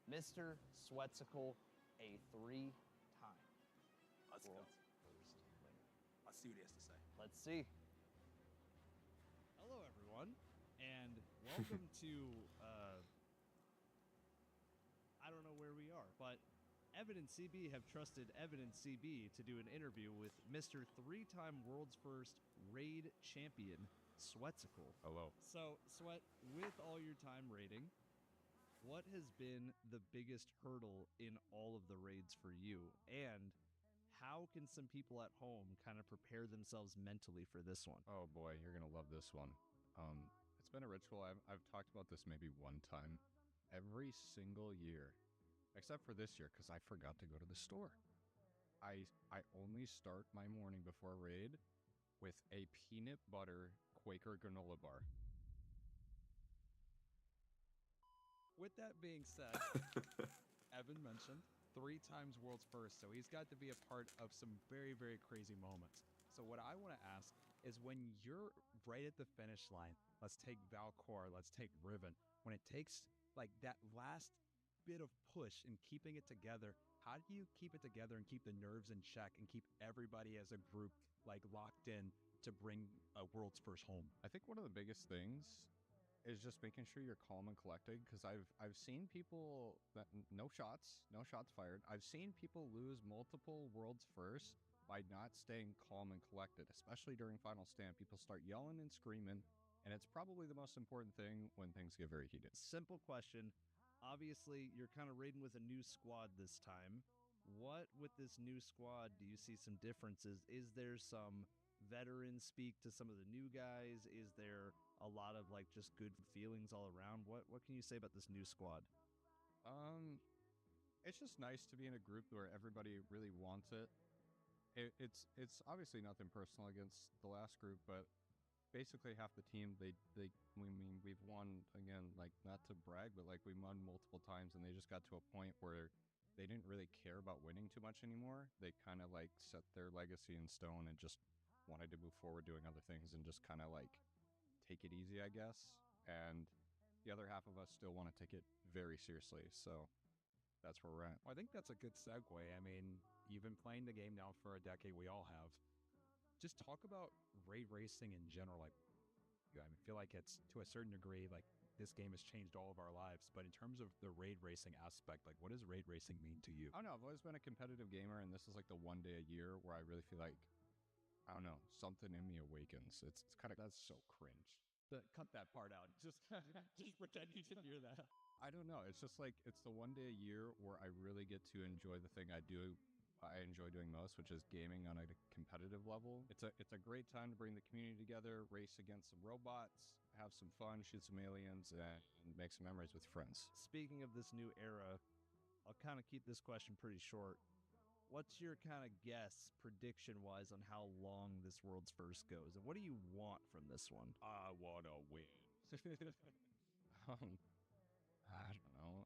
Mr. Swetsicle, a 3-time Let's go. world's first winner. Let's see what he has to say. Let's see. Hello, everyone, and welcome to, I don't know where we are, but Evidence CB have trusted Evidence CB to do an interview with Mr. 3-time world's first raid champion, Swetsicle. Hello. So, Sweat, with all your time raiding, what has been the biggest hurdle in all of the raids for you? And how can some people at home kind of prepare themselves mentally for this one? Oh boy, you're gonna love this one. It's been a ritual. I've talked about this maybe one time every single year, except for this year because I forgot to go to the store. I only start my morning before a raid with a peanut butter Quaker granola bar. With that being said, Evan mentioned 3 times world's first, so he's got to be a part of some very, very crazy moments. So what I want to ask is, when you're right at the finish line, let's take Valcor, let's take Riven, when it takes like that last bit of push and keeping it together, how do you keep it together and keep the nerves in check and keep everybody as a group like locked in to bring a world's first home? I think one of the biggest things is just making sure you're calm and collected, because I've seen people that no shots fired. I've seen people lose multiple worlds first by not staying calm and collected, especially during final stand. People start yelling and screaming, and it's probably the most important thing when things get very heated. Simple question. Obviously, you're kind of raiding with a new squad this time. What, with this new squad, do you see some differences? Is there some veterans speak to some of the new guys? Is there a lot of like just good feelings all around? What can you say about this new squad? It's just nice to be in a group where everybody really wants it. It's obviously nothing personal against the last group, but basically half the team, we've won again, like, not to brag, but like we won multiple times, and they just got to a point where they didn't really care about winning too much anymore. They kind of like set their legacy in stone and just wanted to move forward doing other things and just kind of like take it easy, I guess. And the other half of us still want to take it very seriously. So that's where we're at. Well, I think that's a good segue. I mean, you've been playing the game now for a decade. We all have. Just talk about raid racing in general. Like, I feel like it's to a certain degree like this game has changed all of our lives, but in terms of the raid racing aspect, like what does raid racing mean to you? I don't know. I've always been a competitive gamer, and this is like the one day a year where I really feel like, I don't know, something in me awakens. It's kind of, that's so cringe. Cut that part out. Just pretend you didn't hear that. I don't know. It's just like, it's the one day a year where I really get to enjoy the thing I enjoy doing most, which is gaming on a competitive level. It's a great time to bring the community together, race against some robots, have some fun, shoot some aliens, and make some memories with friends. Speaking of this new era, I'll kind of keep this question pretty short. What's your kind of guess, prediction-wise, on how long this World's First goes? And what do you want from this one? I want to win. I don't know.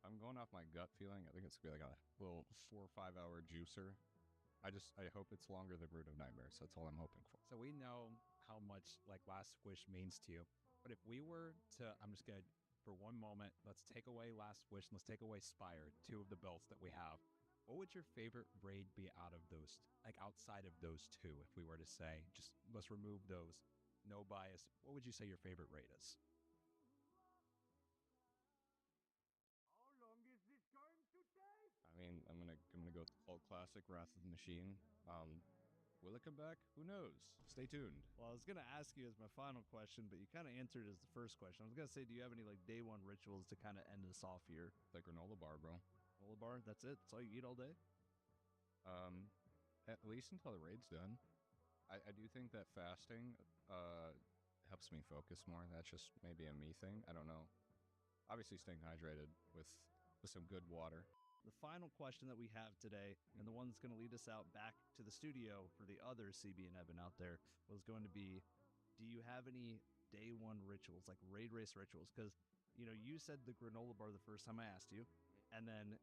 I'm going off my gut feeling. I think it's gonna be like a little 4 or 5 hour juicer. I hope it's longer than Brood of Nightmares. That's all I'm hoping for. So we know how much like Last Wish means to you, but if we were to, I'm just gonna, for one moment, let's take away Last Wish and let's take away Spire, 2 of the belts that we have. What would your favorite raid be out of those, like outside of those 2? If we were to say, just let's remove those, no bias. What would you say your favorite raid is? I mean, I'm gonna go with the cult classic, Wrath of the Machine. Will it come back? Who knows? Stay tuned. Well, I was gonna ask you as my final question, but you kind of answered as the first question. I was gonna say, do you have any like day one rituals to kind of end us off here? The granola bar, bro. Granola bar? That's it? That's all you eat all day? At least until the raid's done. I do think that fasting helps me focus more. That's just maybe a me thing. I don't know. Obviously, staying hydrated with some good water. The final question that we have today, and the one that's going to lead us out back to the studio for the other CB and Evan out there, was going to be, do you have any day one rituals, like raid race rituals? Because, you know, you said the granola bar the first time I asked you, and then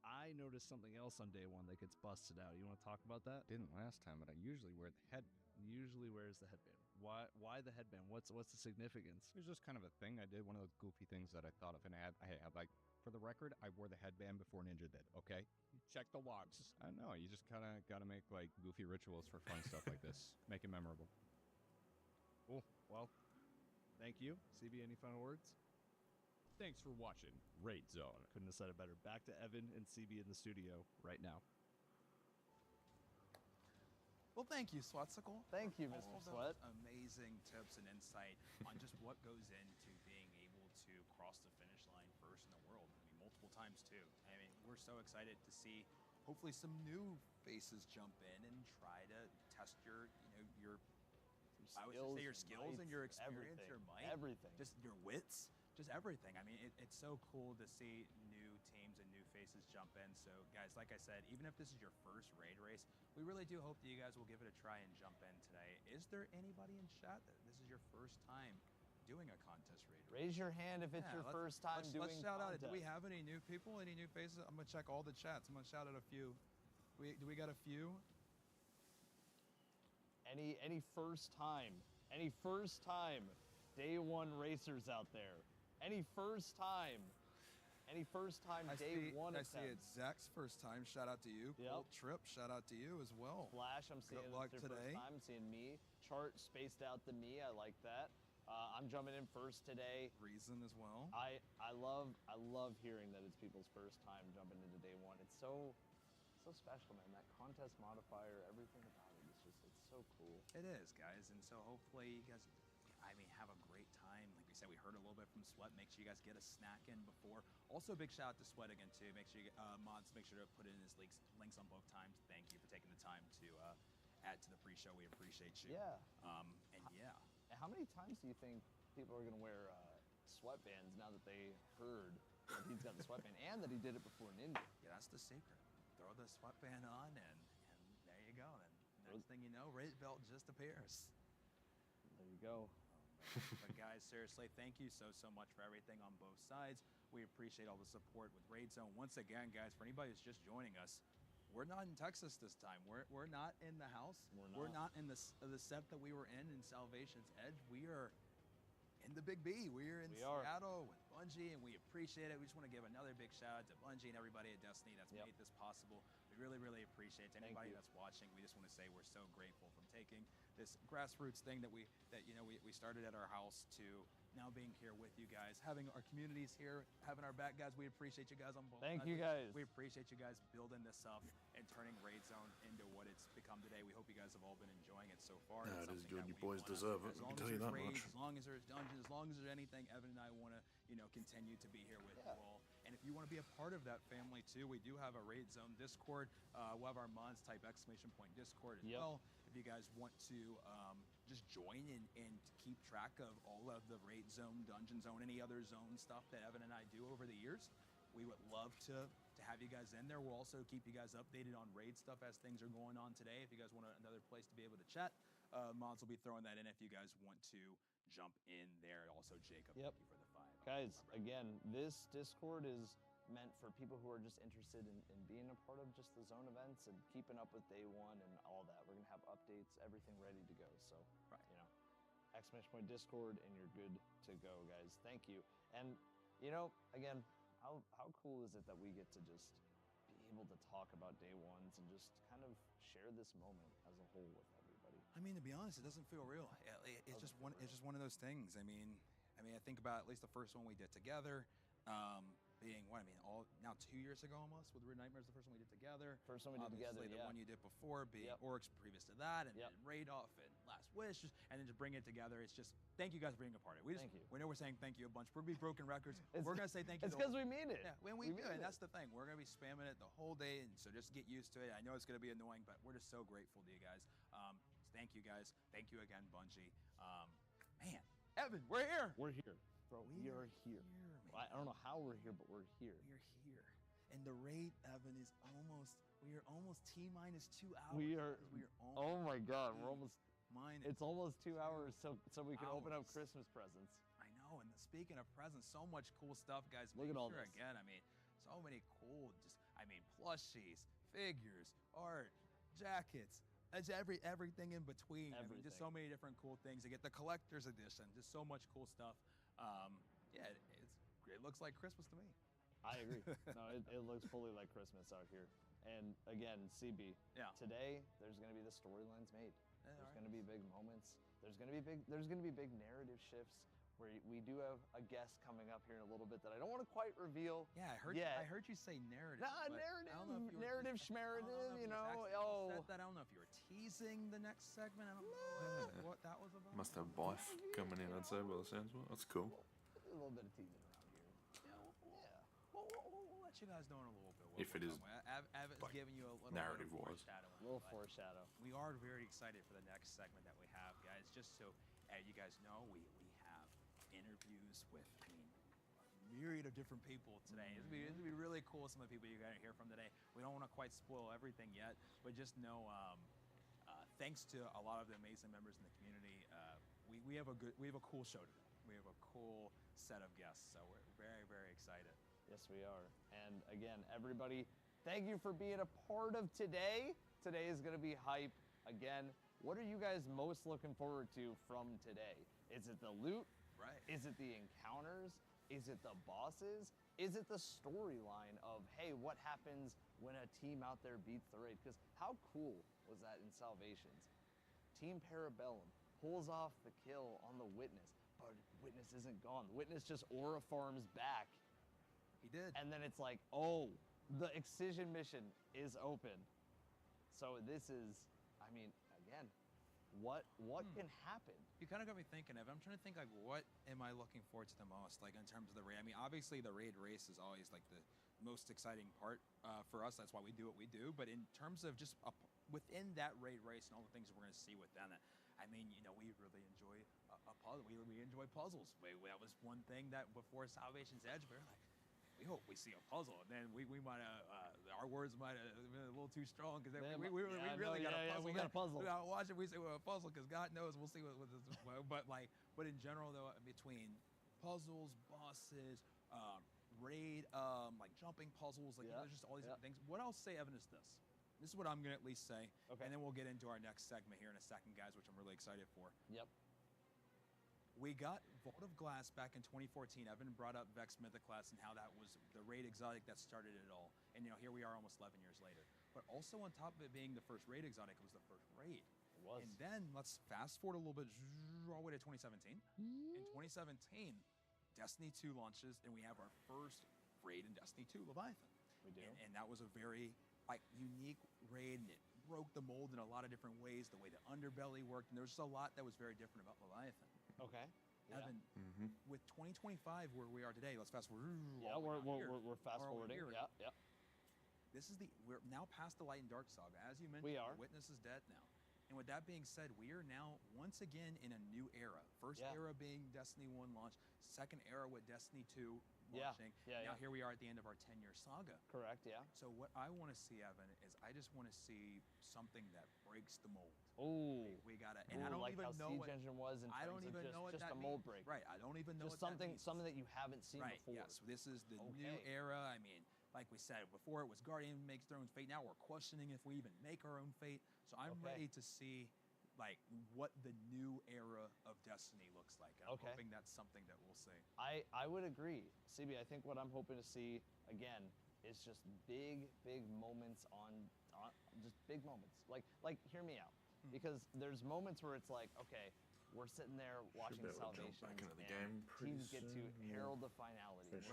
I noticed something else on day one that gets busted out. You want to talk about that? Didn't last time, but I usually wear the headband. Usually wears the headband. Why the headband? What's the significance? It was just kind of a thing I did, one of those goofy things that I thought of, and I had like, for the record, I wore the headband before Ninja did, okay? Check the logs. I know, you just kind of got to make like goofy rituals for fun stuff like this. Make it memorable. Cool. Well, thank you. CB, any final words? Thanks for watching Raid Zone. Couldn't have said it better. Back to Evan and CB in the studio right now. Well, thank you, Swetsicle. Thank you, Mr. All Sweat. those amazing tips and insight on just what goes into being able to cross the finish line first in the world. I mean, multiple times too. I mean, we're so excited to see hopefully some new faces jump in and try to test your, I would just say your skills and your experience, everything, your might, everything, just your wits, just everything. I mean, it's so cool to see new teams and new faces jump in. So, guys, like I said, even if this is your first raid race, we really do hope that you guys will give it a try and jump in today. Is there anybody in chat that this is your first time doing a contest raid race? Raise your hand if it's your first time doing Let's shout out. contest. Do we have any new people, any new faces? I'm going to check all the chats. I'm going to shout out a few. Do we got a few? Any first time day one racers out there? Any first time day one I see it. attempts? Zach's first time. Shout out to you. Yep. Colt Trip. Shout out to you as well. Flash, I'm seeing Good luck it's their today. first time. I'm seeing me. Chart spaced out to me. I like that. I'm jumping in first today. Reason as well. I love hearing that it's people's first time jumping into day one. It's so special, man. That contest modifier, everything about it, it's so cool. It is, guys, and so hopefully you guys, have a great time. Like we said, we heard a little bit from Sweat. Make sure you guys get a snack in before. Also, big shout out to Sweat again too. Make sure you mods, make sure to put in his links on both times. Thank you for taking the time to add to the pre-show. We appreciate you. Yeah. And yeah. How many times do you think people are gonna wear sweatbands now that they heard that he's got the sweatband and that he did it before Ninja? Yeah, that's the secret. Throw the sweatband on and there you go. And next thing you know, raid belt just appears. There you go. But guys, seriously, thank you so much for everything on both sides. We appreciate all the support with Raid Zone. Once again, guys, for anybody who's just joining us, we're not in Texas this time. We're not in the house. We're not in the set that we were in Salvation's Edge. We are in the Big B. We're in Seattle with Bungie, and we appreciate it. We just want to give another big shout out to Bungie and everybody at Destiny that's made this possible. We really, really appreciate it. Anybody that's watching, we just want to say we're so grateful from taking this grassroots thing that we started at our house to now being here with you guys, having our communities here, having our back guys. We appreciate you guys on both Thank sides. you guys. We appreciate you guys building this up and turning Raid Zone into what it's become today. We hope you guys have all been enjoying it so far. Yeah, It's it is something good. that You we boys wanna- deserve it. as I long can as tell you there's that raids, much. as long as there's dungeons, as long as there's anything, Evan and I want to, continue to be here with you all. And if you want to be a part of that family too, we do have a Raid Zone Discord. We'll have our mods type ! Discord as well. If you guys want to just join and keep track of all of the Raid Zone, Dungeon Zone, any other zone stuff that Evan and I do over the years, we would love to have you guys in there. We'll also keep you guys updated on raid stuff as things are going on today. If you guys want another place to be able to chat, mods will be throwing that in if you guys want to jump in there. Also, Jacob, thank you for the 5. Guys, again, this Discord is meant for people who are just interested in being a part of just the zone events and keeping up with day one and all that. We're going to have updates, everything ready to go. So, ! Discord, and you're good to go, guys. Thank you. And, again, how cool is it that we get to just be able to talk about day ones and just kind of share this moment as a whole with everybody? I mean, to be honest, it doesn't feel real. It's just one. It's just one of those things. I mean, I think about at least the first one we did together, being all now 2 years ago almost with Red Nightmares. The first one we did together. First one we did together. The one you did before being Oryx previous to that, and then Raid Off and Last Wish, and then just bring it together. It's just thank you guys for being a part of it. We know we're saying thank you a bunch. We're gonna be broken records. We're gonna say thank you. It's because we mean it. Yeah, when we do it, that's the thing. We're gonna be spamming it the whole day, and so just get used to it. I know it's gonna be annoying, but we're just so grateful to you guys. Thank you guys. Thank you again, Bungie. Man, Evan, we're here. We're here, bro. We are here. I don't know how we're here, but we're here. We're here, and the raid, Evan, is almost. We are almost T-minus 2 hours. We are. Almost Oh my God, we're almost. Minus. It's almost 2 hours, so we can open up Christmas presents. I know, and speaking of presents, so much cool stuff, guys. Look at all sure this. Again, so many cool, plushies, figures, art, jackets. It's everything in between. Just so many different cool things. You get the collector's edition. Just so much cool stuff. It looks like Christmas to me. I agree. No, it looks fully like Christmas out here. And again, CB. Yeah. Today, there's going to be the storylines made. There's going to be big moments. There's going to be big narrative shifts. Where we do have a guest coming up here in a little bit that I don't want to quite reveal. Yeah, I heard you say narrative. Narrative, schmarative, you know. I don't know if you were teasing the next segment. I don't know what that was about. Must have Bife coming in, I'd say, by the sounds of it. That's cool. A little bit of teasing around here. Yeah. We'll let you guys know in a little bit. If it is Evan's giving you a little narrative-wise. foreshadowing. A little foreshadow. We are very excited for the next segment that we have, guys. Just so you guys know, we have interviews with, a myriad of different people today. It's gonna be really cool. Some of the people you're gonna hear from today. We don't want to quite spoil everything yet, but just know, thanks to a lot of the amazing members in the community, we have a cool show today. We have a cool set of guests, so we're very, very excited. Yes, we are. And again, everybody, thank you for being a part of today. Today is gonna be hype. Again, what are you guys most looking forward to from today? Is it the loot? Right. Is it the encounters? Is it the bosses? Is it the storyline of, hey, what happens when a team out there beats the raid? Because how cool was that in Salvations? Team Parabellum pulls off the kill on the Witness, but Witness isn't gone. The Witness just aura farms back. He did. And then it's like, oh, the Excision mission is open. So this is, again, what can happen? You kind of got me thinking of. I'm trying to think what am I looking forward to the most, in terms of the raid. Obviously the raid race is always the most exciting part for us. That's why we do what we do. But in terms of just within that raid race and all the things we're going to see within it, we really enjoy a puzzle. We enjoy puzzles. That was one thing that before Salvation's Edge, we were like, we hope we see a puzzle, and then we might have our words might have been a little too strong because we really got a puzzle. We got a puzzle. We gotta watch it. We say a puzzle because God knows we'll see what this. But in general though, between puzzles, bosses, raid, jumping puzzles, there's just all these different things. What I'll say, Evan, is this. This is what I'm gonna at least say, and then we'll get into our next segment here in a second, guys, which I'm really excited for. Yep. We got Vault of Glass back in 2014. Evan brought up Vex Mythoclast and how that was the raid exotic that started it all. And here we are almost 11 years later. But also on top of it being the first raid exotic, it was the first raid. It was. And then let's fast forward a little bit all the way to 2017. In 2017, Destiny 2 launches and we have our first raid in Destiny 2, Leviathan. We do. And that was a very unique raid, and it broke the mold in a lot of different ways, the way the underbelly worked, and there was just a lot that was very different about Leviathan. Okay. Yeah. Evan, with 2025 where we are today, let's fast forward. Yeah, we're fast forwarding. Yeah. We're now past the Light and Dark saga. As you mentioned, we are. The Witness is dead now. And with that being said, we are now once again in a new era. First era being Destiny 1 launch, second era with Destiny 2 launching. Now here we are at the end of our 10-year saga. Correct, yeah. So what I want to see, Evan, is I just want to see something that breaks the mold. Oh, we gotta. And I don't like even how know Siege what Engine was. I don't even know what just that a mold means. break. Right. I don't even know just what that means. something that you haven't seen before. Yes. This is the new era. I mean, like we said before, it was Guardian makes their own fate. Now we're questioning if we even make our own fate. So I'm ready to see what the new era of Destiny looks like. I'm hoping that's something that we'll see. I would agree. CB, I think what I'm hoping to see, again, is just big moments on just big moments. Like hear me out. Because there's moments where it's like, okay, we're sitting there watching Salvation, and teams get to herald the finality. We're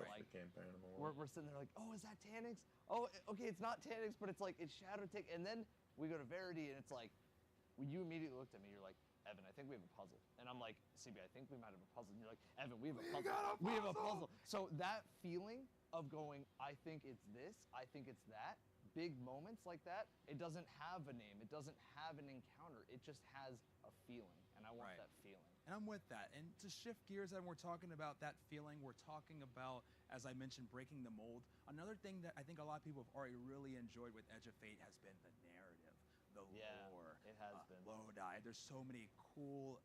sitting there like, oh, is that Taniks? Oh, okay, it's not Taniks, but it's like, it's Shadowtick. And then we go to Verity, and it's like, when you immediately looked at me, you're like, Evan, I think we have a puzzle. And I'm like, CB, I think we might have a puzzle. And you're like, Evan, we have a puzzle. We have a puzzle. So that feeling of going, I think it's this, I think it's that, big moments like that, it doesn't have a name. It doesn't have an encounter. It just has a feeling. And I want that feeling. And I'm with that. And to shift gears, and we're talking about that feeling, we're talking about, as I mentioned, breaking the mold. Another thing that I think a lot of people have already really enjoyed with Edge of Fate has been the narrative, the lore. It has been. Lodi. There's so many cool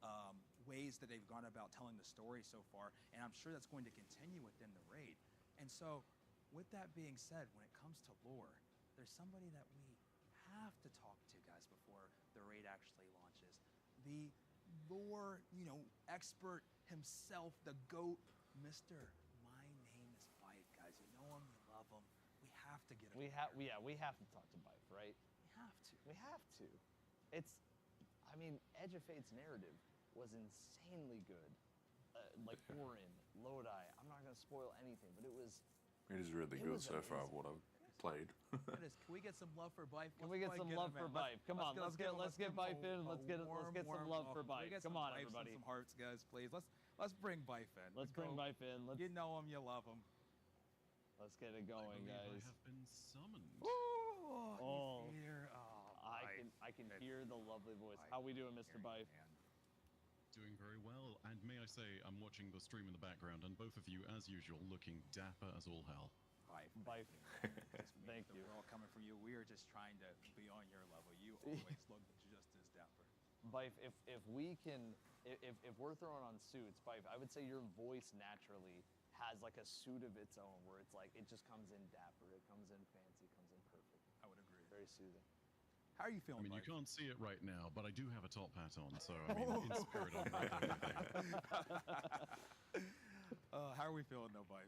ways that they've gone about telling the story so far, and I'm sure that's going to continue within the raid. And so, with that being said, when it comes to lore, there's somebody that we have to talk to, guys, before the raid actually launches. The lore, expert himself, the GOAT, Mr. My Name is Byf, guys. You know him, you love him. We have to get him. We have to talk to Byf, right? We have to. Edge of Fate's narrative was insanely good. Orin, Lodi. I'm not gonna spoil anything, but it was. It is really good so far. What I've played. Can we get some love for Byf? Can we get some love for Byf? Come on, let's get Byf in. Let's get some love for Byf. Come on, everybody. Some hearts, guys, please. Let's bring Byf in. Let's bring Byf in. You know him, you love him. Let's get it going, guys. I have been summoned. I can hear the lovely voice. How we doing, Mr. Byf? Doing very well, and may I say, I'm watching the stream in the background, and both of you, as usual, looking dapper as all hell. Byf. Thank you. We're all coming from you. We are just trying to be on your level. You always look just as dapper. Byf, if we can, if we're throwing on suits, Byf, I would say your voice naturally has like a suit of its own, where it's like it just comes in dapper, it comes in fancy, comes in perfect. I would agree. Very soothing. How are you feeling, you Byf? can't see it right now, but I do have a top hat on, so in spirit, I'm ready for anything. How are we feeling, though, Byf?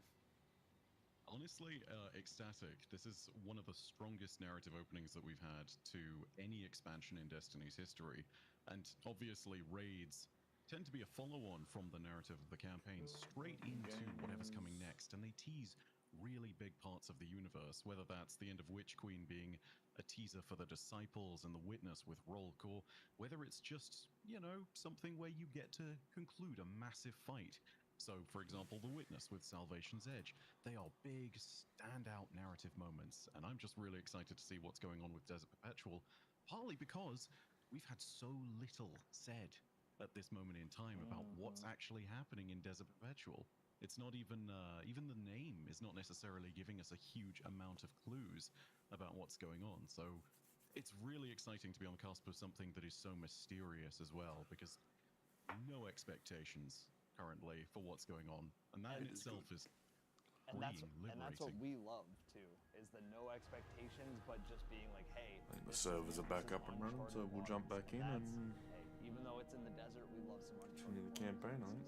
Honestly, ecstatic. This is one of the strongest narrative openings that we've had to any expansion in Destiny's history, and obviously raids tend to be a follow-on from the narrative of the campaign straight into whatever's coming next, and they tease really big parts of the universe, whether that's the end of Witch Queen being a teaser for the Disciples and the Witness with Rolk, or whether it's just, something where you get to conclude a massive fight. So, for example, the Witness with Salvation's Edge. They are big, standout narrative moments, and I'm just really excited to see what's going on with Desert Perpetual, partly because we've had so little said at this moment in time about what's actually happening in Desert Perpetual. It's not even the name is not necessarily giving us a huge amount of clues about what's going on. So it's really exciting to be on the cusp of something that is so mysterious as well, because no expectations currently for what's going on, and that in itself is liberating. And that's what we love too, is the no expectations, but just being like, hey, I think the servers are back up and running, so we'll jump back in and hey, even though it's in the desert, we love some continue the campaign, I think.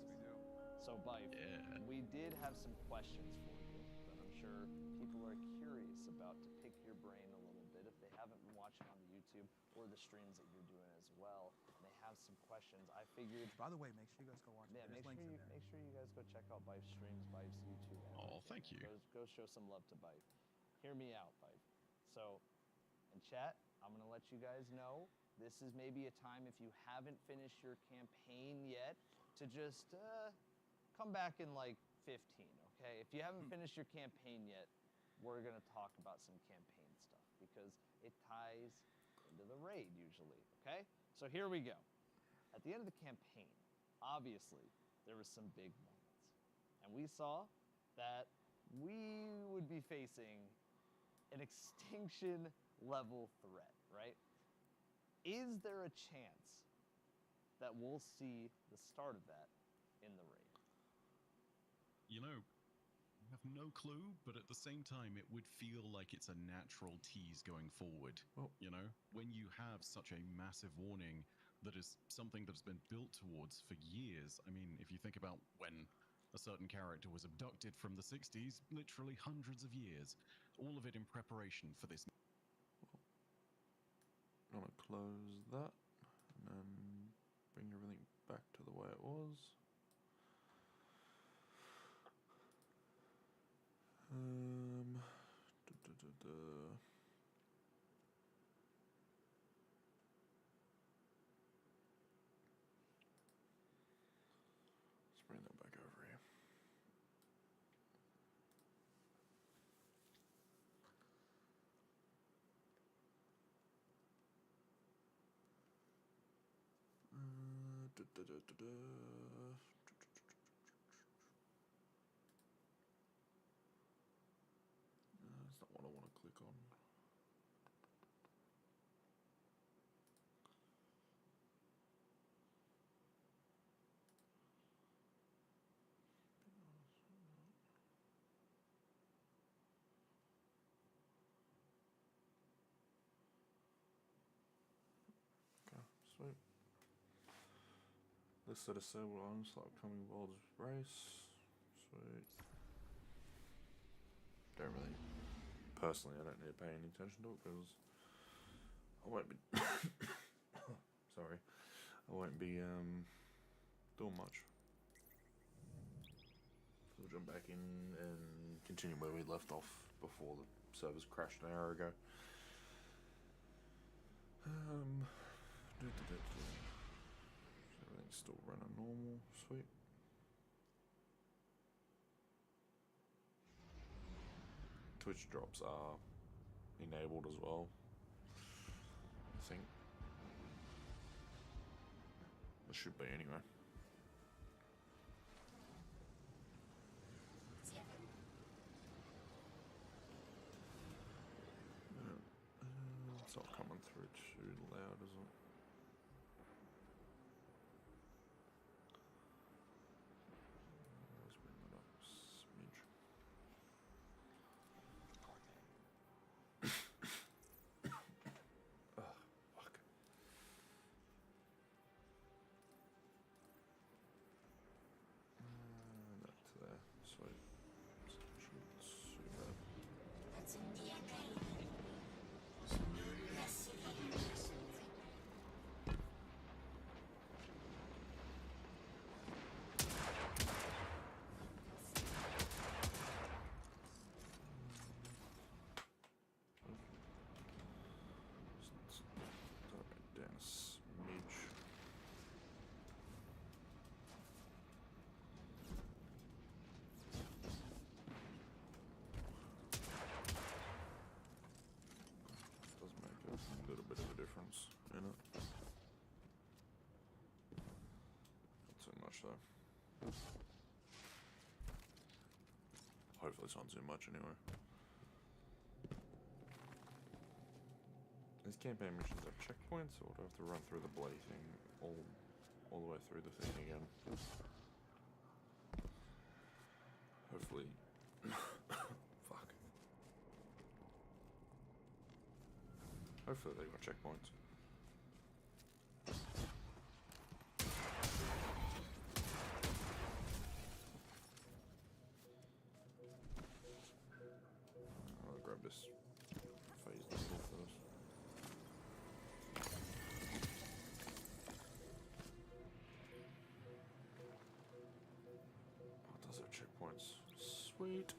So, Bife, we did have some questions for you that I'm sure people are curious about to pick your brain a little bit if they haven't been watching on the YouTube or the streams that you're doing as well. And they have some questions. I figured. By the way, make sure you guys go watch. Yeah, make sure you guys go check out Bife's streams, Bife's YouTube. Oh, thank you. Go show some love to Bife. Hear me out, Bife. So, in chat, I'm gonna let you guys know this is maybe a time if you haven't finished your campaign yet to just come back in like 15. Okay, if you haven't finished your campaign yet, we're gonna talk about some campaign stuff because it ties into the raid usually. Okay, so here we go. At the end of the campaign, obviously, there was some big moments. And we saw that we would be facing an extinction level threat, right? Is there a chance that we'll see the start of that in the raid? You know, I have no clue, but at the same time, it would feel like it's a natural tease going forward. Well, you know, when you have such a massive warning that is something that's been built towards for years. I mean, if you think about when a certain character was abducted from the 60s, literally hundreds of years, all of it in preparation for this. I'm gonna close that and then bring everything back to the way it was. Let's bring that back over here. That's not what I want to click on. Okay, sweet. This set of several items like upcoming Baldur's Race. Sweet. Don't really, personally, I don't need to pay any attention to it because I won't be, sorry, I won't be doing much. So we'll jump back in and continue where we left off before the servers crashed an hour ago. Everything's still running normal, sweet. Twitch drops are enabled as well, I think. It should be anyway. It's not coming through too loud, is it? Let's bring that up a smidge. Oh, fuck. That to there. Sweet. Should suit that. Down a smidge. Does make a little bit of a difference in it. Not too much though. Hopefully it's not too much anyway. These campaign missions have checkpoints, or do I have to run through the bloody thing all the way through the thing again? Hopefully. Fuck. Hopefully they got checkpoints. Phase this off first. Oh, it does have checkpoints. Sweet.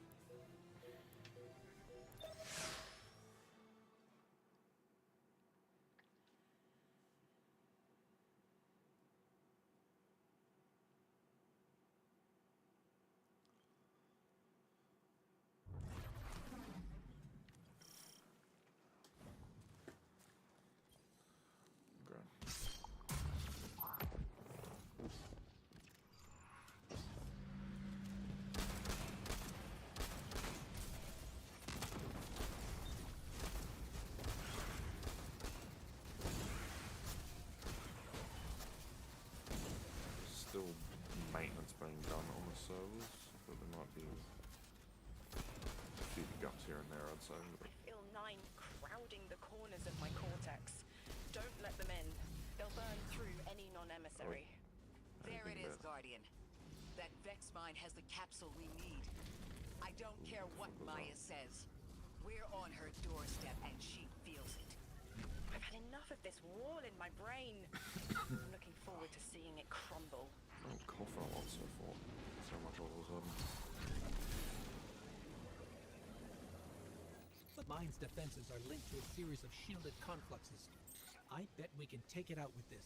Still maintenance being done on the servers, but there might be a few guts here and there, I'd say. But Feel 9 crowding the corners of my cortex. Don't let them in. They'll burn through any non-emissary. There it is, Guardian. That Vex mine has the capsule we need. I don't care what Maya says. We're on her doorstep and she feels it. I've had enough of this wall in my brain. I'm looking forward to seeing it crumble. oh, cough a lot so far. So much all of a sudden. The mine's defenses are linked to a series of shielded confluxes. I bet we can take it out with this.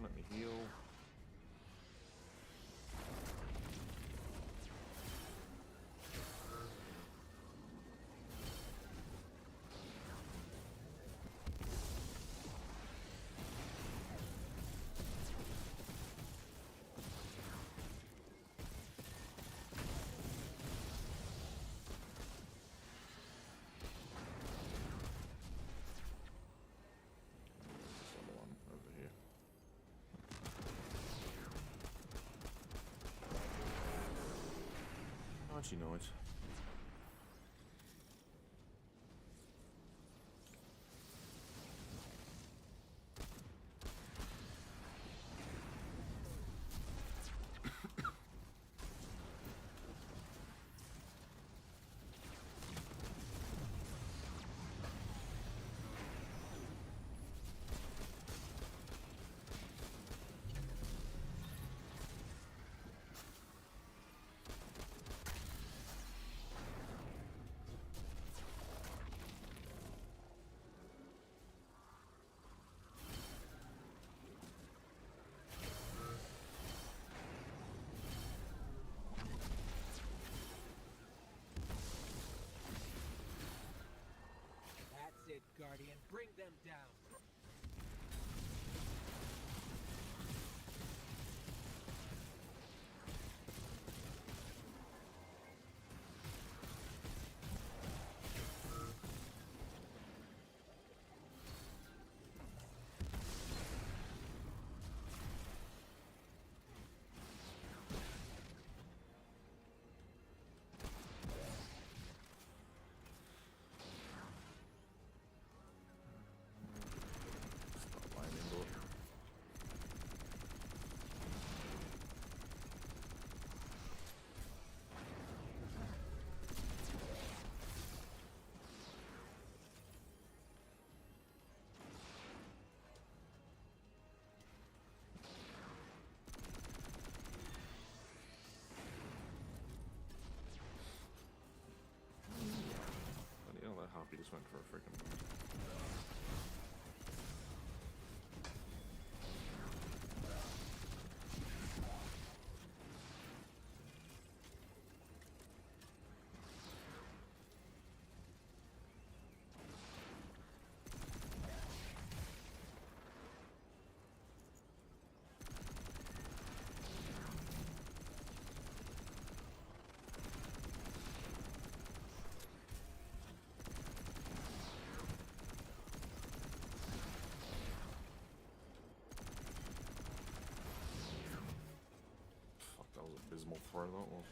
Let me heal. Actually, no, it's That's it, Guardian. Bring them down. Harpy just went for a freaking. more throw that was.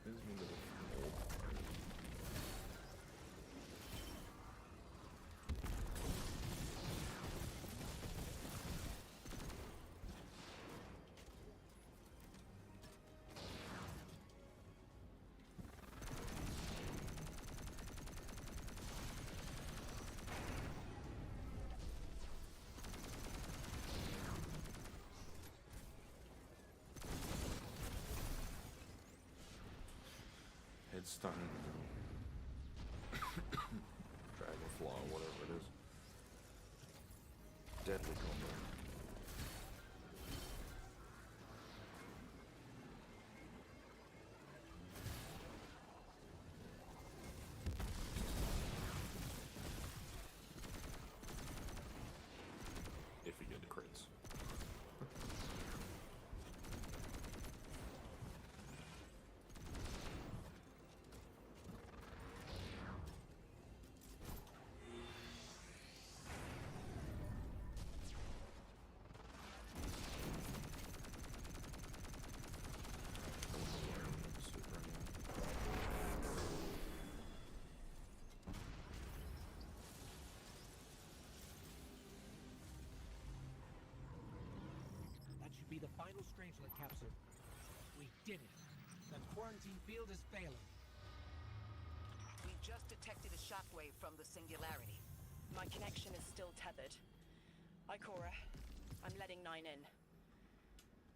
Where's my little orb? Headstone. Dragonfly, whatever it is. Deadly combo. If you get the crits. That should be the final Strangelet capsule. We did it. The quarantine field is failing. We just detected a shockwave from the singularity. My connection is still tethered. Ikora, I'm letting 9 in.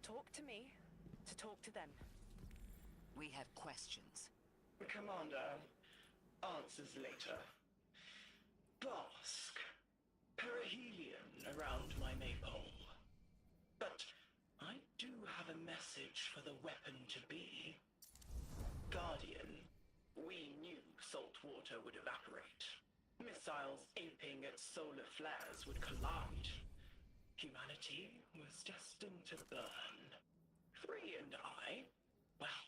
Talk to me to talk to them. We have questions. Commander, answers later. Bask. Perihelion around my maypole. But I do have a message for the weapon to be. Guardian, we knew salt water would evaporate. Missiles aping at solar flares would collide. Humanity was destined to burn. 3 and I, well,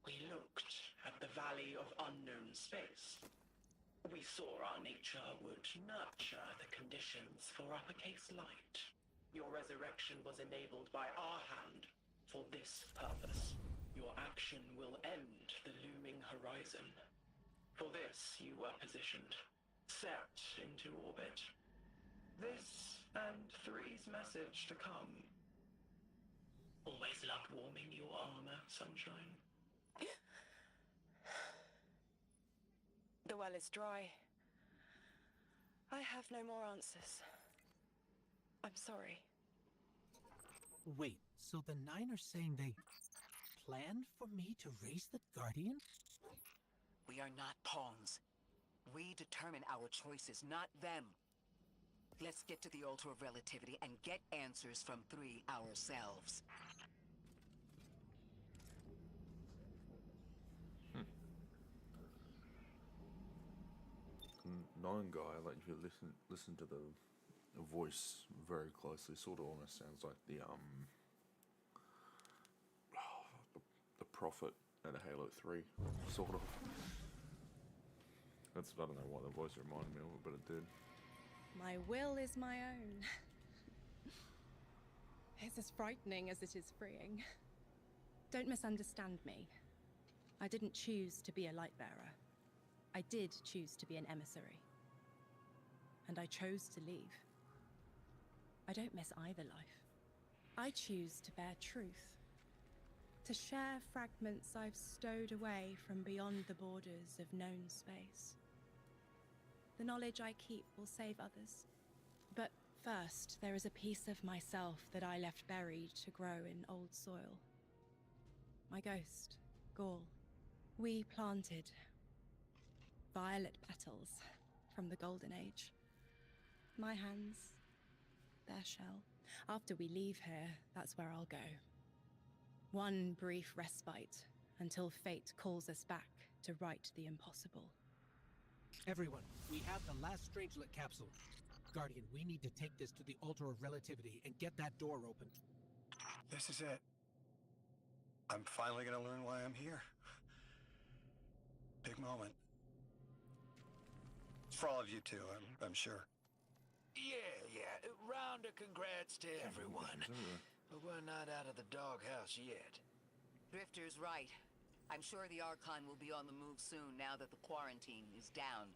we looked at the Valley of Unknown Space. We saw our nature would nurture the conditions for uppercase light. Your resurrection was enabled by our hand for this purpose. Your action will end the looming horizon. For this, you were positioned, set into orbit. This and 3's message to come. Always loved warming your armor, Sunshine. The well is dry. I have no more answers. I'm sorry. Wait, so the 9 are saying they planned for me to raise the Guardian? We are not pawns. We determine our choices, not them. Let's get to the Altar of Relativity and get answers from 3 ourselves. Known guy, like if you listen to the voice very closely, sort of almost sounds like the Prophet out of Halo 3, sort of. I don't know why the voice reminded me of it, but it did. My will is my own. It's as frightening as it is freeing. Don't misunderstand me. I didn't choose to be a light bearer. I did choose to be an emissary. And I chose to leave. I don't miss either life. I choose to bear truth. To share fragments I've stowed away from beyond the borders of known space. The knowledge I keep will save others. But first, there is a piece of myself that I left buried to grow in old soil. My ghost, Gaul. We planted violet petals from the Golden Age. My hands, their shell. After we leave here, that's where I'll go. One brief respite until fate calls us back to right the impossible. Everyone, we have the last Strangelet capsule. Guardian, we need to take this to the Altar of Relativity and get that door open. This is it. I'm finally gonna learn why I'm here. Big moment. For all of you too, I'm sure. Yeah. Round of congrats to everyone. But we're not out of the doghouse yet. Drifter's right. I'm sure the Archon will be on the move soon now that the quarantine is down.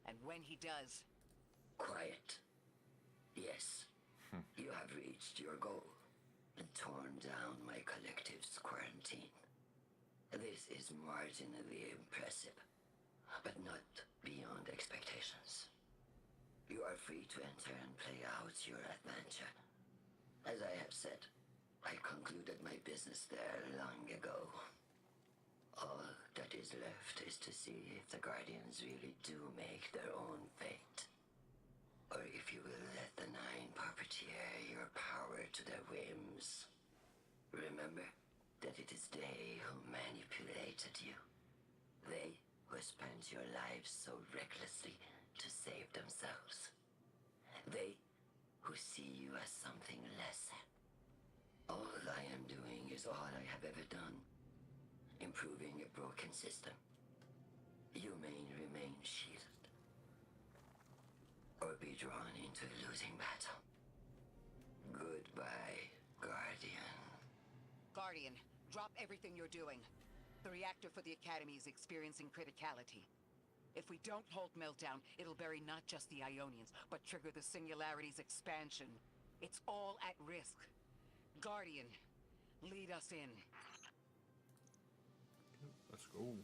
And when he does... Quiet. Yes. You have reached your goal and torn down my collective's quarantine. This is marginally impressive, but not beyond expectations. You are free to enter and play out your adventure. As I have said, I concluded my business there long ago. All that is left is to see if the Guardians really do make their own fate. Or if you will let the Nine puppeteer your power to their whims. Remember that it is they who manipulated you. They who spent your lives so recklessly to save themselves. They who see you as something lesser. All I am doing is all I have ever done. Improving a broken system. You may remain shielded. Or be drawn into a losing battle. Goodbye, Guardian. Guardian, drop everything you're doing. The reactor for the Academy is experiencing criticality. If we don't hold Meltdown, it'll bury not just the Ionians, but trigger the Singularity's expansion. It's all at risk. Guardian, lead us in. Let's go.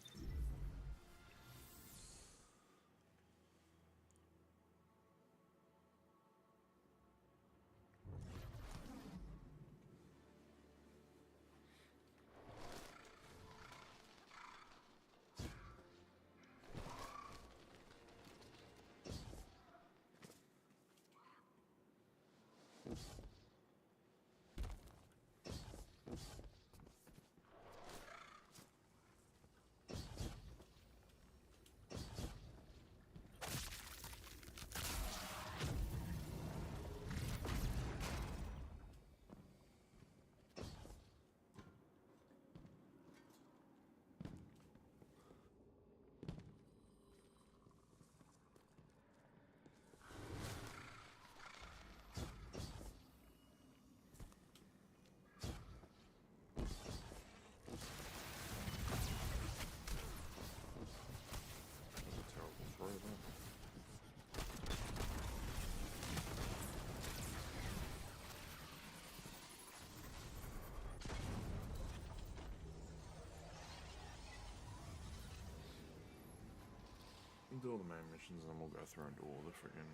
Do all the main missions, and then we'll go through and do all the friggin'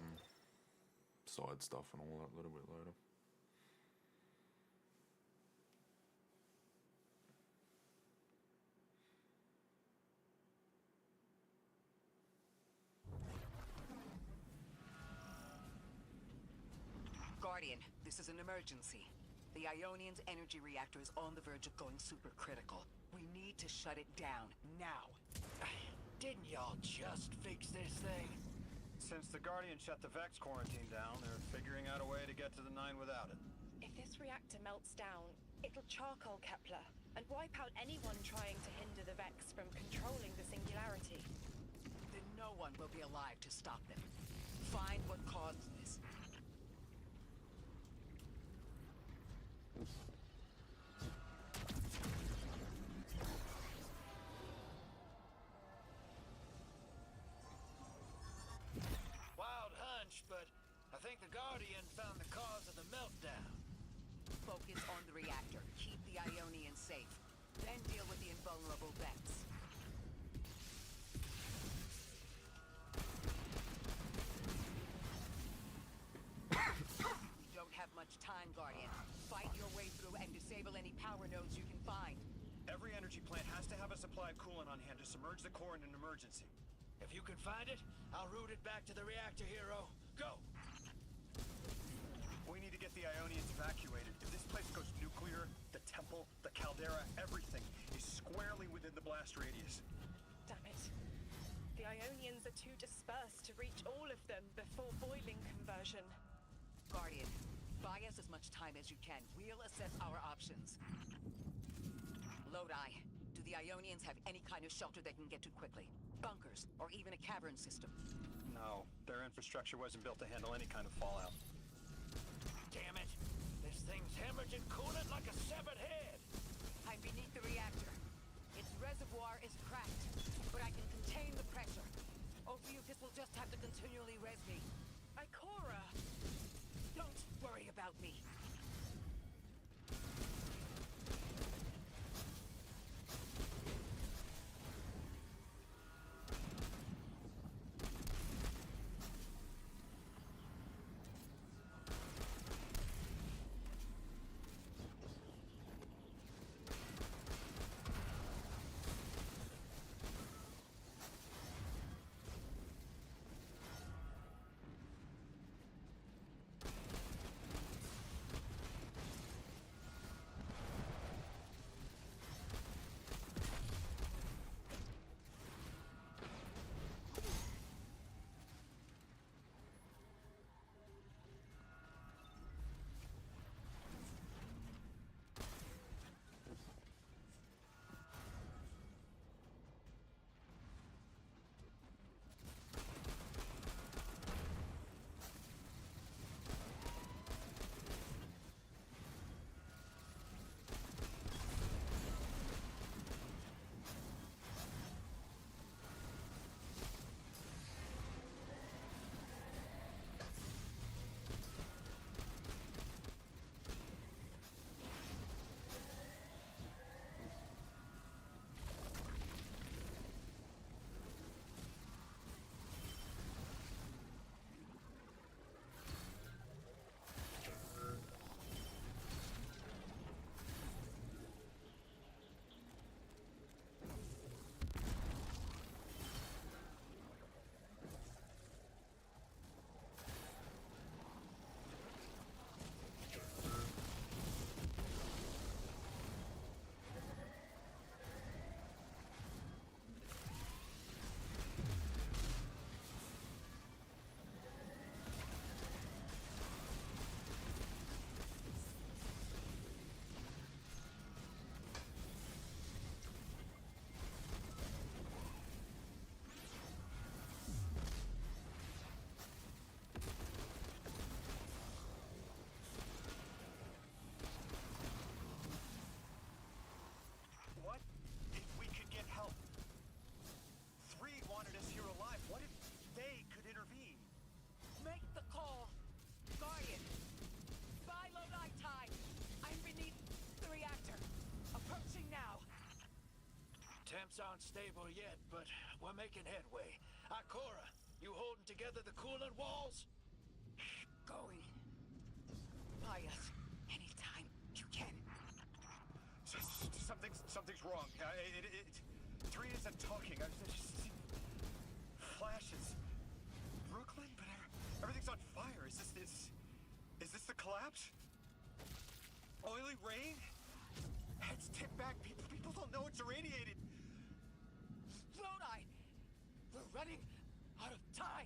side stuff and all that a little bit later. Guardian, this is an emergency. The Ionian's energy reactor is on the verge of going supercritical. We need to shut it down, now. Didn't y'all just fix this thing? Since the Guardian shut the Vex quarantine down, they're figuring out a way to get to the Nine without it. If this reactor melts down, it'll charcoal Kepler and wipe out anyone trying to hinder the Vex from controlling the Singularity. Then no one will be alive to stop them. Find what caused this. But I think the Guardian found the cause of the meltdown. Focus on the reactor. Keep the Ionians safe. Then deal with the invulnerable Vex. We don't have much time, Guardian. Fight your way through and disable any power nodes you can find. Every energy plant has to have a supply of coolant on hand to submerge the core in an emergency. If you can find it, I'll route it back to the reactor, Hero. Go! We need to get the Ionians evacuated. If this place goes nuclear, the temple, the caldera, everything is squarely within the blast radius. Damn it. The Ionians are too dispersed to reach all of them before boiling conversion. Guardian, buy us as much time as you can. We'll assess our options. Lodi, Do the Ionians have any kind of shelter they can get to quickly? Bunkers, or even a cavern system? No, their infrastructure wasn't built to handle any kind of fallout. Damn it! This thing's hemorrhaging coolant like a severed head! I'm beneath the reactor. Its reservoir is cracked, but I can contain the pressure. Ophiuchus will just have to continually res me. Ikora! Don't worry about me. What if we could get help? 3 wanted us here alive. What if they could intervene? Make the call. Guardian. By Lodi time. I'm beneath the reactor. Approaching now. Temps aren't stable yet, but we're making headway. Ikora, you holding together the coolant walls? Going. Buy us. Anytime you can. Something's wrong. 3 isn't talking. I just see flashes. Brooklyn, but everything's on fire. Is this the collapse? Oily rain? Heads tip back. People don't know it's irradiated. Lodi! We're running out of time.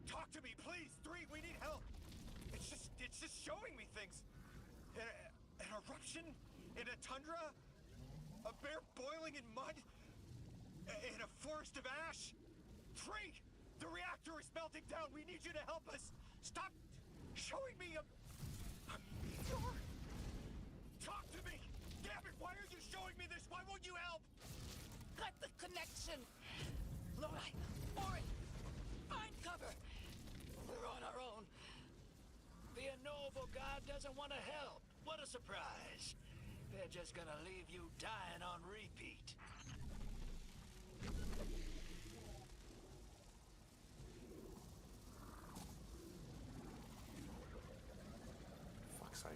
Talk to me, please. 3, we need help. It's just showing me things. An eruption in a tundra? A bear boiling in mud? In a forest of ash? 3! The reactor is melting down. We need you to help us. Stop showing me a meteor. Talk to me. Damn it, why are you showing me this? Why won't you help? Cut the connection. Lodi, Orin, find cover. We're on our own. The Ennoble God doesn't want to help. What a surprise. They're just gonna leave you dying on repeat. Fuck's sake.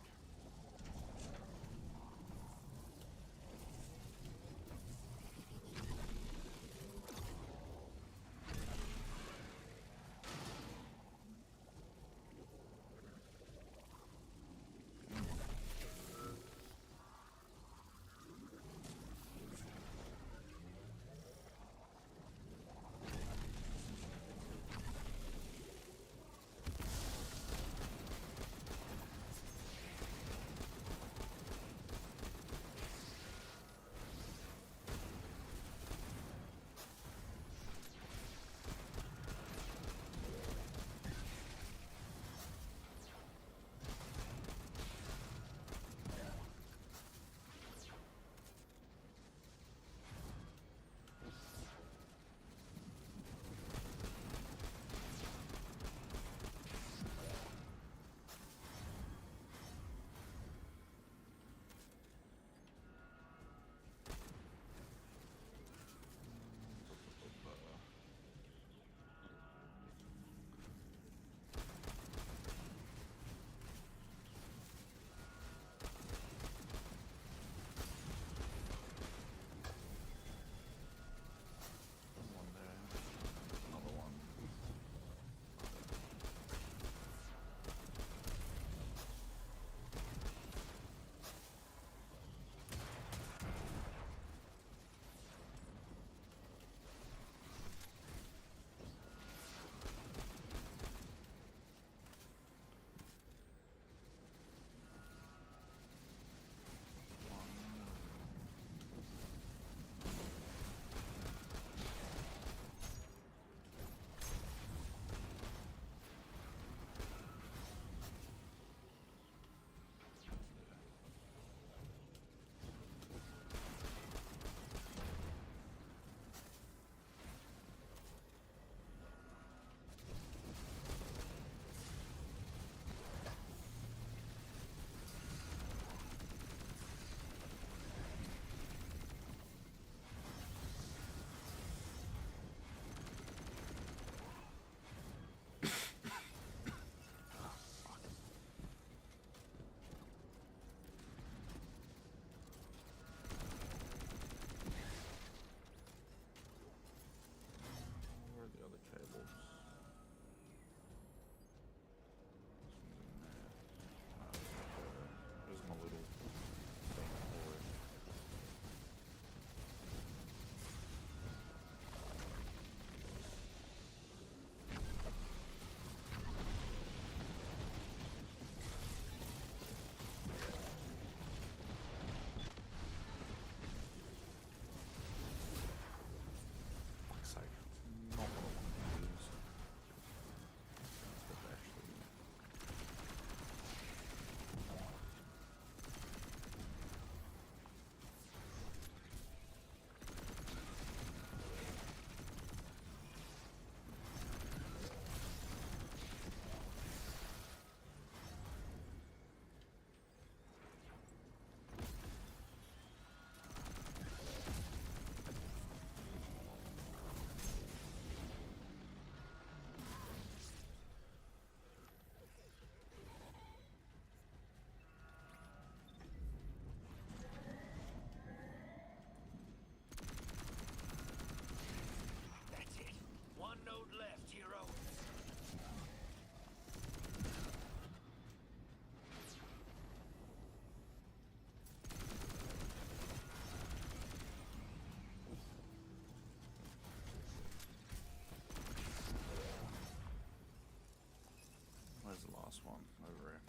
last one over here.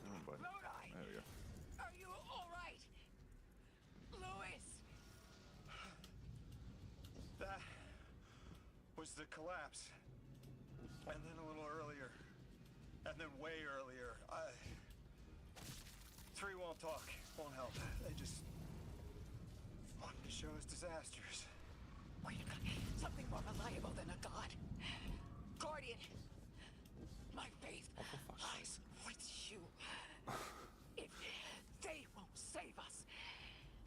Come on, buddy. There we go. Are you alright? Louis! That was the collapse. And then a little earlier. And then way earlier. 3 won't talk, won't help. They just want to show us disasters. Wait a minute. Something more reliable than a god. Guardian! My faith lies with you. If they won't save us,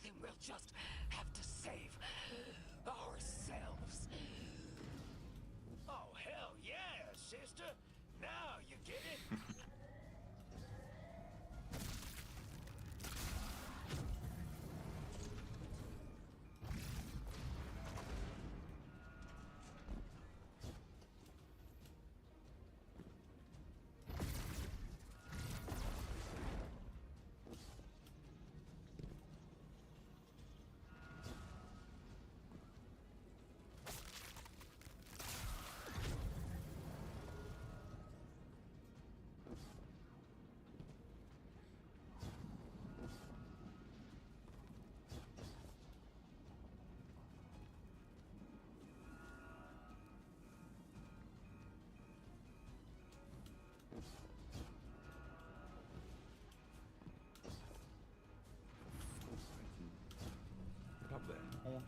then we'll just have to save ourselves. Oh, hell yeah, sister. Now you get it. Get up there. Oh.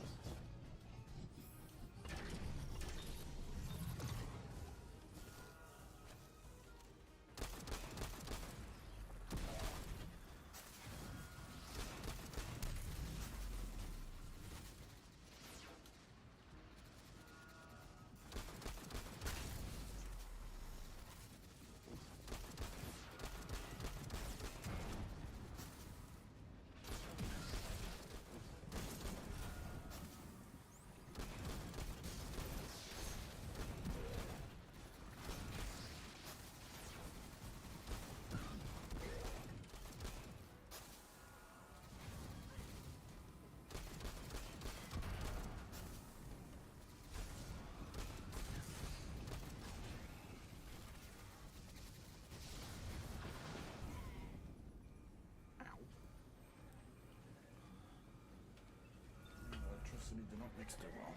Electricity do not mix too well.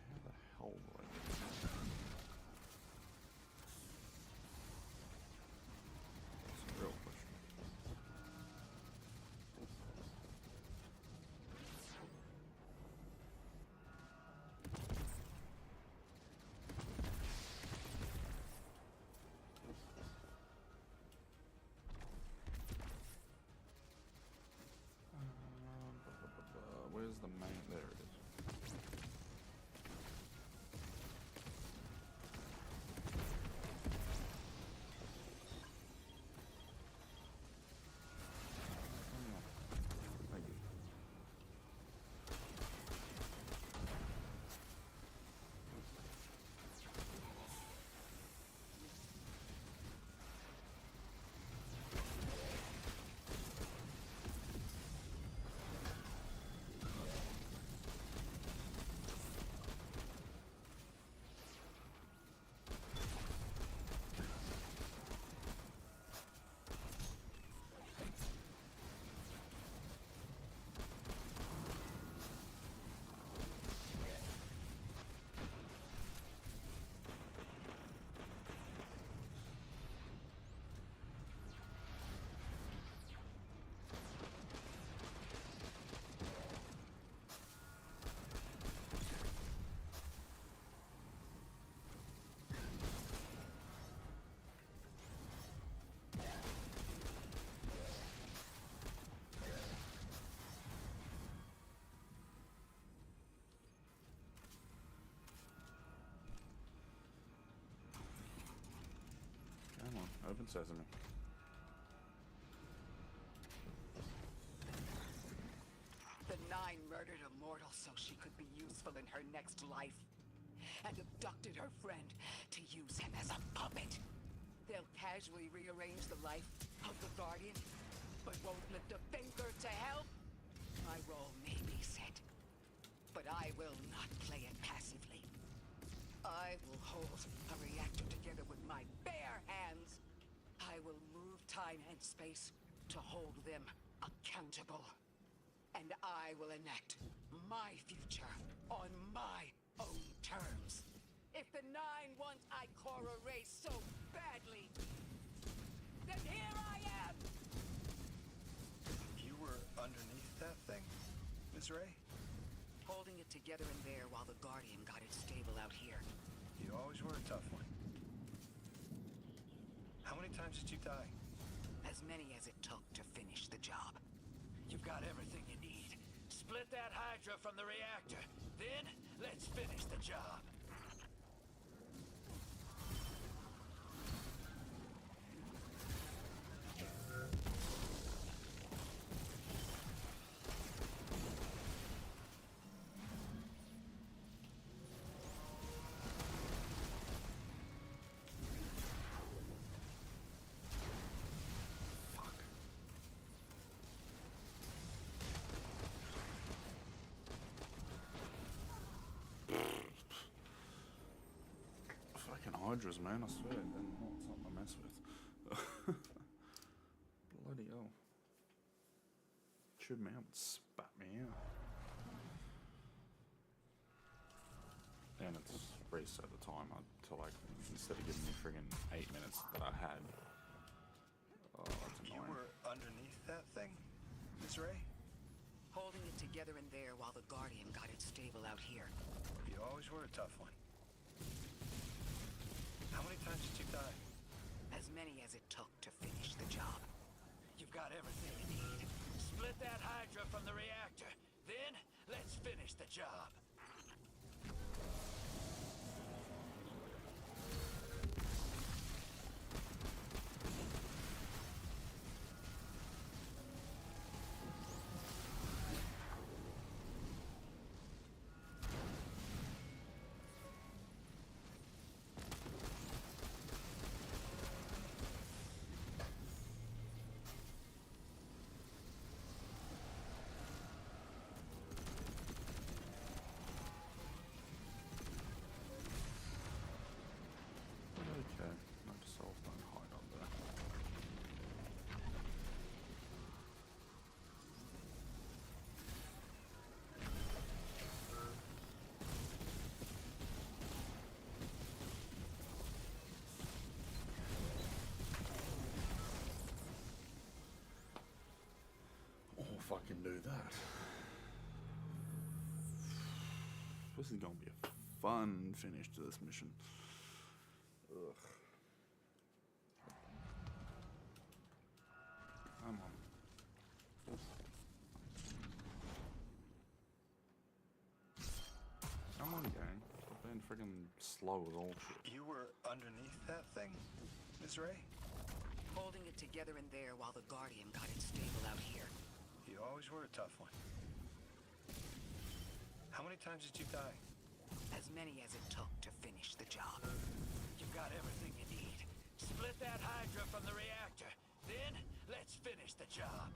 How the hell do I get this? That's a real question. Where's the main? There it is. Thank you. Come on, open sesame. she could be useful in her next life, and abducted her friend to use him as a puppet. They'll casually rearrange the life of the Guardian, but won't lift a finger to help. My role may be set, but I will not play it passively. I will hold a reactor together with my bare hands. I will move time and space to hold them accountable. And I will enact my future on my own terms. If the Nine want Ikora raised so badly, then here I am! You were underneath that thing, Ms. Ray? Holding it together in there while the Guardian got it stable out here. You always were a tough one. How many times did you die? As many as it took to finish the job. You've got everything you need. Split that Hydra from the reactor. Then, let's finish the job. Fucking Hydras, man, I swear. They're not something to mess with. Bloody hell. Chewed me out and spat me out. And it's reset the timer to like, instead of giving me friggin' 8 minutes that I had. Oh, that's You annoying. were underneath that thing, Ms. Ray? Holding it together in there while the Guardian got it stable out here. You always were a tough one. How many times did you die? As many as it took to finish the job. You've got everything you need. Split that Hydra from the reactor. Then, let's finish the job. Okay, no dissolve, don't hide on there. Oh, fucking do that. This is gonna be a fun finish to this mission. Ugh. Come on. Come on, gang. Stop being friggin' slow as all shit. You were underneath that thing, Ms. Ray? Holding it together in there while the Guardian got it stable out here. You always were a tough one. How many times did you die? As many as it took to finish the job. You've got everything you need. Split that Hydra from the reactor. Then, let's finish the job.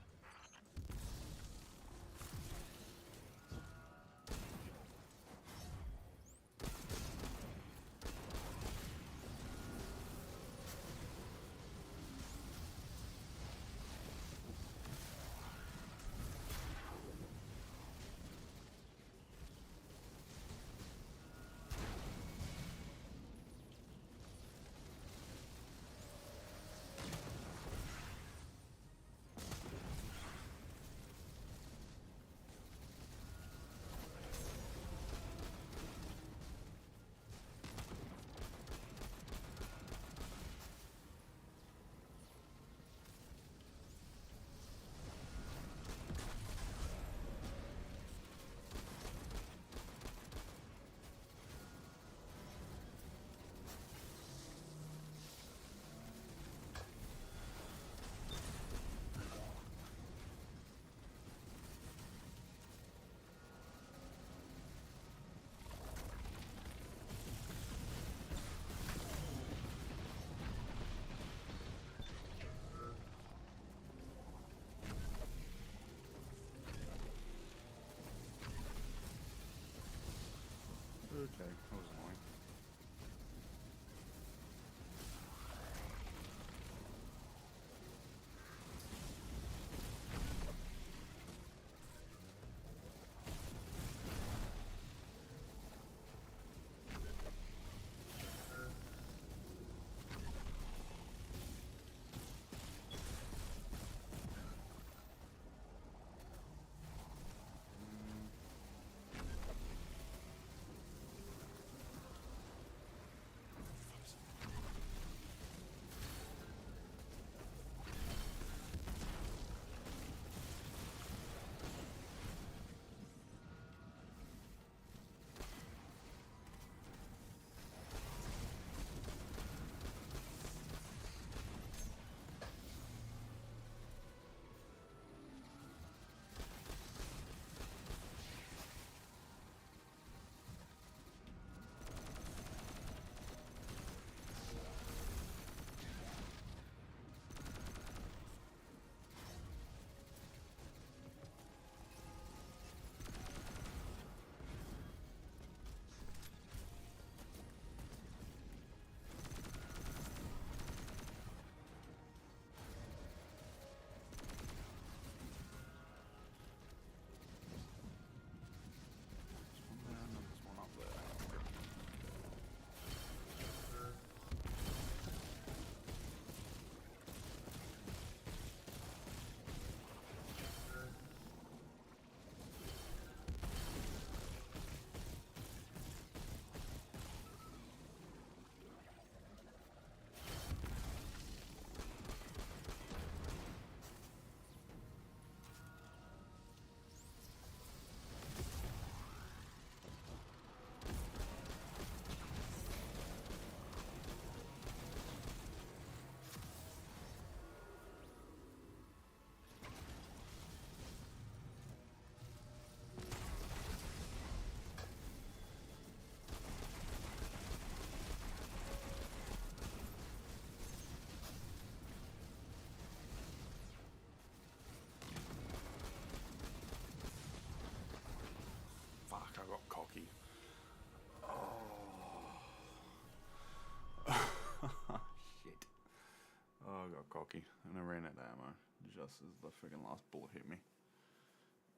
Oh, I got cocky and I ran out of ammo just as the freaking last bullet hit me.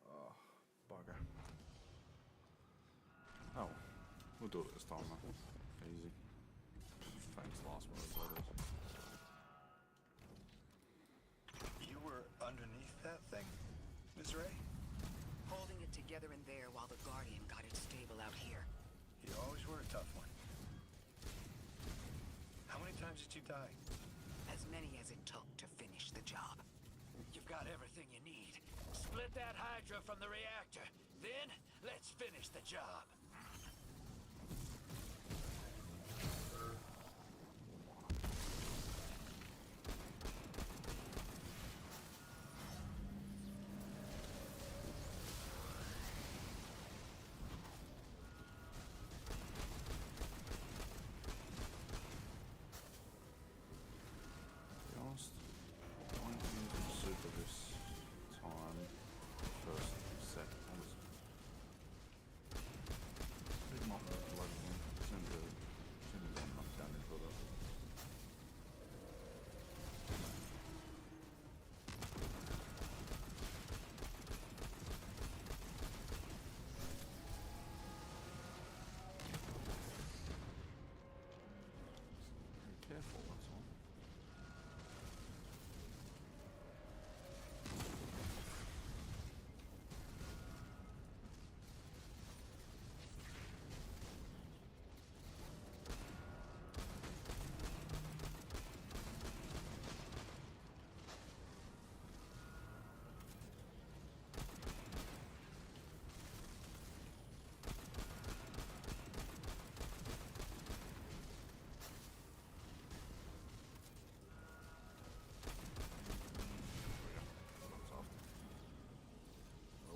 Oh, bugger. Oh, we'll do it this time though. Easy. Famous last words, that is. You were underneath that thing, Ms. Ray? Holding it together in there while the Guardian got it stable out here. You always were a tough one. How many times did you die? As many as it took to finish the job. You've got everything you need. Split that Hydra from the reactor. Then, let's finish the job. Super this time. First set. I was big mop of blood one. Seemed to enough damage for that. Be careful, that's all.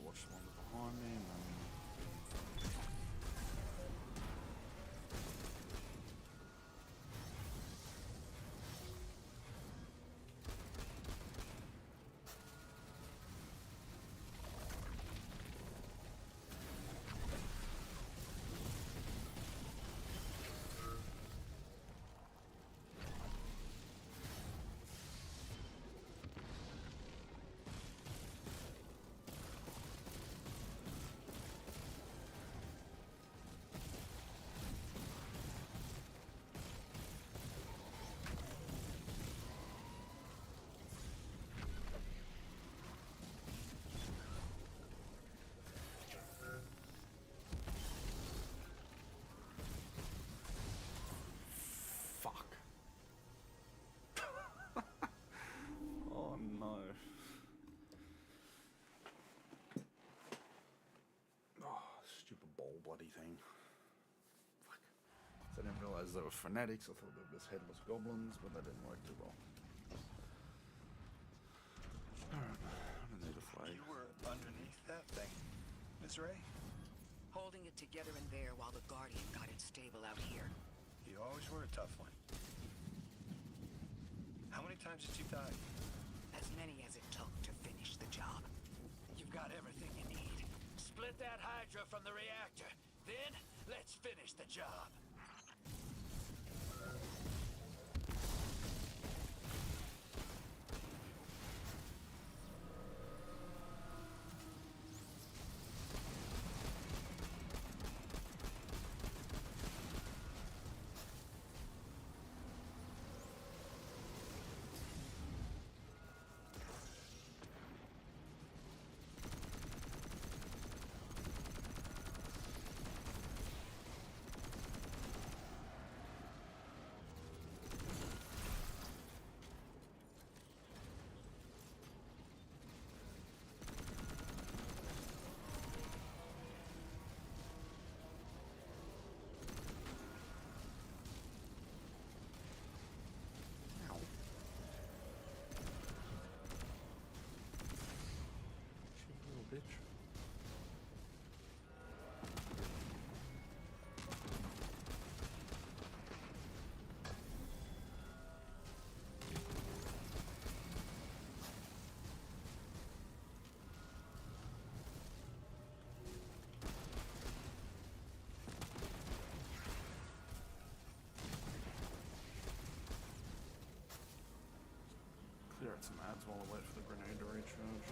Watch the one behind me and then oh no. Oh, stupid ball bloody thing. Fuck. I didn't realise they were fanatics. I thought they were just headless goblins, but that didn't work too well. Alright, I don't need a flag. You were underneath that thing, Ms. Ray? Holding it together in there while the Guardian got it stable out here. You always were a tough one. How many times did you die? As many as it took to finish the job. You've got everything you need. Split that Hydra from the reactor. Then, let's finish the job. grab some ads while I wait for the grenade to recharge.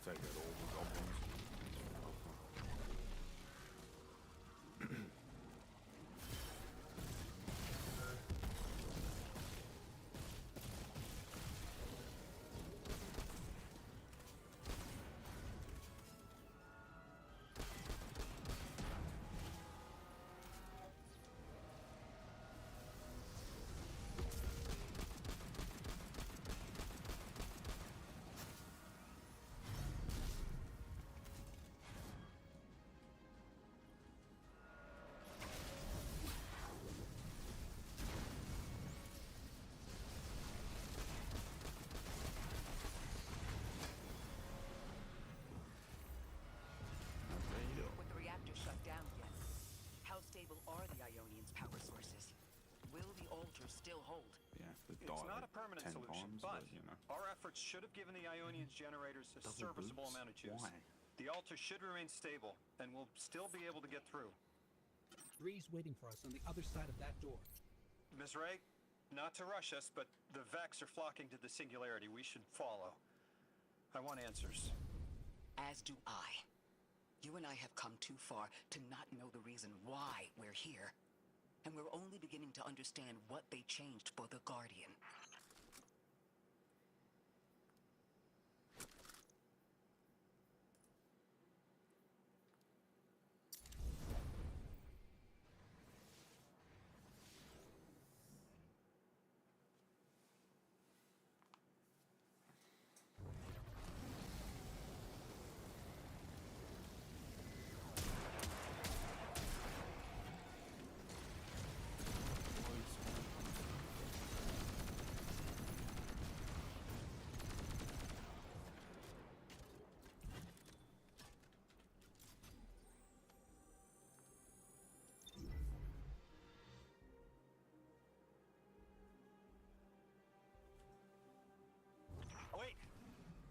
Take out all the goblins. Are the Ionians' power sources? Will the altar still hold? Yeah, It's not a permanent 10 solution, times, but you know. our efforts should have given the Ionians generators a Double serviceable boots? amount of juice. Why? The altar should remain stable, and we'll still be able to get through. 3's waiting for us on the other side of that door. Ms. Ray, not to rush us, but the Vex are flocking to the Singularity. We should follow. I want answers. As do I. You and I have come too far to not know the reason why we're here. And we're only beginning to understand what they changed for the Guardian.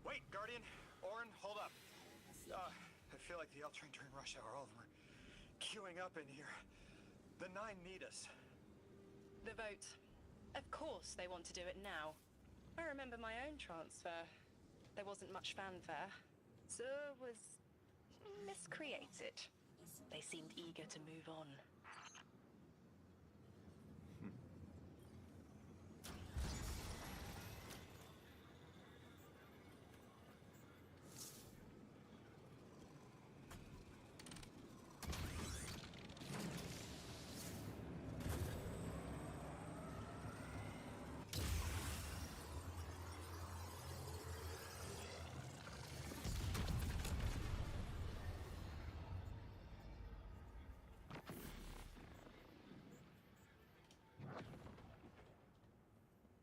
Wait, Guardian. Orin, hold up. I feel like the L train during rush hour. All of them are queuing up in here. The 9 need us. The vote. Of course they want to do it now. I remember my own transfer. There wasn't much fanfare. Zur was miscreated. They seemed eager to move on.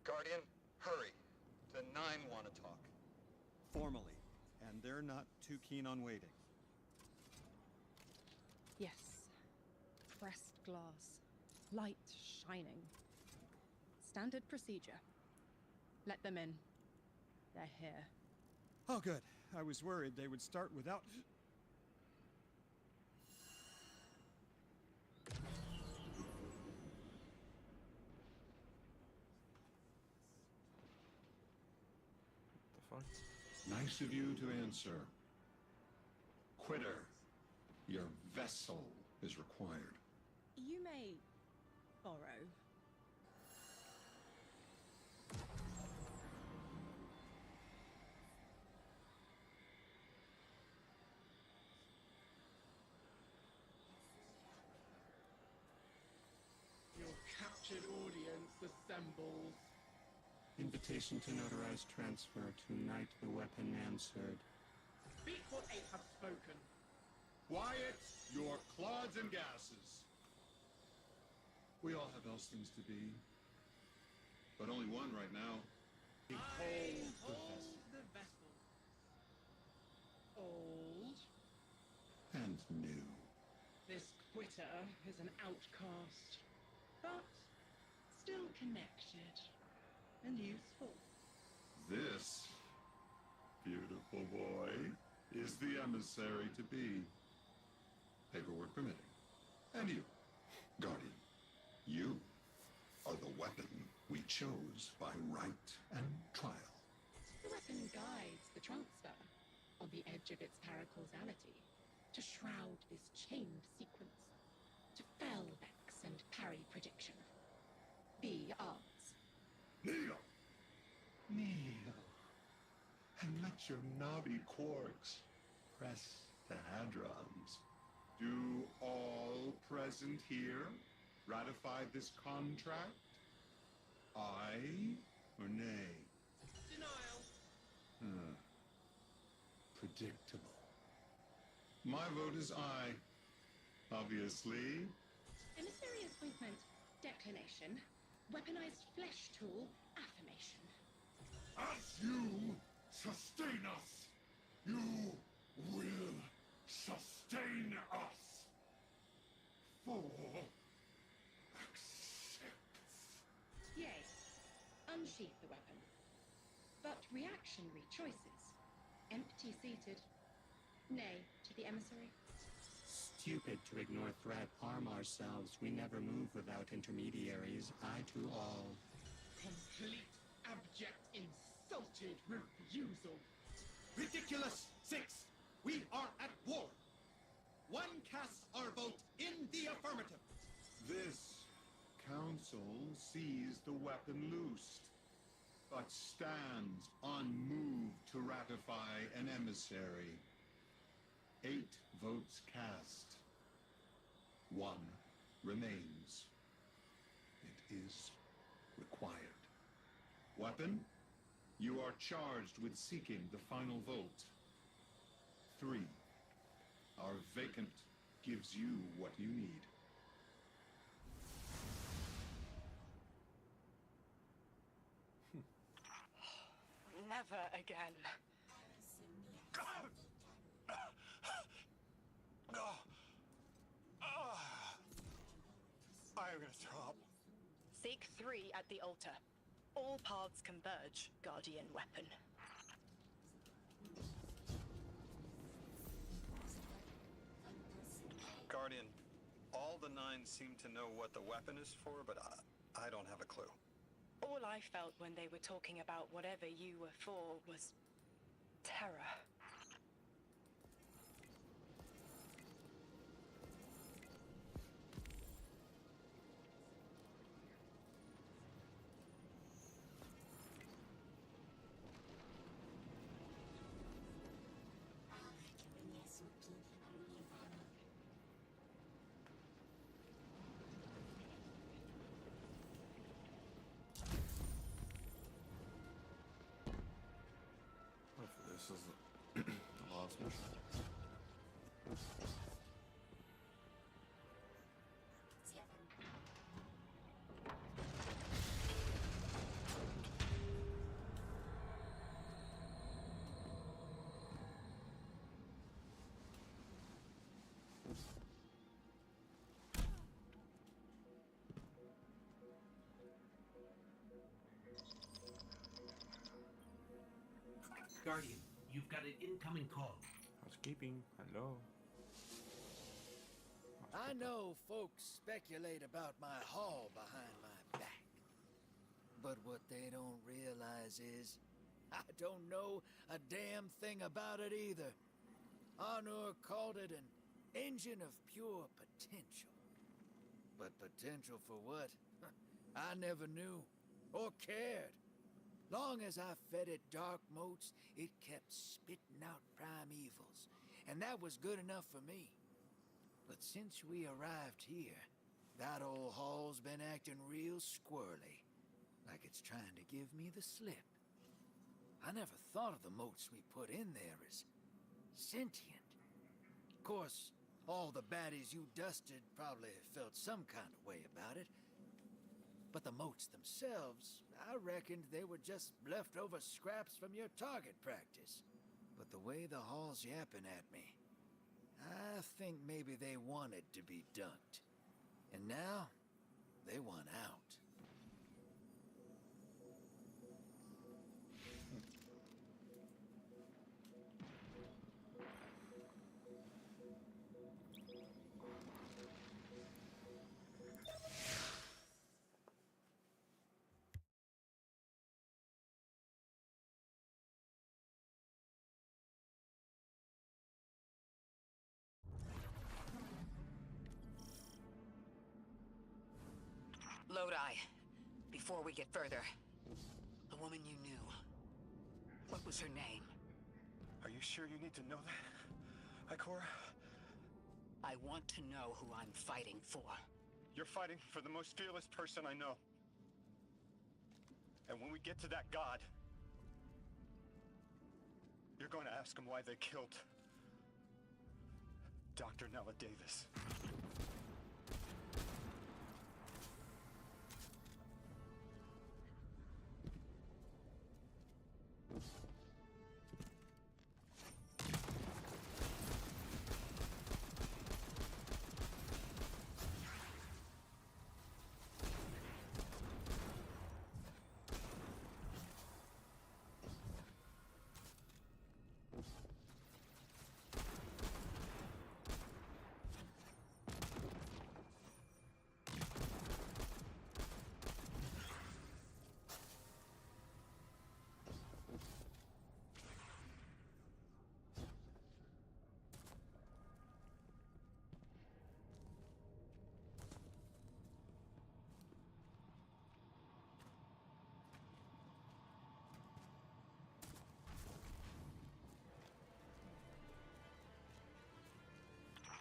Guardian, hurry. The 9 want to talk. Formally, and they're not too keen on waiting. Yes. Pressed glass. light shining. Standard procedure. Let them in. They're here. Oh, good. I was worried they would start without. The fuck? Nice of you to answer. Quitter, your vessel is required. You may borrow. Your captured audience assembles. Invitation to notarize transfer. Tonight the weapon answered. Speak what eight have spoken. Quiet your clods and gases. We all have else things to be. But only one right now. Behold the vessel. Old. And new. This quitter is an outcast, but still connected and useful. This beautiful boy is the emissary to be. Paperwork permitting. And you, Guardian, you are the weapon we chose by right and trial. The weapon guides the transfer on the edge of its paracausality to shroud this chained sequence, to fell Vex and parry prediction. Be ours. Kneel! Kneel. And let your knobby quarks press the hadrons. Do all present here ratify this contract? Aye or nay? Denial. Predictable. My vote is aye. Obviously. Emissary appointment, declination. Weaponized flesh tool, affirmation. As you sustain us, you will sustain us. For accepts. Yea, unsheath the weapon. But reactionary choices. Empty-seated. Nay to the emissary. Stupid to ignore threat, arm ourselves. We never move without intermediaries. Eye to all. Complete, abject, insulted refusal. Ridiculous! 6! We are at war! One casts our vote in the affirmative. This council sees the weapon loosed, but stands unmoved to ratify an emissary. 8 votes cast. 1 remains. It is required. Weapon, you are charged with seeking the final vote. 3. Our vacant gives you what you need. Never again. I am gonna throw up. Seek 3 at the altar. All paths converge, Guardian weapon. Guardian, all the 9 seem to know what the weapon is for, but I don't have a clue. All I felt when they were talking about whatever you were for was terror. Hopefully this isn't Guardian, you've got an incoming call. Housekeeping. Hello. I know folks speculate about my haul behind my back. But what they don't realize is, I don't know a damn thing about it either. Arnor called it an engine of pure potential. But potential for what? I never knew, or cared. Long as I fed it dark motes, it kept spitting out primevals, and that was good enough for me. But since we arrived here, that old hall's been acting real squirrely, like it's trying to give me the slip. I never thought of the motes we put in there as sentient. Of course, all the baddies you dusted probably felt some kind of way about it. But the motes themselves, I reckoned they were just leftover scraps from your target practice. But the way the hall's yapping at me, I think maybe they wanted to be dunked. And now, they want out. Lodi, before we get further, the woman you knew, what was her name? Are you sure you need to know that, Ikora? I want to know who I'm fighting for. You're fighting for the most fearless person I know. And when we get to that god, you're going to ask him why they killed Dr. Nella Davis.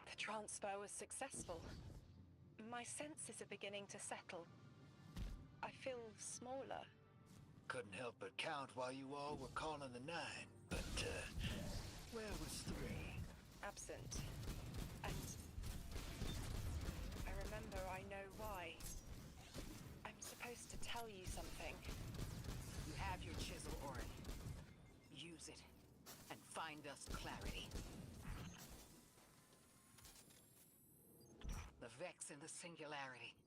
The transfer was successful. My senses are beginning to settle. I feel smaller. Couldn't help but count while you all were calling the 9, but, where was 3? Absent. And I remember I know why. I'm supposed to tell you something. You have your chisel, Orin. Use it, and find us clarity. The Vex in the Singularity.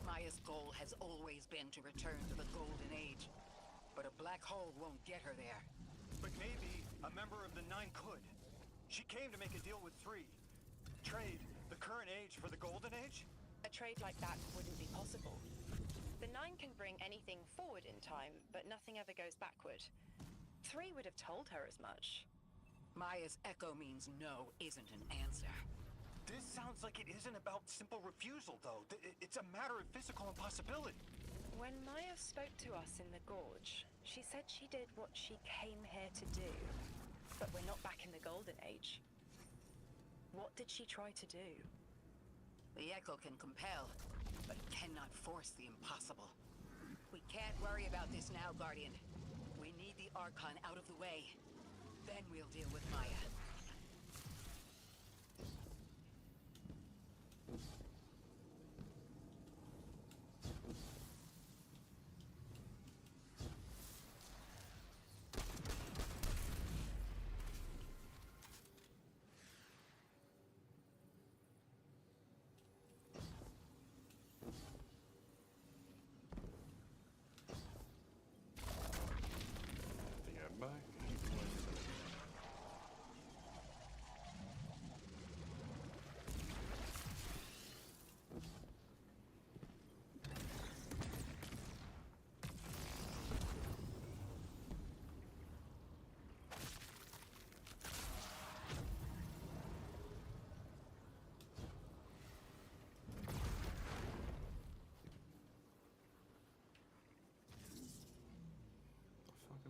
Maya's goal has always been to return to the Golden Age. But a black hole won't get her there. But maybe a member of the 9 could. She came to make a deal with 3. Trade the current age for the Golden Age? A trade like that wouldn't be possible. The 9 can bring anything forward in time, but nothing ever goes backward. 3 would have told her as much. Maya's echo means no isn't an answer. This sounds like it isn't about simple refusal, though. It's a matter of physical impossibility. When Maya spoke to us in the Gorge, she said she did what she came here to do. But we're not back in the Golden Age. What did she try to do? The echo can compel, but it cannot force the impossible. We can't worry about this now, Guardian. We need the Archon out of the way. Then we'll deal with Maya. Back.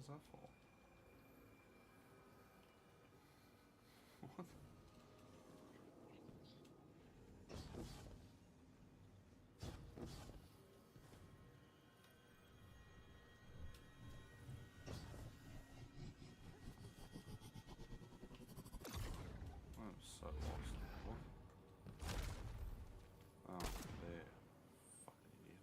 that for? What? I'm so lost. What? Oh, there. Fucking idiot.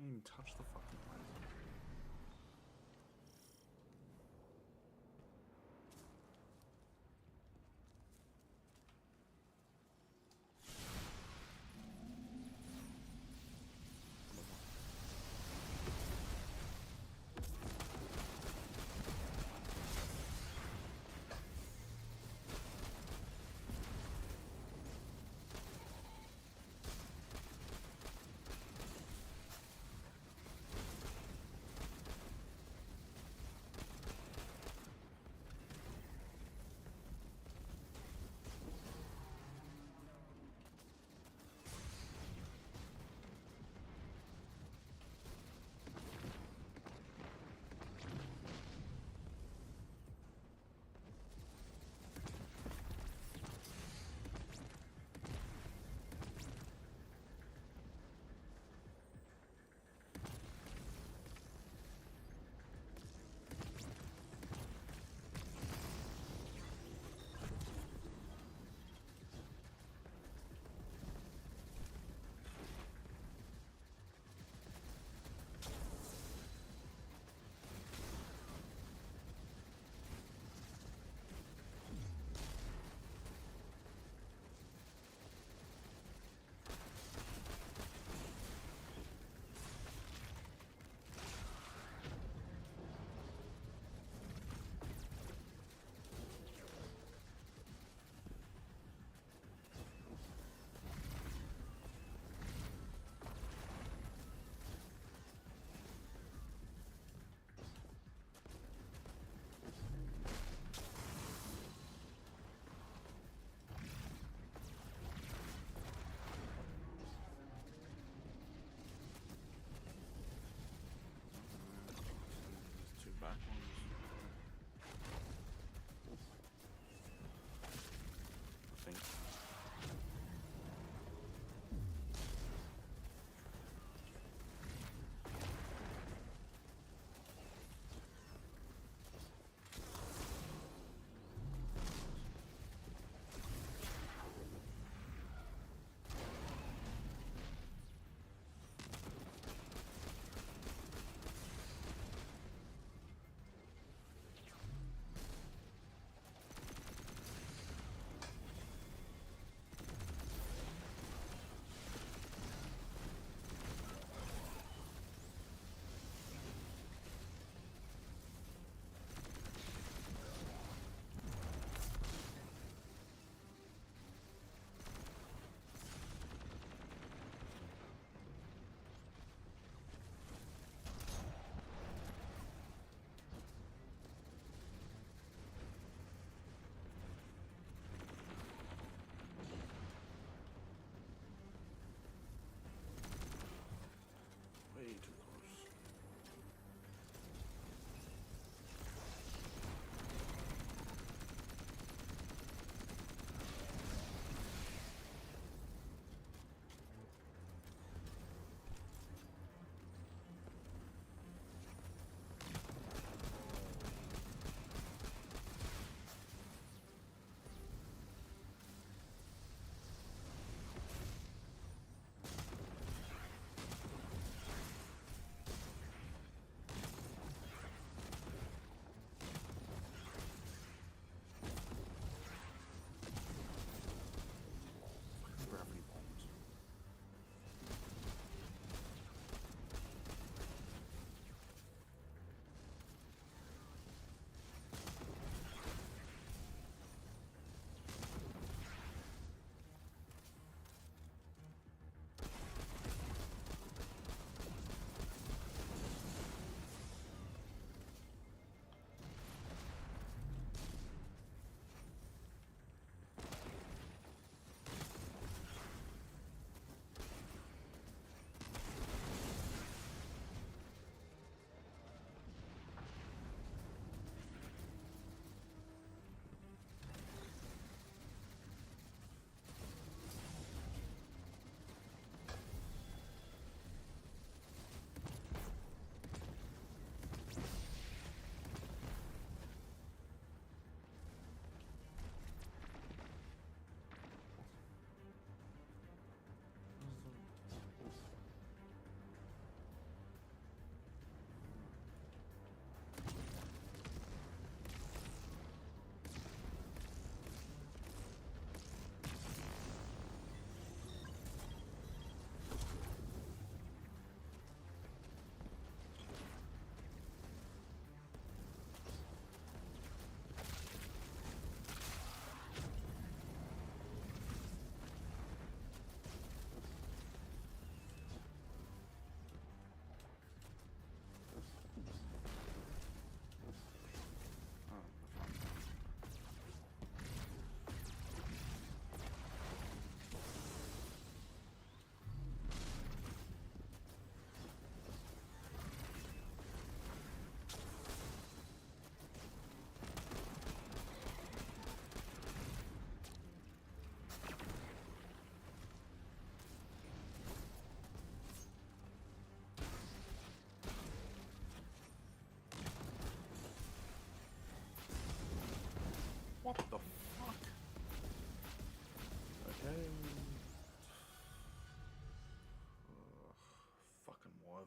can't even touch the fucking laser.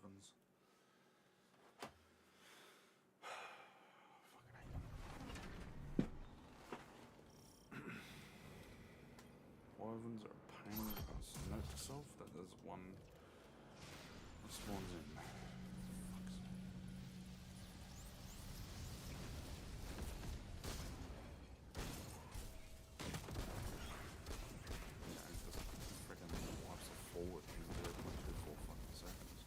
wyverns. Wyverns are a pain in the ass. Note to self that there's one that spawns in. Fuck's sake. Yeah, it just freaking wipes it forward in 0.24 fucking seconds.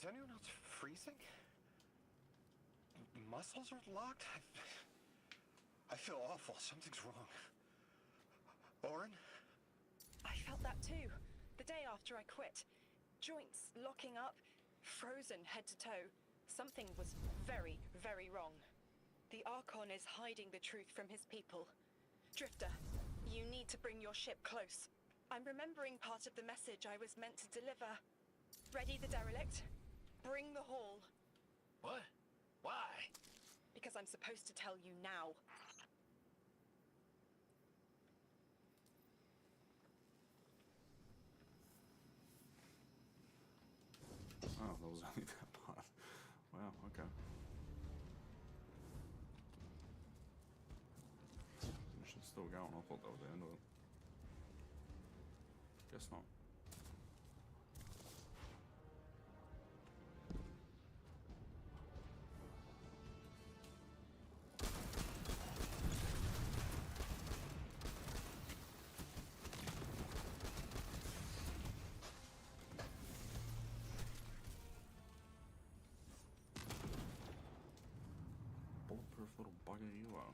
anyone else freezing? Muscles are locked? I feel awful. Something's wrong. Orin? I felt that too. The day after I quit. Joints locking up, frozen head to toe. Something was very, very wrong. The Archon is hiding the truth from his people. Drifter, you need to bring your ship close. I'm remembering part of the message I was meant to deliver. Ready the derelict? Bring the haul. What? Why? Because I'm supposed to tell you now. Oh, that was only that part. Wow, okay. Mission's still going. I thought that was the end of it. Guess not. Bulletproof little bugger you are.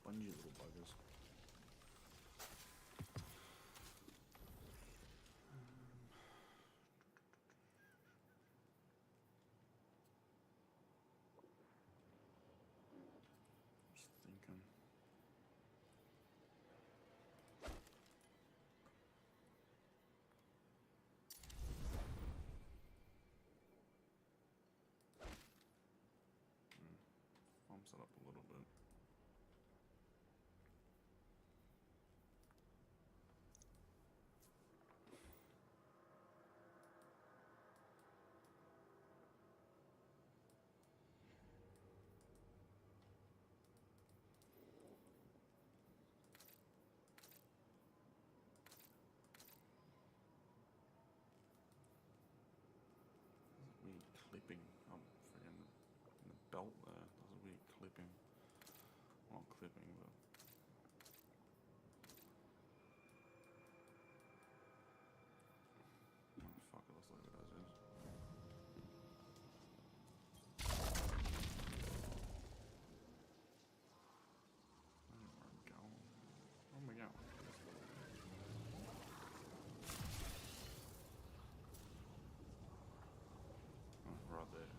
Spongy little buggers. Just thinking. Bumps it up a little bit. Weird clipping. I'm freaking in the belt there. There's a weird clipping. Not clipping, but. Oh, fuck, it looks like it as is. I don't know where I'm going. Where am I going? Oh, right there.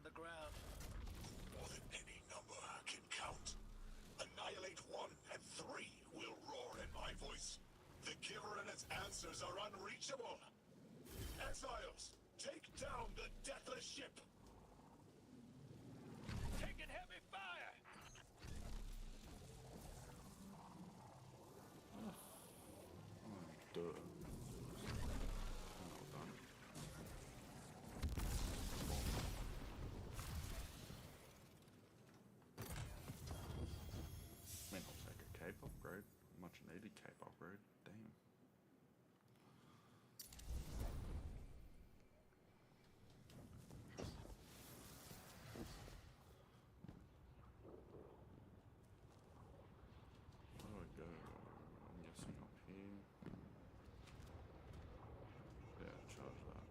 on the ground. More than any number can count. Annihilate 1 and 3 will roar in my voice. The Giver and its answers are unreachable. Exiles, take down the deathless ship. Taking heavy fire! Duh. Well done. I mean, I'll take a cape upgrade. Much needed cape upgrade. Damn. Where do I go? I'm guessing up here. Yeah, charge that.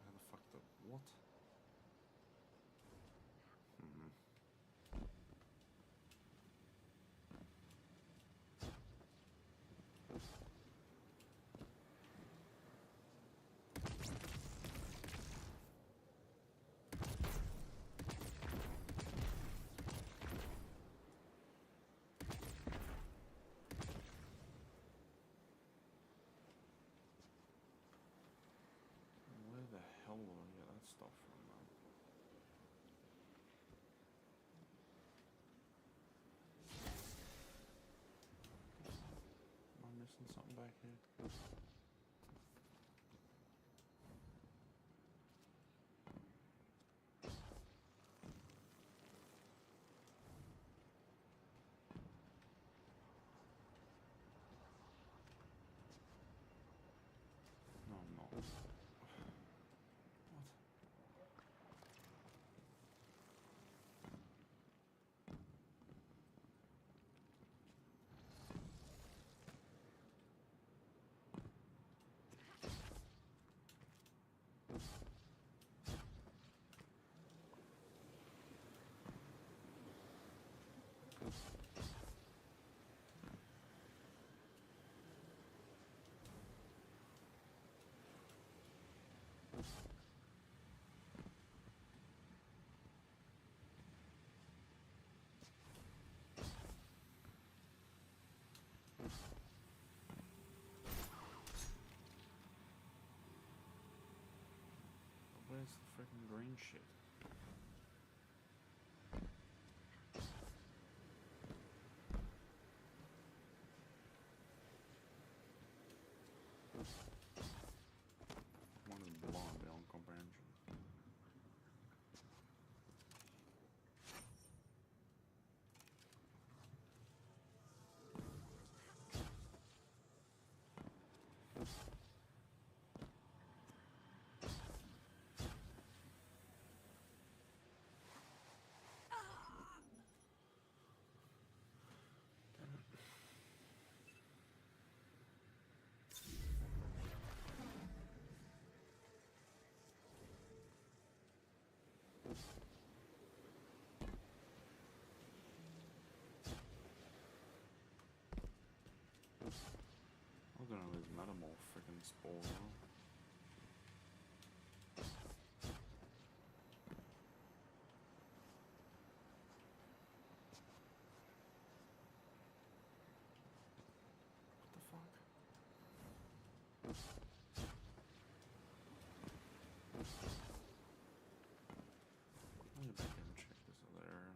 How the fuck the what? Where the hell will I get that stuff from, man? Am I missing something back here? No, I'm not. What? Where's the freaking green shit? One is blind beyond comprehension. Explorer. What the fuck? Let me back and check this other area.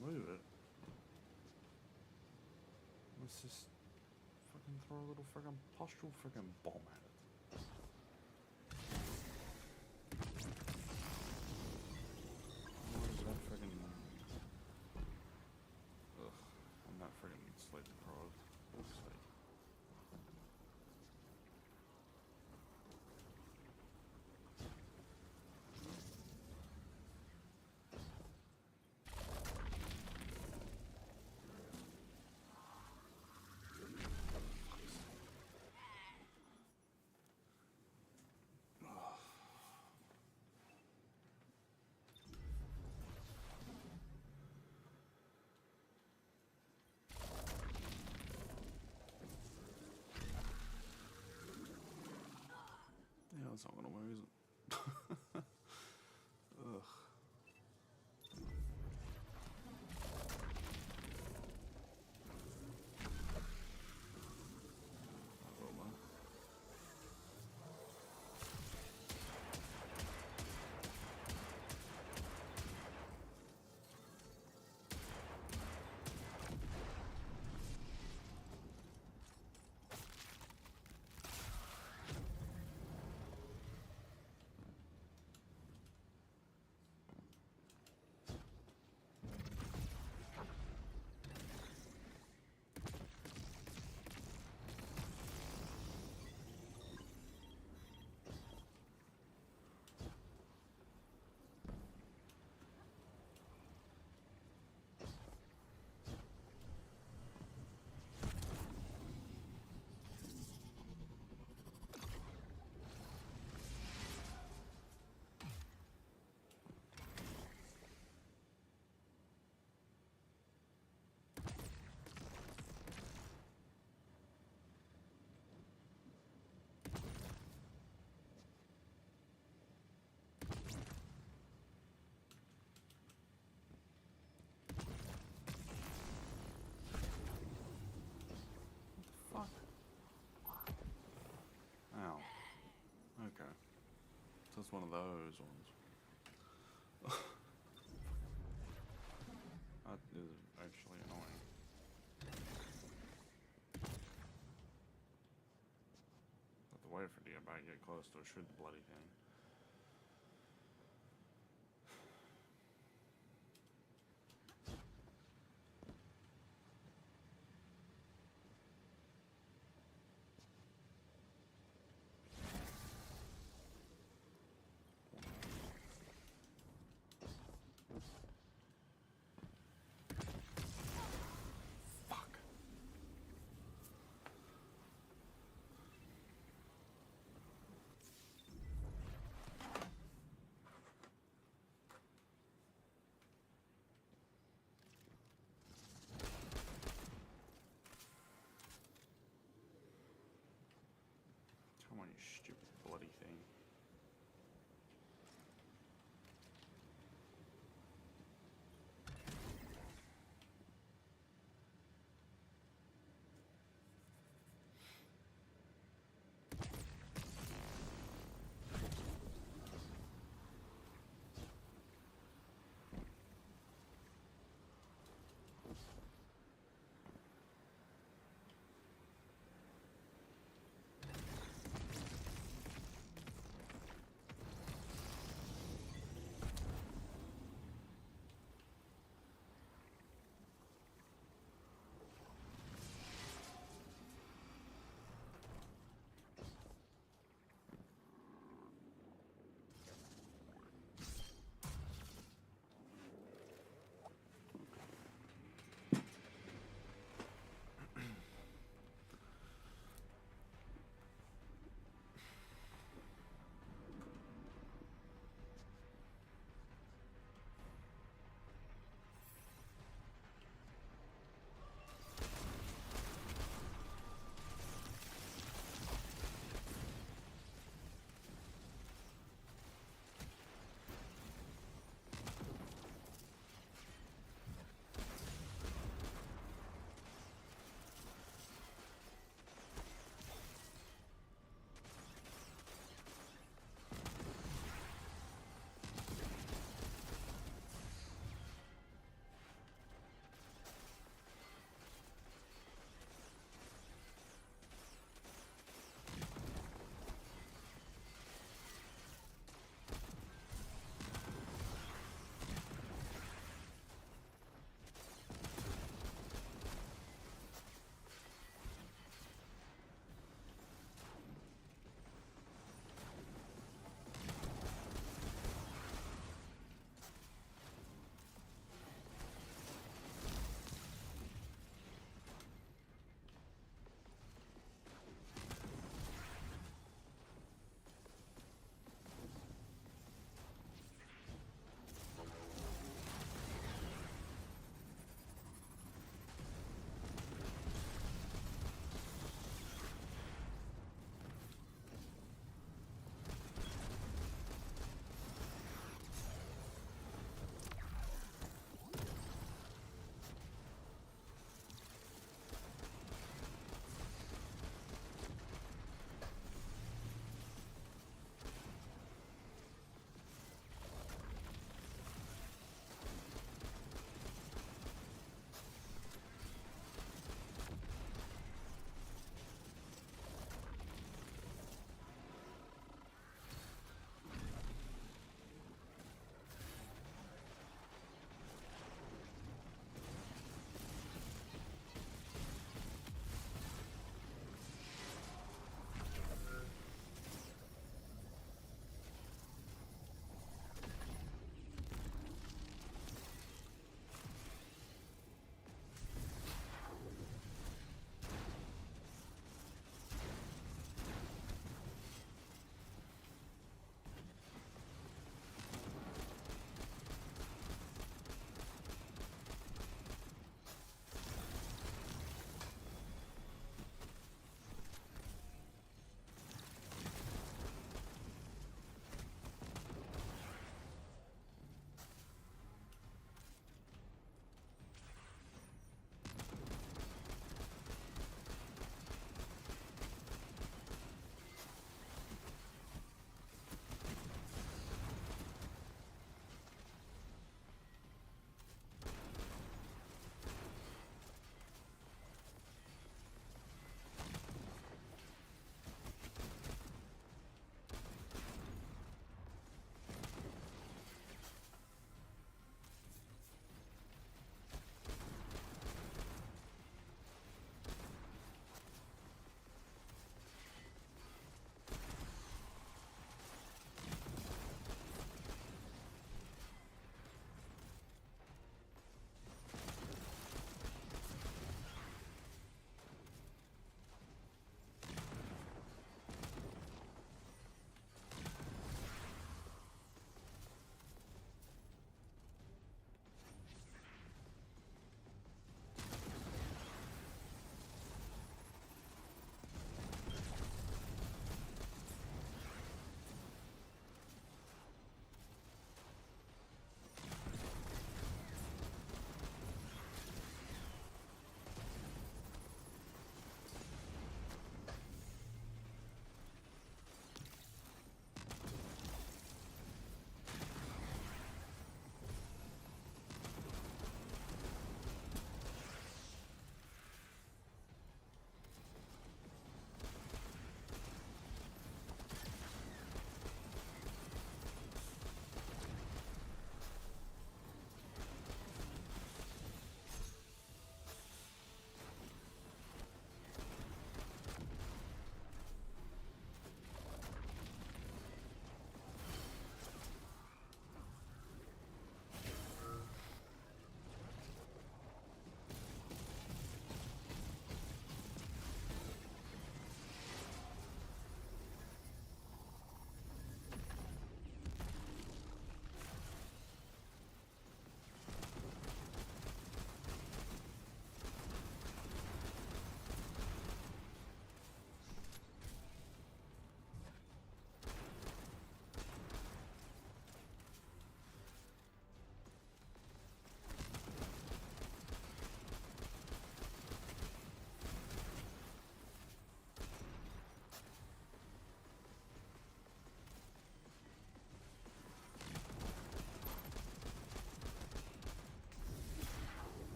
Move it. Let's just fucking throw a little friggin' postural friggin' bomb at it. What is that friggin'? Ugh, I'm not friggin' sleep deprived. Fuck's sake. Yeah, that's not gonna work, is it? Ugh. Ow. Okay. So it's one of those ones. That is actually annoying. Have to wait for it to get back, get close to it, shoot the bloody thing.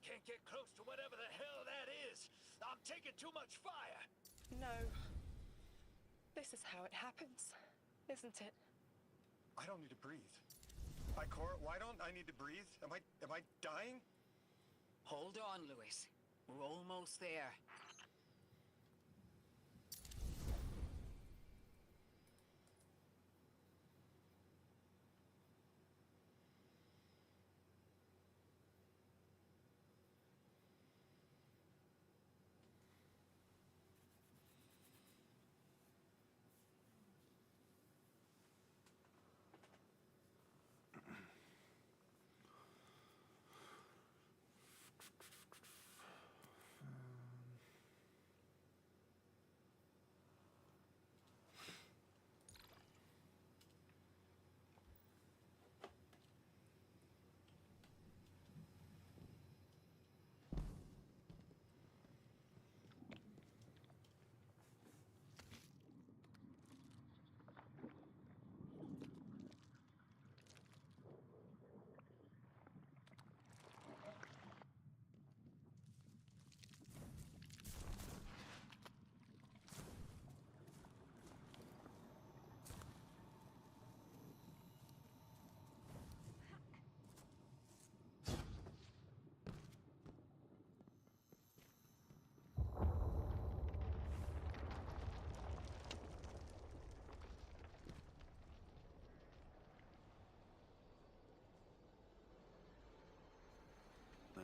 Can't get close to whatever the hell that is. I'm taking too much fire. No. This is how it happens, isn't it? I don't need to breathe. Ikora, why don't I need to breathe? Am I dying? Hold on, Lewis. We're almost there.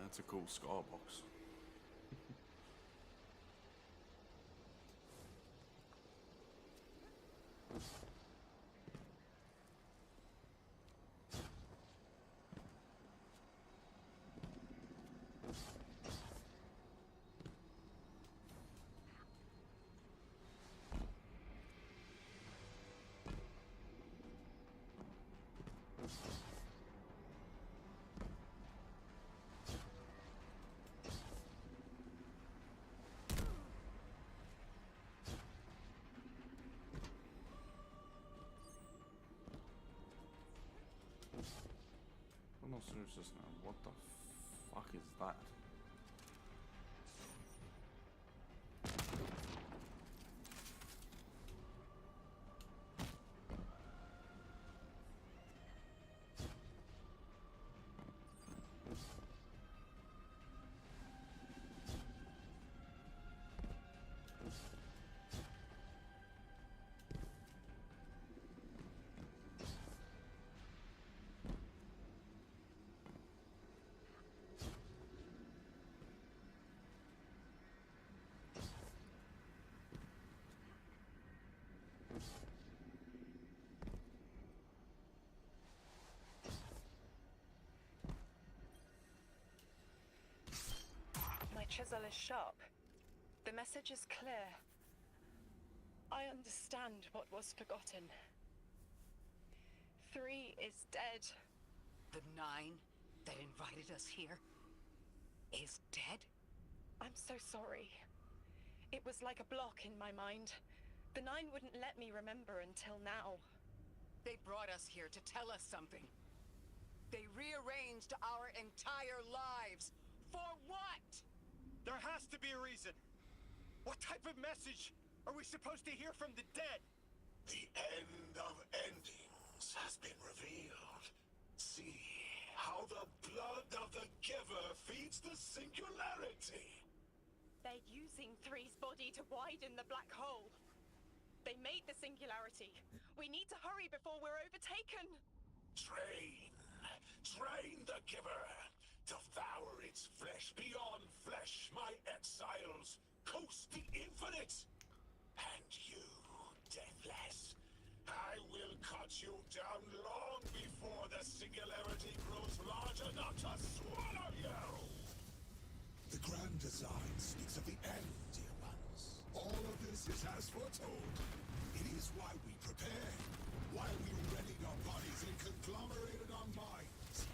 That's a cool scar box. I'm not serious now. What the fuck is that? My chisel is sharp. The message is clear. I understand what was forgotten. 3 is dead. The 9 that invited us here is dead? I'm so sorry. It was like a block in my mind. The 9 wouldn't let me remember until now. They brought us here to tell us something. They rearranged our entire lives. For what? There has to be a reason. What type of message are we supposed to hear from the dead? The end of endings has been revealed. See how the blood of the giver feeds the singularity. They're using 3's body to widen the black hole. They made the singularity. We need to hurry before we're overtaken. Train the giver. Devour its flesh beyond flesh, my exiles. Coast the infinite. And you, deathless, I will cut you down long before the singularity grows large enough to swallow you. The grand design speaks of the end, dear ones. All of this is as foretold. It is why we prepare, why we readied our bodies and conglomerated our minds.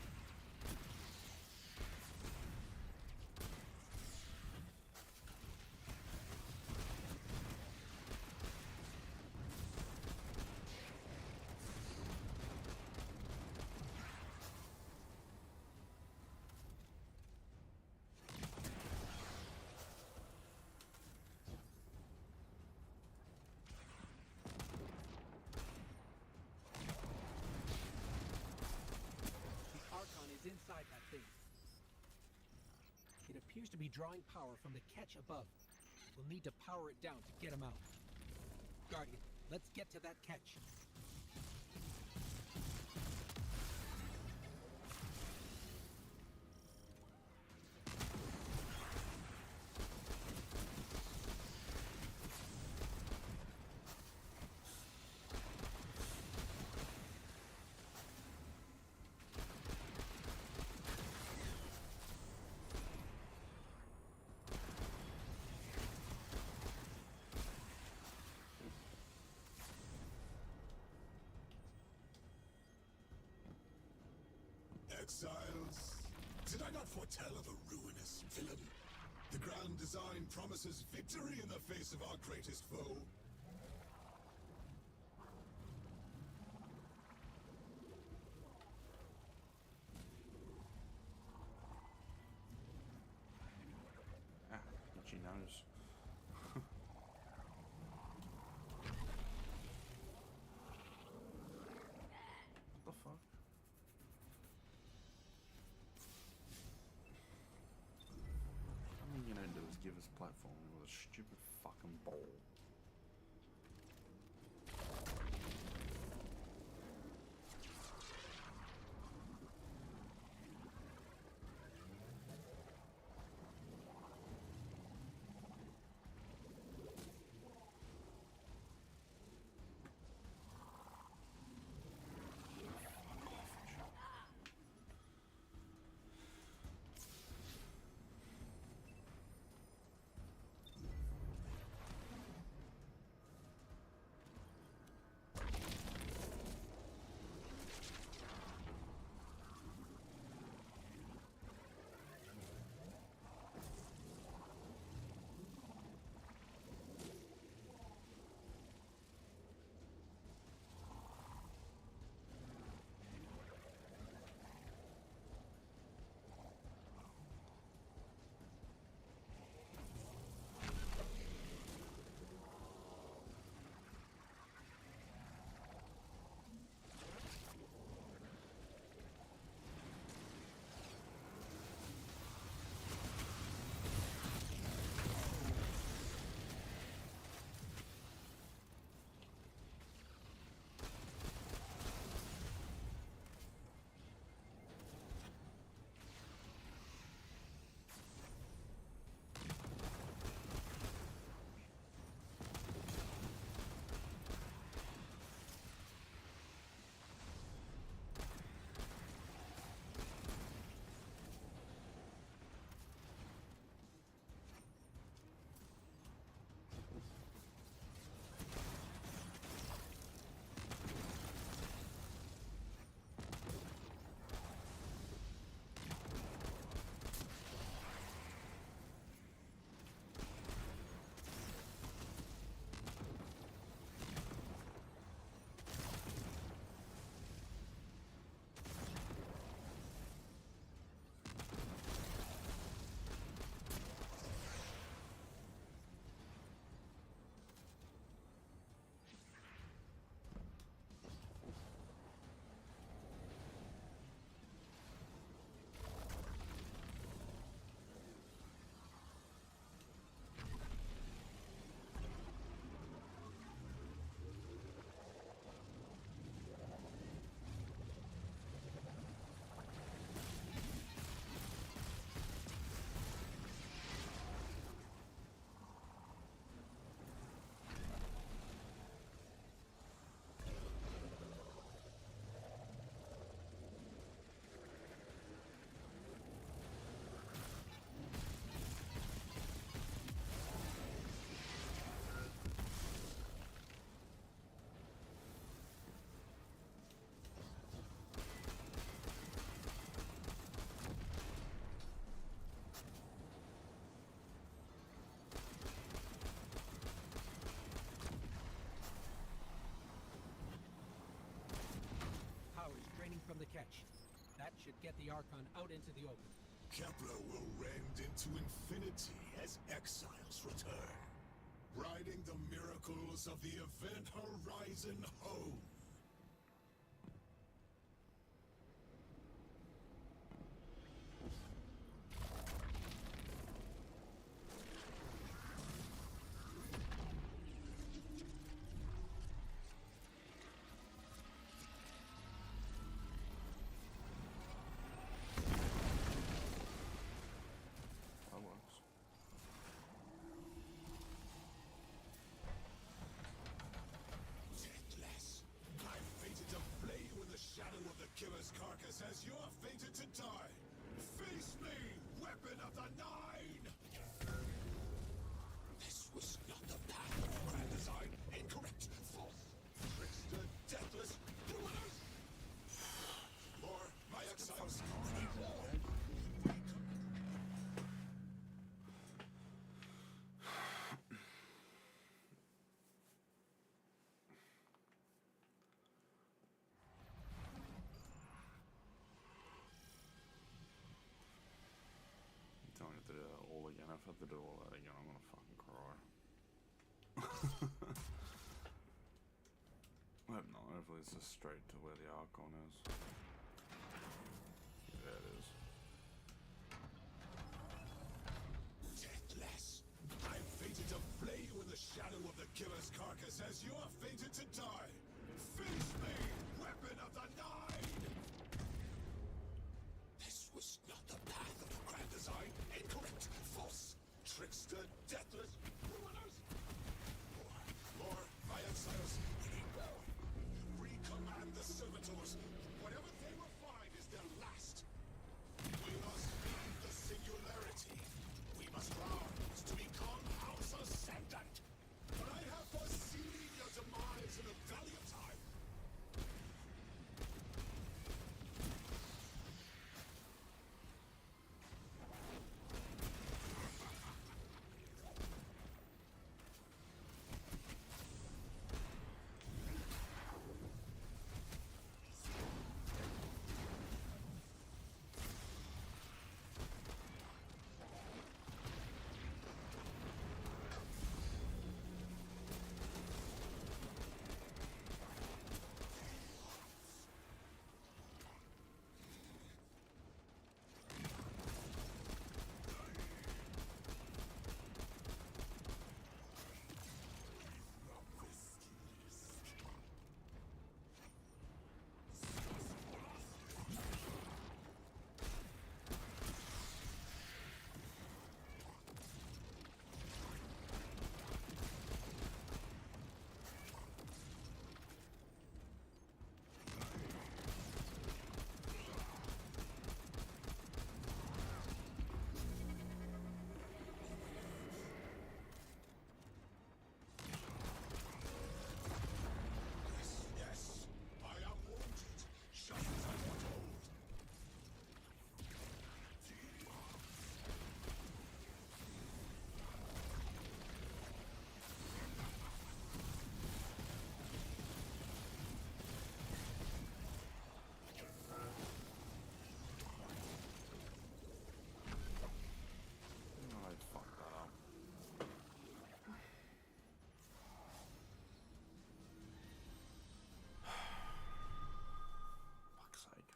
appears to be drawing power from the catch above. We'll need to power it down to get him out. Guardian, let's get to that catch. Exiles, did I not foretell of a ruinous villain? The grand design promises victory in the face of our greatest foe. Ah, itchy nose. What the fuck? All you're gonna do is give us platforming with a stupid fucking ball. From the catch. That should get the Archon out into the open. Kepler will rend into infinity as exiles return, riding the miracles of the Event Horizon home. if I have to do all that again, I'm gonna fucking cry. I hope not. Hopefully it's just straight to where the Archon is. Yeah, it is. Deathless. I'm fated to flay you in the shadow of the killer's carcass as you are fated to die. Face me, weapon of the Nine! This was not the path of the grand design. Incorrect, false, trickster, deathless, ruiners. More, my exiles, winning now. Recommand the servitors. Whatever they will find is their last. We must leave the singularity. We must rise to become House Ascendant. But I have foreseen your demise in the Valley of Time. Yes, I am wounded, just as I foretold. Oh, I fucked that up. Fuck's sake.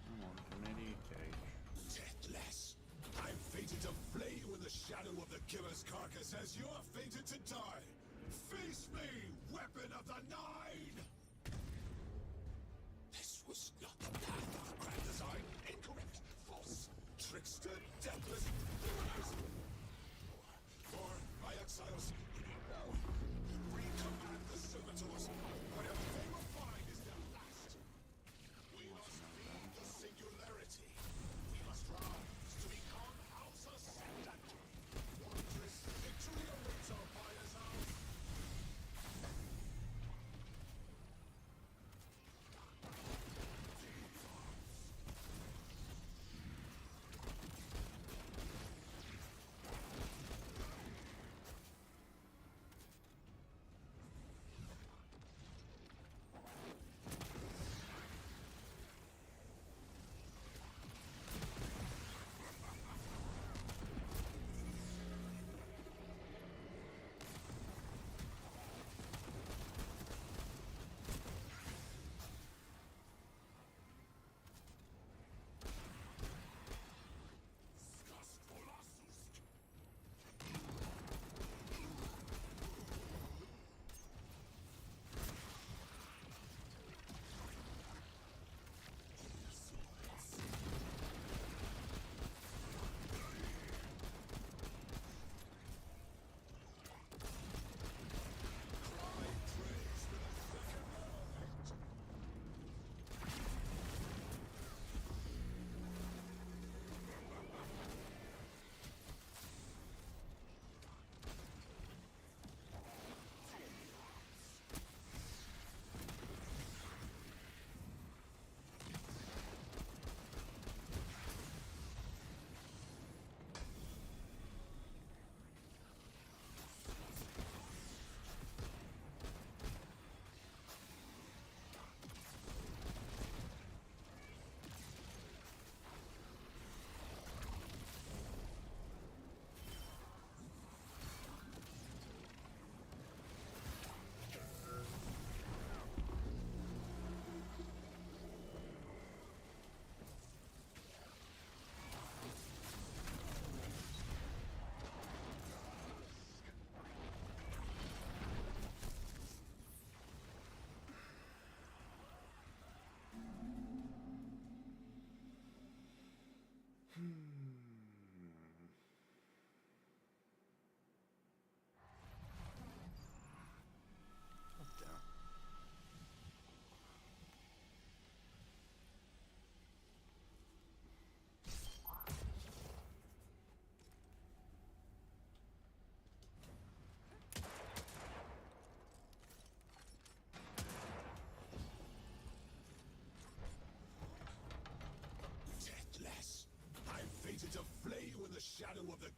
Come on, committee cage. Deathless. I'm fated to flay you in the shadow of the killer's carcass as you are fated to die. Face me, weapon of the Nine! This was not the path of the grand design. Incorrect, false, trickster, deathless, ruiners. For my exiles, now, recommand the servitors. Whatever they will find is their last. We must leave the singularity. We must rise to become House Ascendant. Wondrous victory awaits our pious house.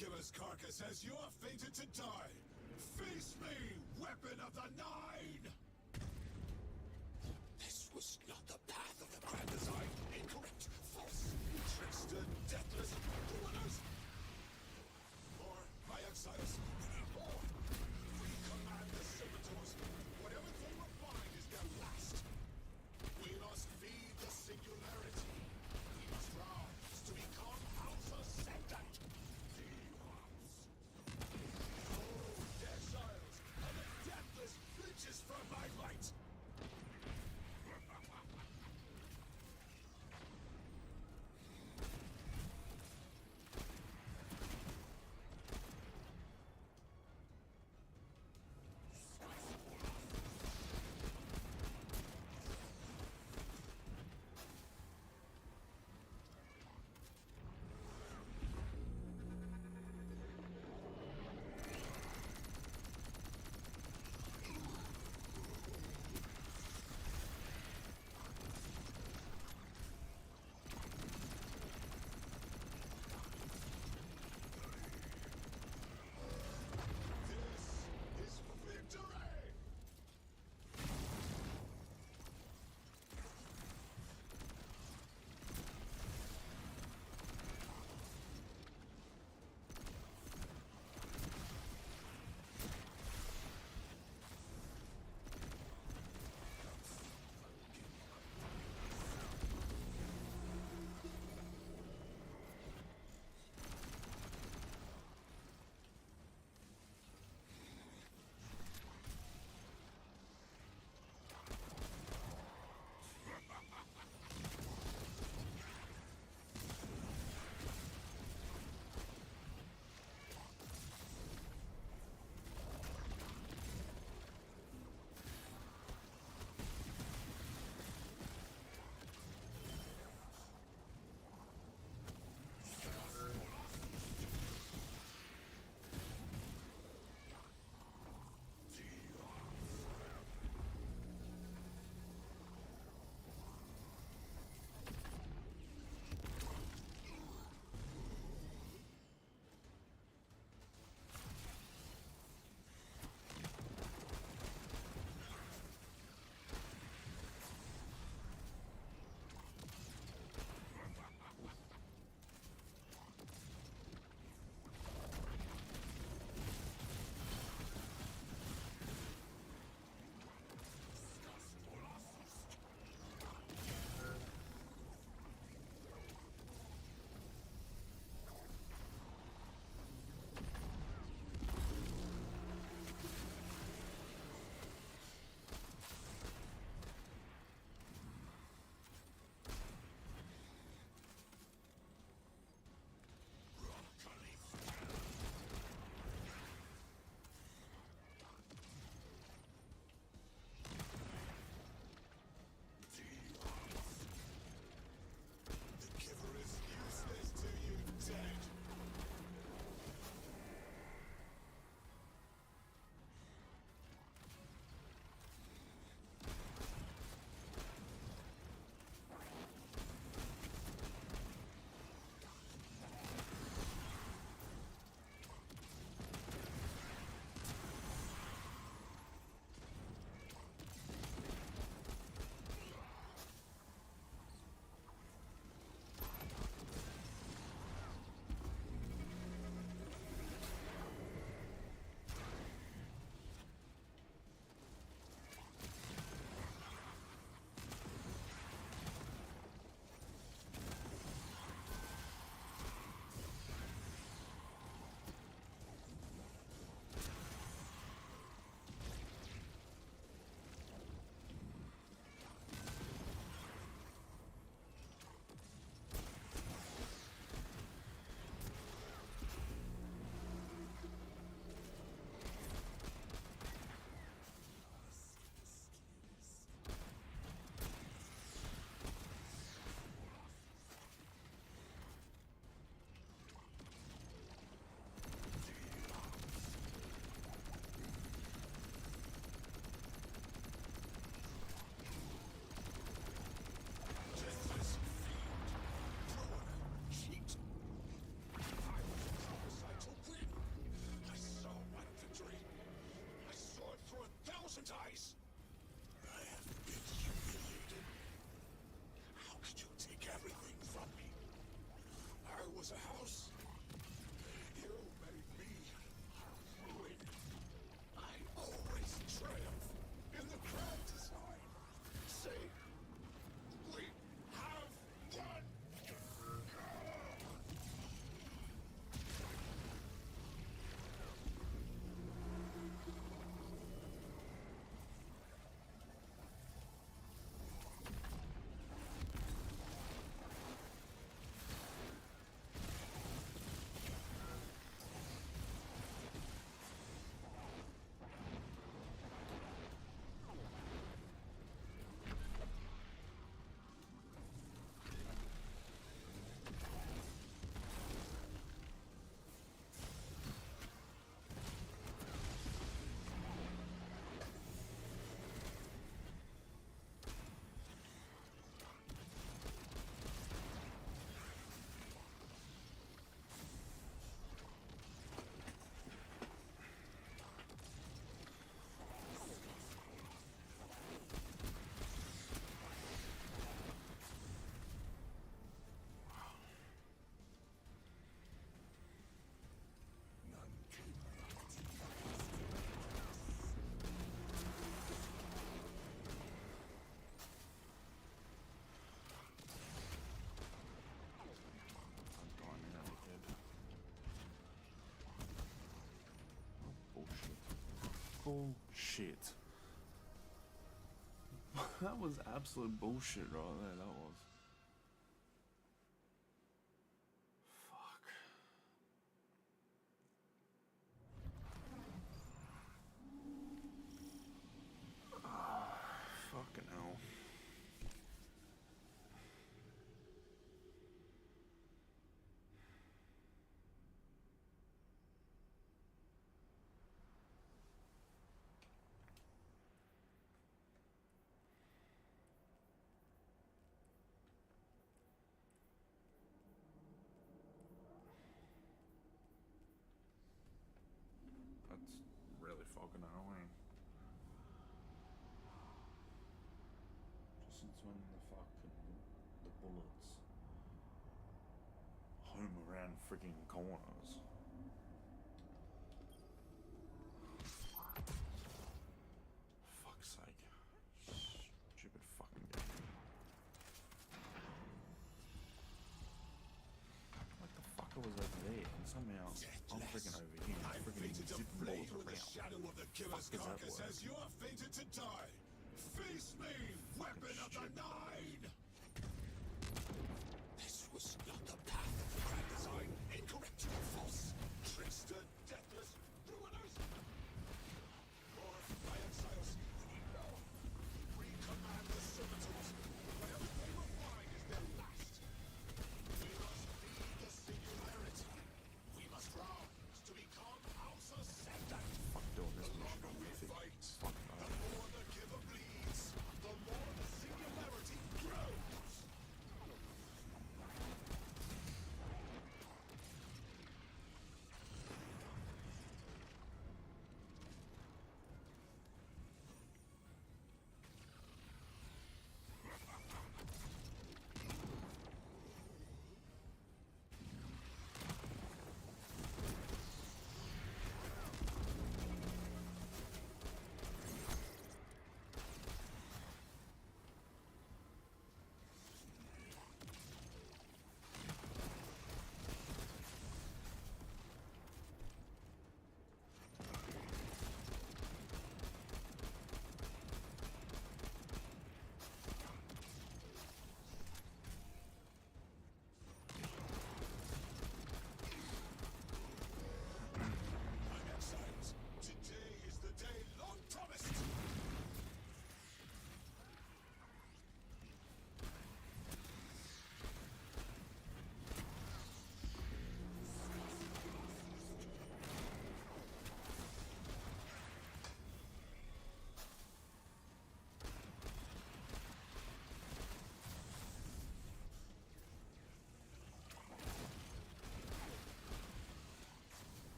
killer's carcass as you are fated to die. Face me, weapon of the Nine! This was not the path of the Grand Design. Incorrect, false, trickster, deathless, ruiners. Or my exiles. Or we command the servitors. Whatever they will find is their last. We must feed the singularity. We must rise to become House Ascendant. The House. Oh, exiles, and the deathless leeches from my a house. You made me ruin. I always triumph in the grand design. Say, we have won. Bullshit. That was absolute bullshit right there, that was. Fuck. Fucking hell. That's really fucking annoying. Just since when the bullets home around freaking corners. Fuck's sake. Stupid fucking game. Like the fucker was over there and somehow I'm freaking over here. I'm Freaking fated to zipping blade balls with the around. shadow of the killer's Fuck does that carcass work? as you are fated to die. Face me, weapon of the nine! This was not the path of the grand design. Incorrect, false, trickster, deathless, ruiners. Morph by exiles, we know. We command the servitors. Whatever they will find is their last. We must lead the singularity. We must rise to become House Ascendant. Fuck doing this The mission longer on we mythic. fight, Fuck the that. more the giver bleeds, the more the singularity grows.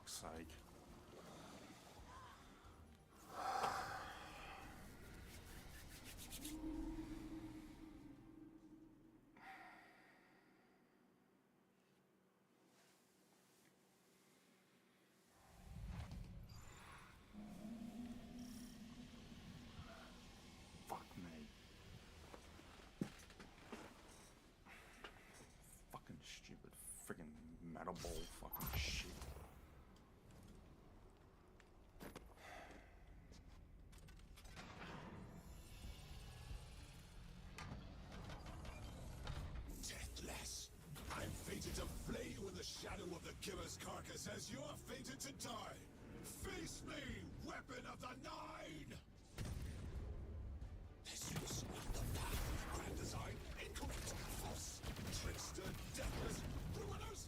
fuck's sake. Fuck me. Fucking stupid friggin' metal ball fucking shit. Deathless. I'm fated to flay you in the shadow of the killer's carcass as you're fated to die. Face me, weapon of the Nine! This was not the path of grand design. Incorrect, false, trickster, deathless, ruiners!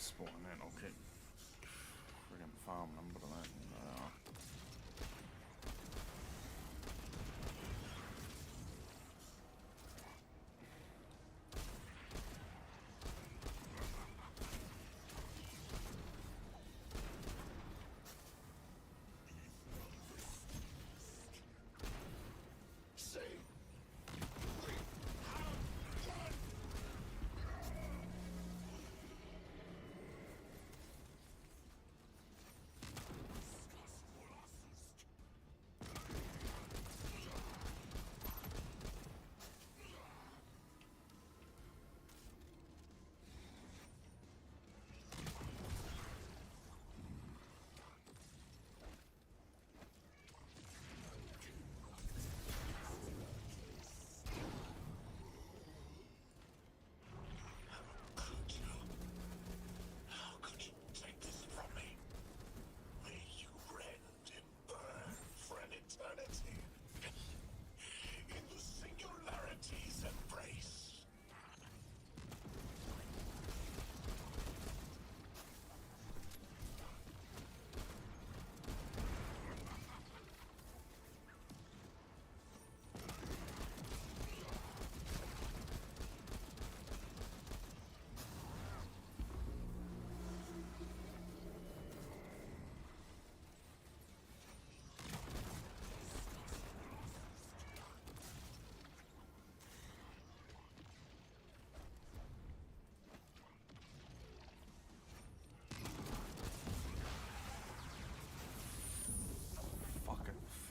spawn in, I'll keep friggin' farming them, but then,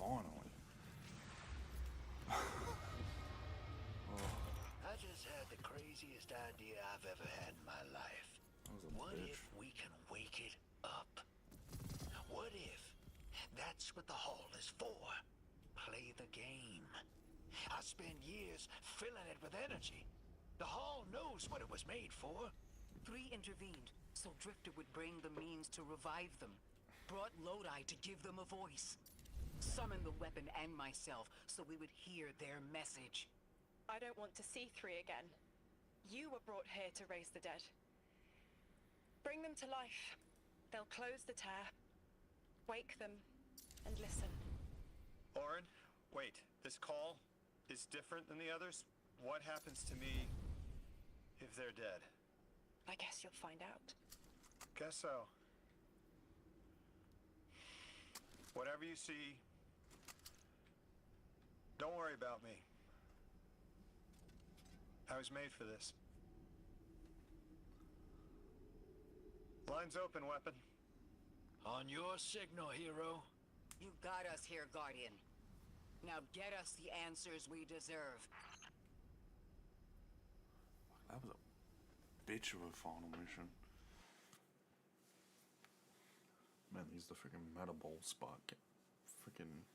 finally. I just had the craziest idea I've ever had in my life. What if we can wake it up? What if that's what the hall is for? Play the game. I spent years filling it with energy. The hall knows what it was made for. 3 intervened, so Drifter would bring the means to revive them. Brought Lodi to give them a voice. Summoned the weapon and myself, so we would hear their message. I don't want to see 3 again. You were brought here to raise the dead. Bring them to life. They'll close the tear, wake them, and listen. Orin, wait. This call is different than the others? What happens to me if they're dead? I guess you'll find out. Guess so. Whatever you see, don't worry about me. I was made for this. Line's open, weapon. On your signal, hero. You got us here, Guardian. Now get us the answers we deserve. That was a bitch of a final mission. Man, these the freaking Meta Ball spot freaking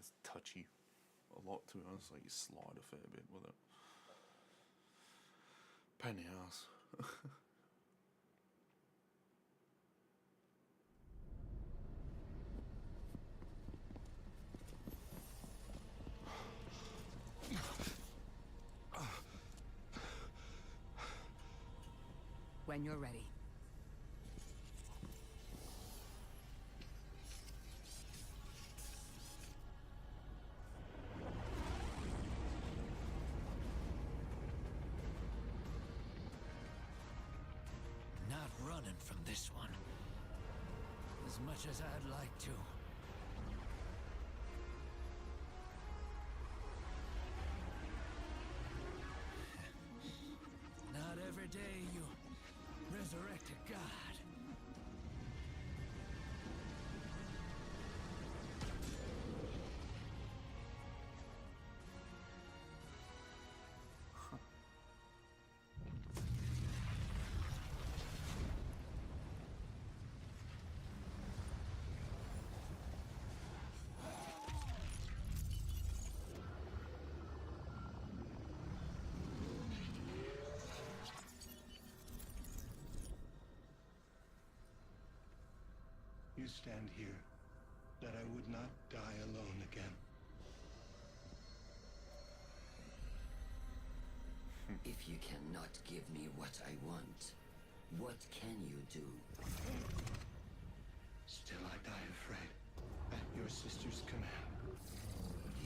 is touchy a lot, to be honest. Like, you slide a fair bit with it. Pain in the ass. When you're ready. Not running from this one. As much as I'd like to. Not every day you resurrect a god. You stand here, that I would not die alone again. If you cannot give me what I want, What can you do? Still I die afraid. At your sister's command.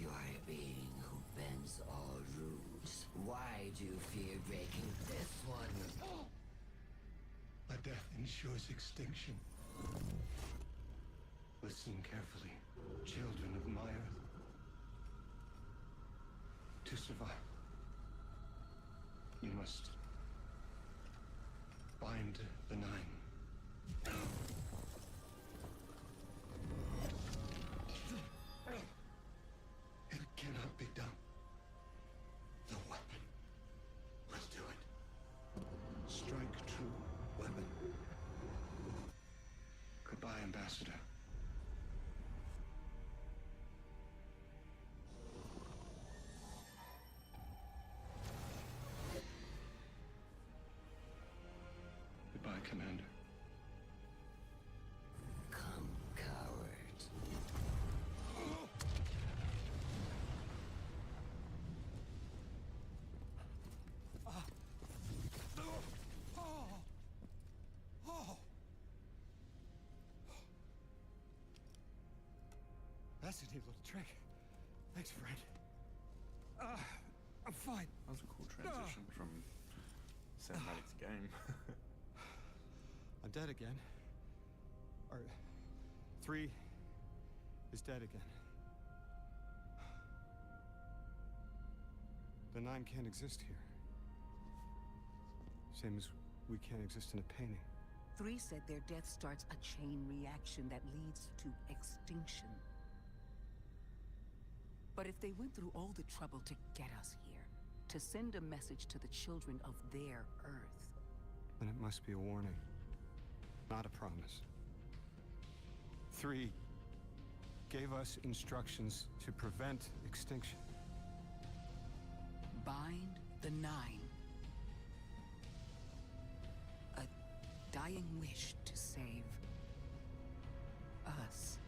You are a being who bends all rules. Why do you fear breaking this one? A death ensures extinction. Listen carefully, children of my earth. To survive, you must bind the Nine. It cannot be done. The weapon will do it. Strike true, weapon. Goodbye, Ambassador. Goodbye, Commander. Come, coward. That's a neat little trick. Thanks, friend. I'm fine. That was a cool transition from cinematic to game. I'm dead again. Or 3 is dead again. The 9 can't exist here. Same as we can't exist in a painting. 3 said their death starts a chain reaction that leads to extinction. But if they went through all the trouble to get us here, to send a message to the children of their Earth, Then it must be a warning, not a promise. 3 gave us instructions to prevent extinction. bind the 9. A dying wish to save us.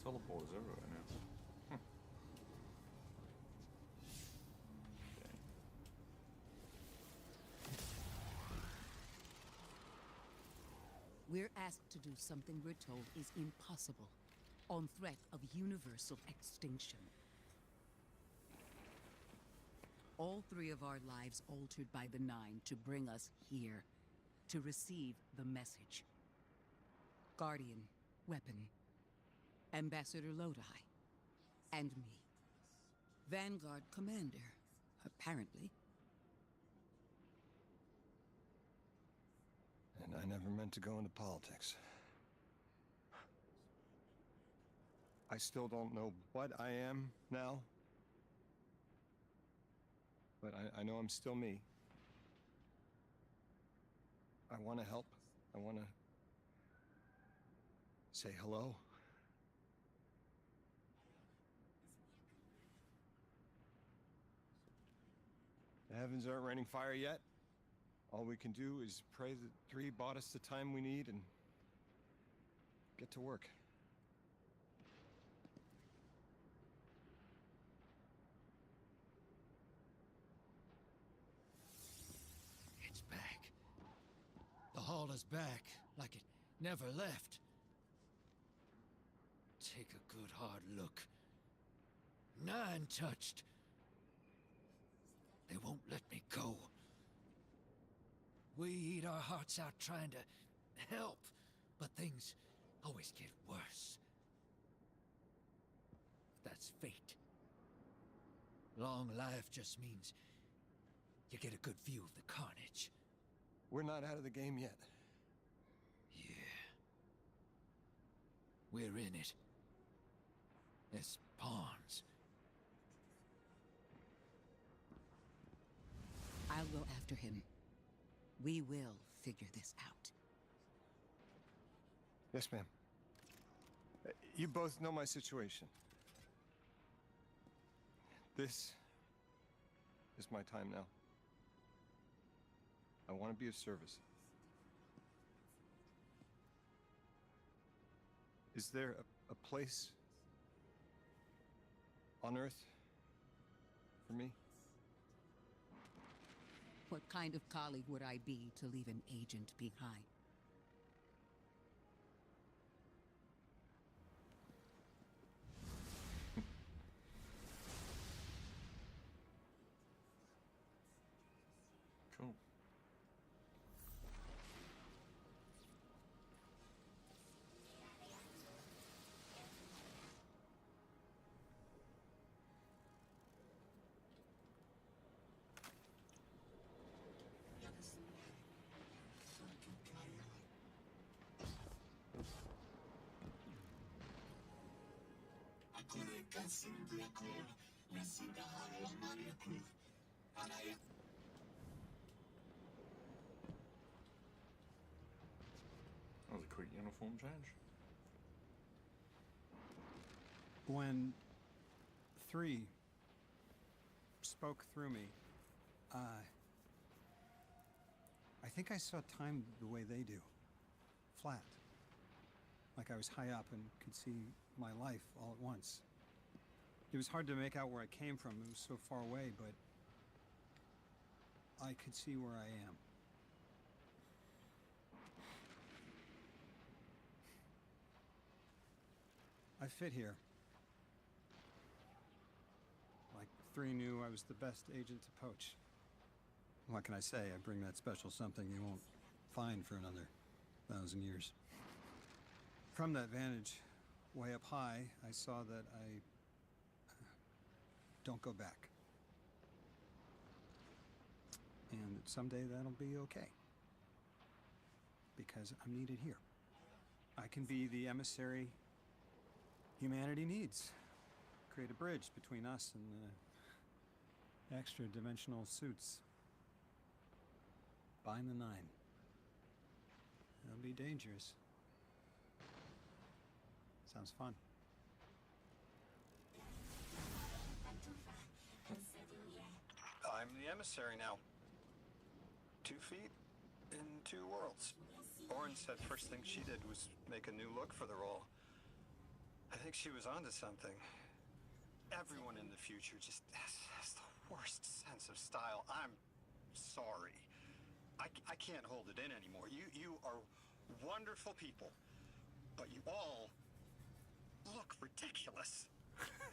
Teleporters everywhere now. Okay. We're asked to do something we're told is impossible, on threat of universal extinction. All 3 of our lives altered by the 9 to bring us here, to receive the message. Guardian, weapon, Ambassador Lodi, and me. Vanguard Commander, apparently. And I never meant to go into politics. I still don't know what I am now. But I know I'm still me. I want to help. I want to say hello. The heavens aren't raining fire yet. All we can do is pray that 3 bought us the time we need and get to work. It's back. The hall is back, like it never left. Take a good hard look. 9 touched. They won't let me go. We eat our hearts out trying to help, but things always get worse. it's fate. Long life just means you get a good view of the carnage. We're not out of the game yet. Yeah. We're in it. As pawns. I'll go after him. We will figure this out. Yes, ma'am. You both know my situation. This is my time now. I want to be of service. Is there a place on Earth for me? What kind of colleague would I be to leave an agent behind? Cool. That was a quick uniform change. When 3 spoke through me, I think I saw time the way they do. Flat. Like I was high up and could see my life all at once. It was hard to make out where I came from. It was so far away, but I could see where I am. I fit here. Like 3 knew I was the best agent to poach. What can I say? I bring that special something you won't find for another 1,000 years. From that vantage, way up high, I saw that I don't go back. And that someday that'll be okay. Because I'm needed here. I can be the emissary humanity needs. Create a bridge between us and the extra-dimensional suits. Bind the 9. It'll be dangerous. Sounds fun. I'm the emissary now. 2 feet in 2 worlds. Orin said first thing she did was make a new look for the role. I think she was onto something. Everyone in the future just has the worst sense of style. I'm sorry. I can't hold it in anymore. You are wonderful people, but you all look ridiculous.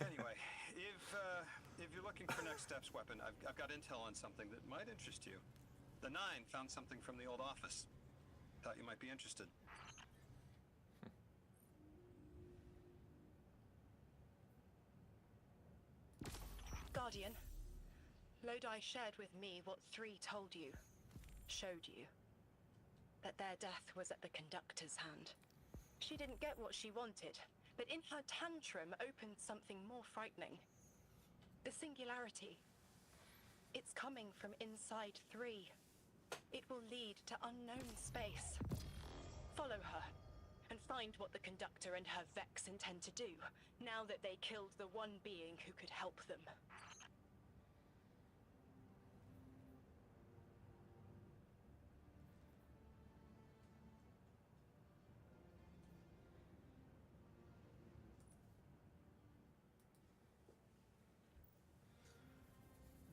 Anyway, if you're looking for next steps weapon, I've got intel on something that might interest you. The 9 found something from the old office. Thought you might be interested. Guardian, Lodi shared with me what 3 told you, showed you. That their death was at the conductor's hand. She didn't get what she wanted, but in her tantrum opened something more frightening. The singularity. It's coming from inside 3. It will lead to unknown space. Follow her, and find what the conductor and her Vex intend to do, now that they killed the one being who could help them.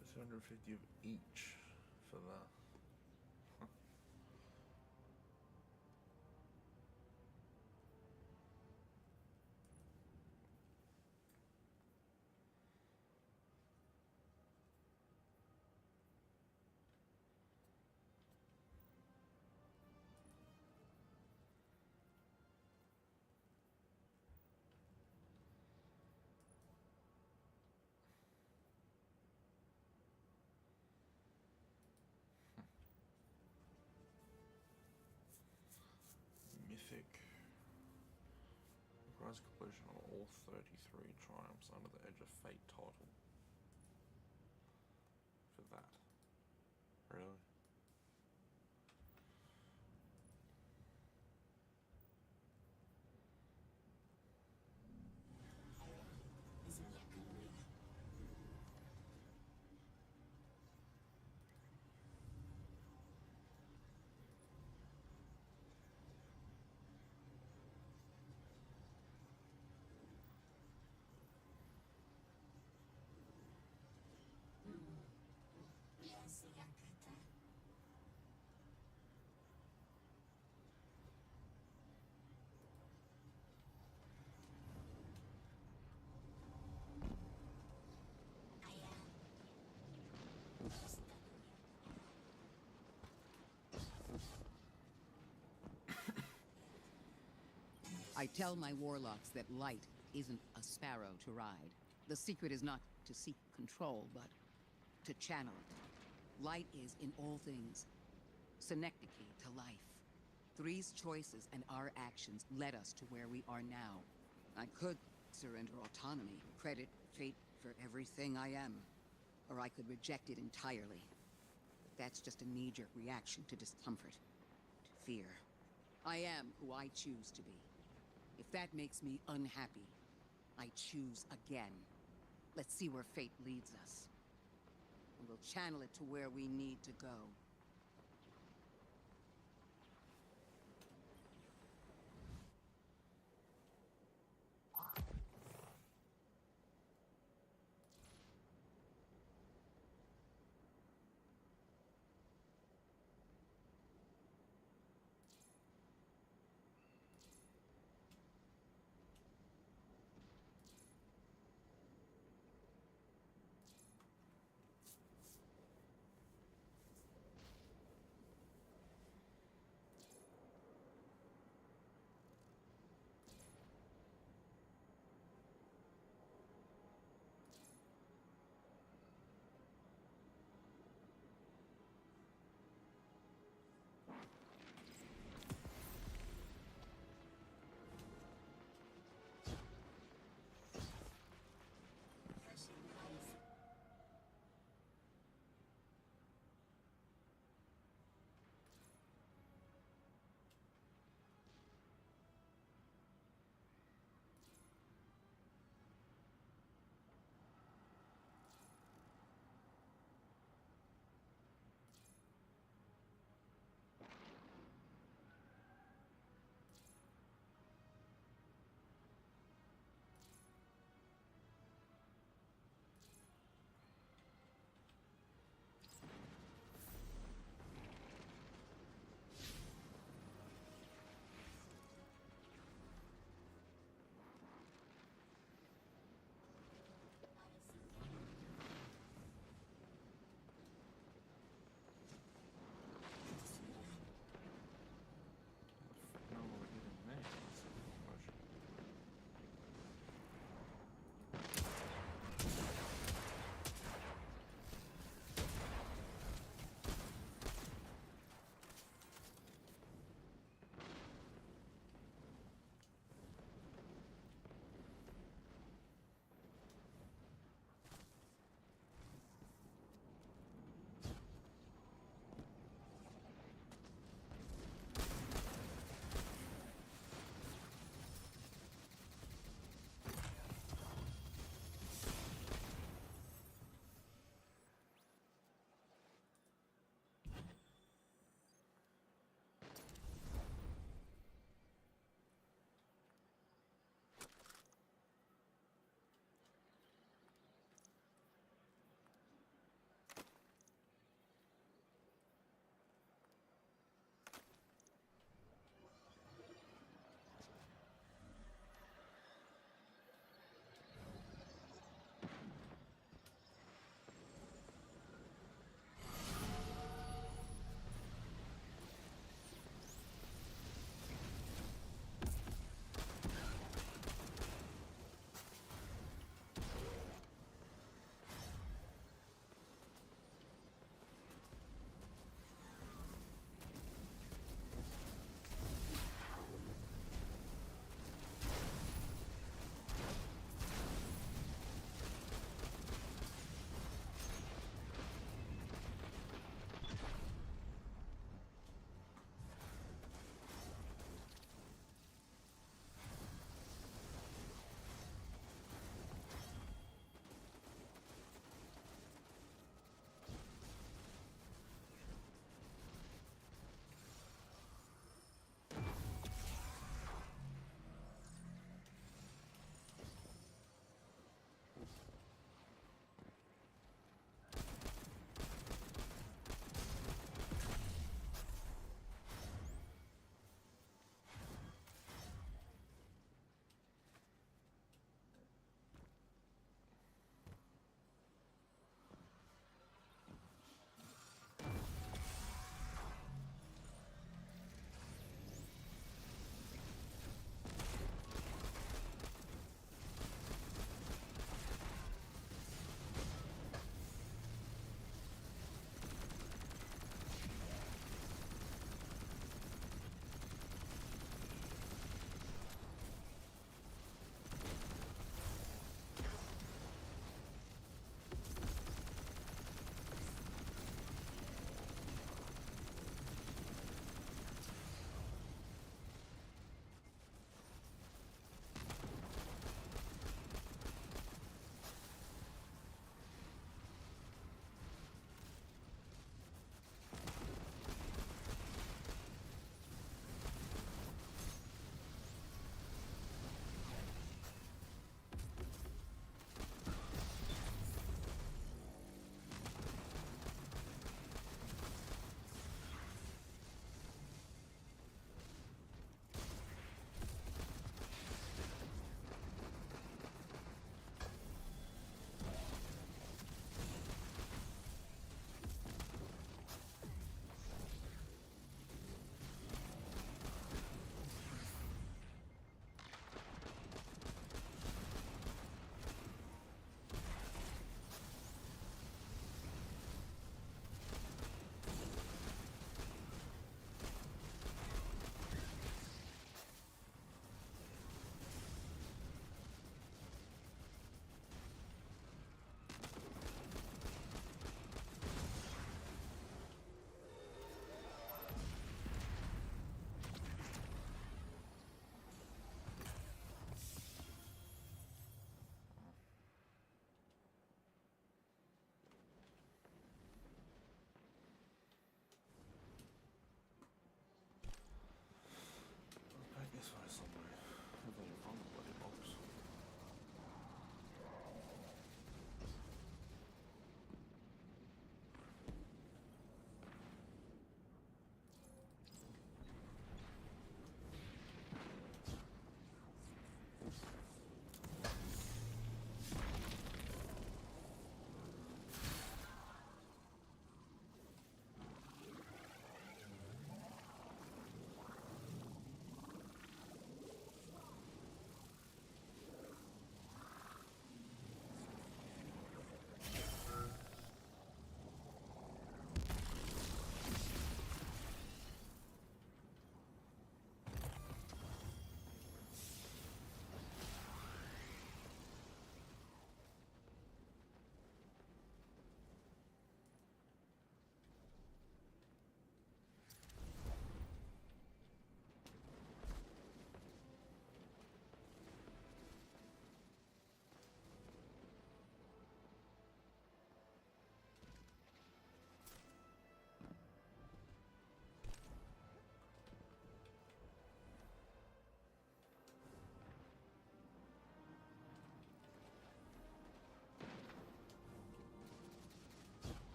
There's 250 of each for that. Huh. Authorize completion of all 33 triumphs under the Edge of Fate title. For that. Really? I tell my warlocks that light isn't a sparrow to ride. The secret is not to seek control, but to channel it. Light is, in all things, synecdoche to life. Three's choices and our actions led us to where we are now. I could surrender autonomy, credit fate for everything I am, or I could reject it entirely. But that's just a knee-jerk reaction to discomfort, to fear. I am who I choose to be. If that makes me unhappy, I choose again. Let's see where fate leads us. And we'll channel it to where we need to go.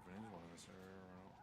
if it is one in this area or not.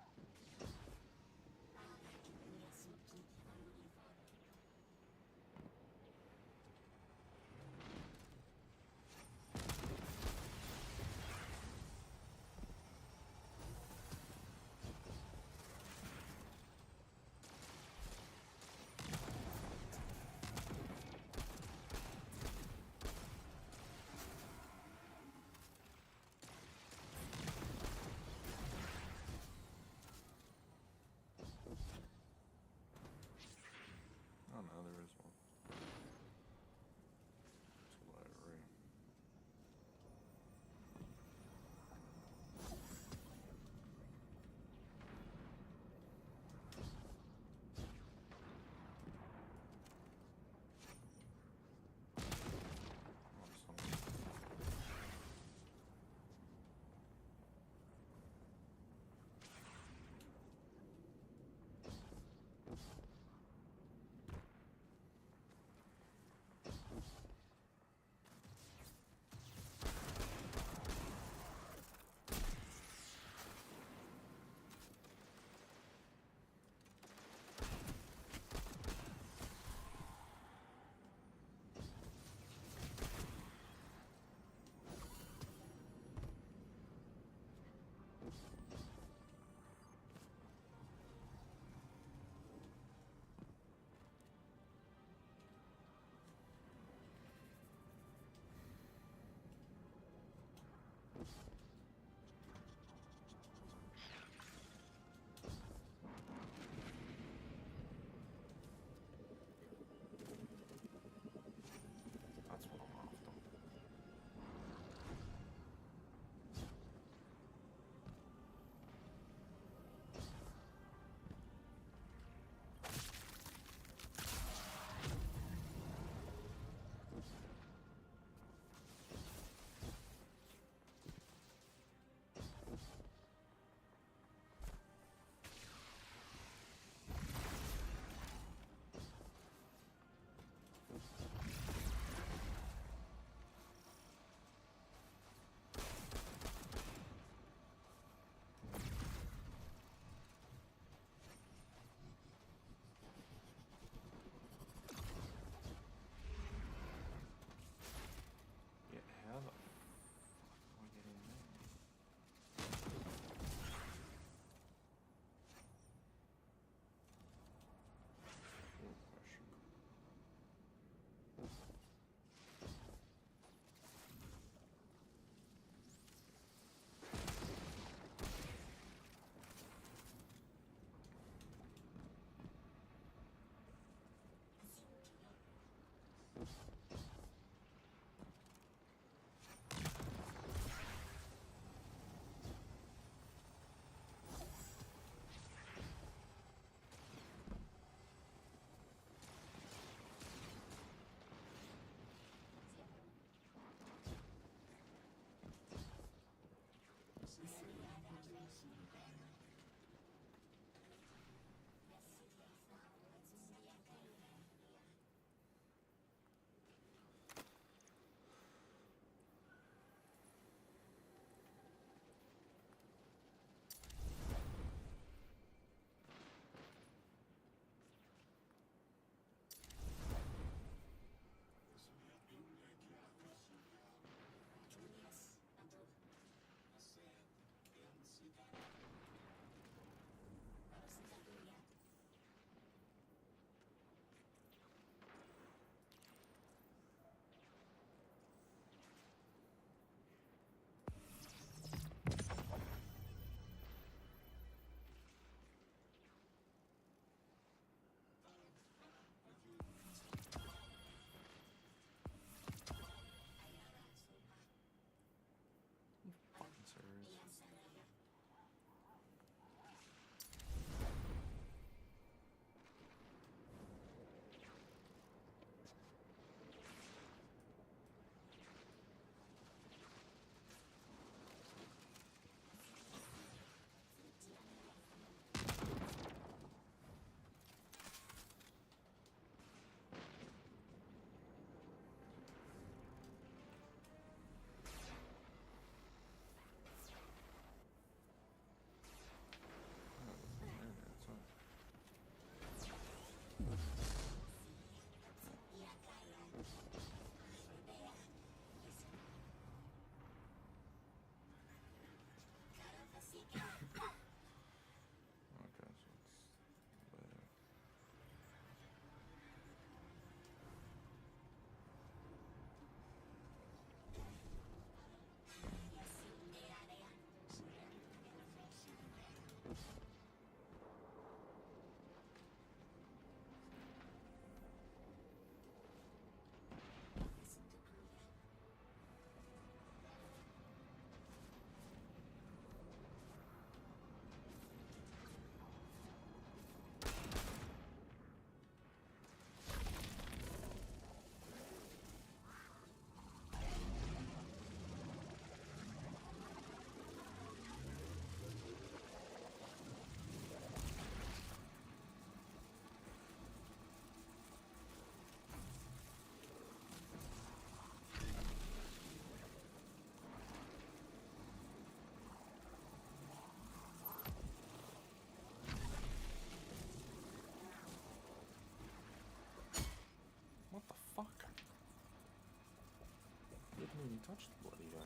much bloody game.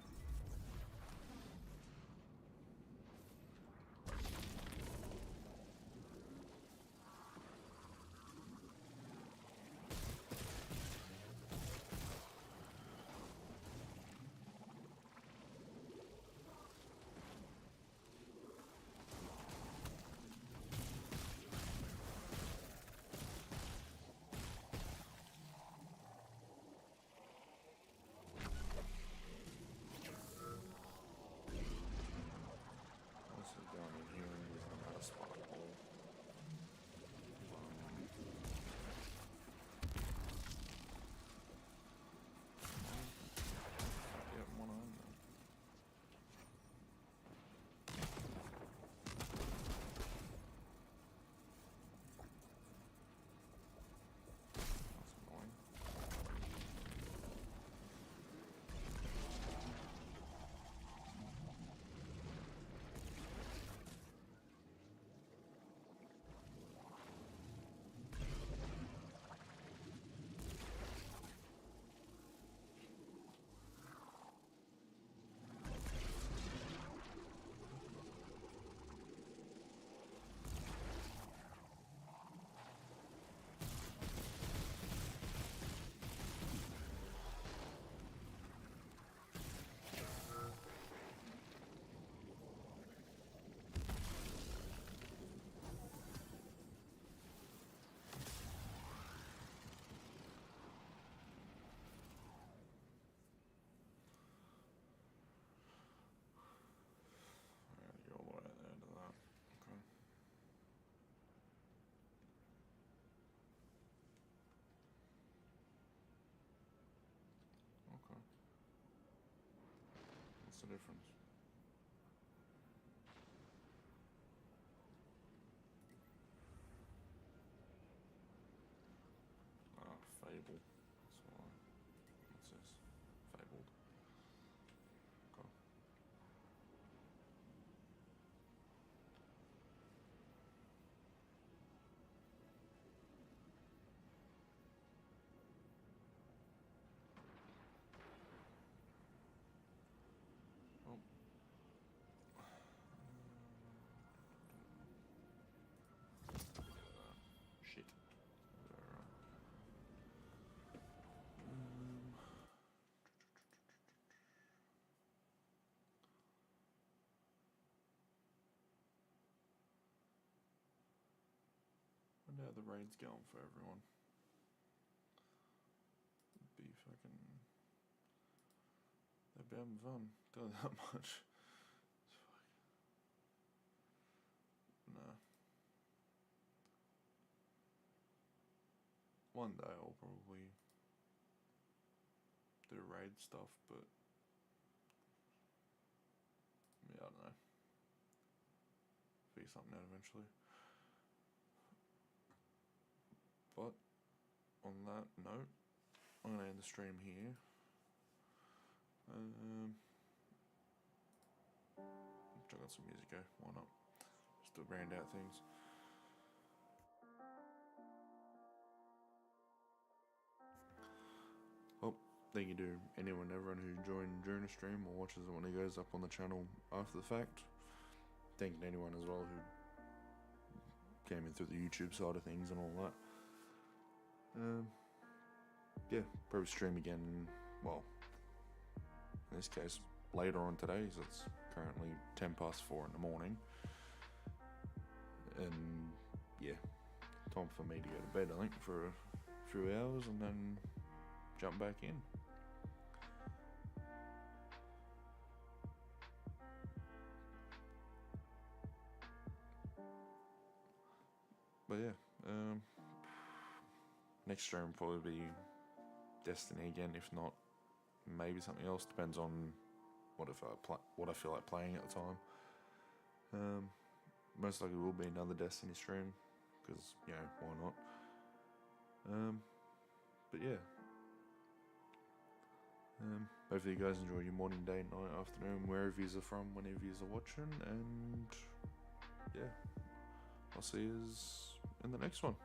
The difference. Ah, Fable. That's why. What's this? Fabled. Okay. Oh. Shit. Wonder how the raid's going for everyone. Be fucking. They'd be having fun. Doing that much. Nah. One day I'll probably do raid stuff, but yeah, I don't know. Figure something out eventually. But on that note, I'm gonna end the stream here. Check out some music, why not? Just to round out things. Well, thank you to everyone who joined during the stream or watches it when it goes up on the channel after the fact. Thank you to anyone as well who came in through the YouTube side of things and all that. Yeah, probably stream again, well, in this case, later on today, so it's currently 4:10 in the morning. And yeah, time for me to go to bed, I think, for a few hours and then jump back in. But yeah, next stream will probably be Destiny again, if not maybe something else. Depends on what I feel like playing at the time. Most likely will be another Destiny stream because why not? But yeah, hopefully you guys enjoy your morning, day, night, afternoon, wherever you are from, whenever you are watching, and yeah, I'll see you in the next one.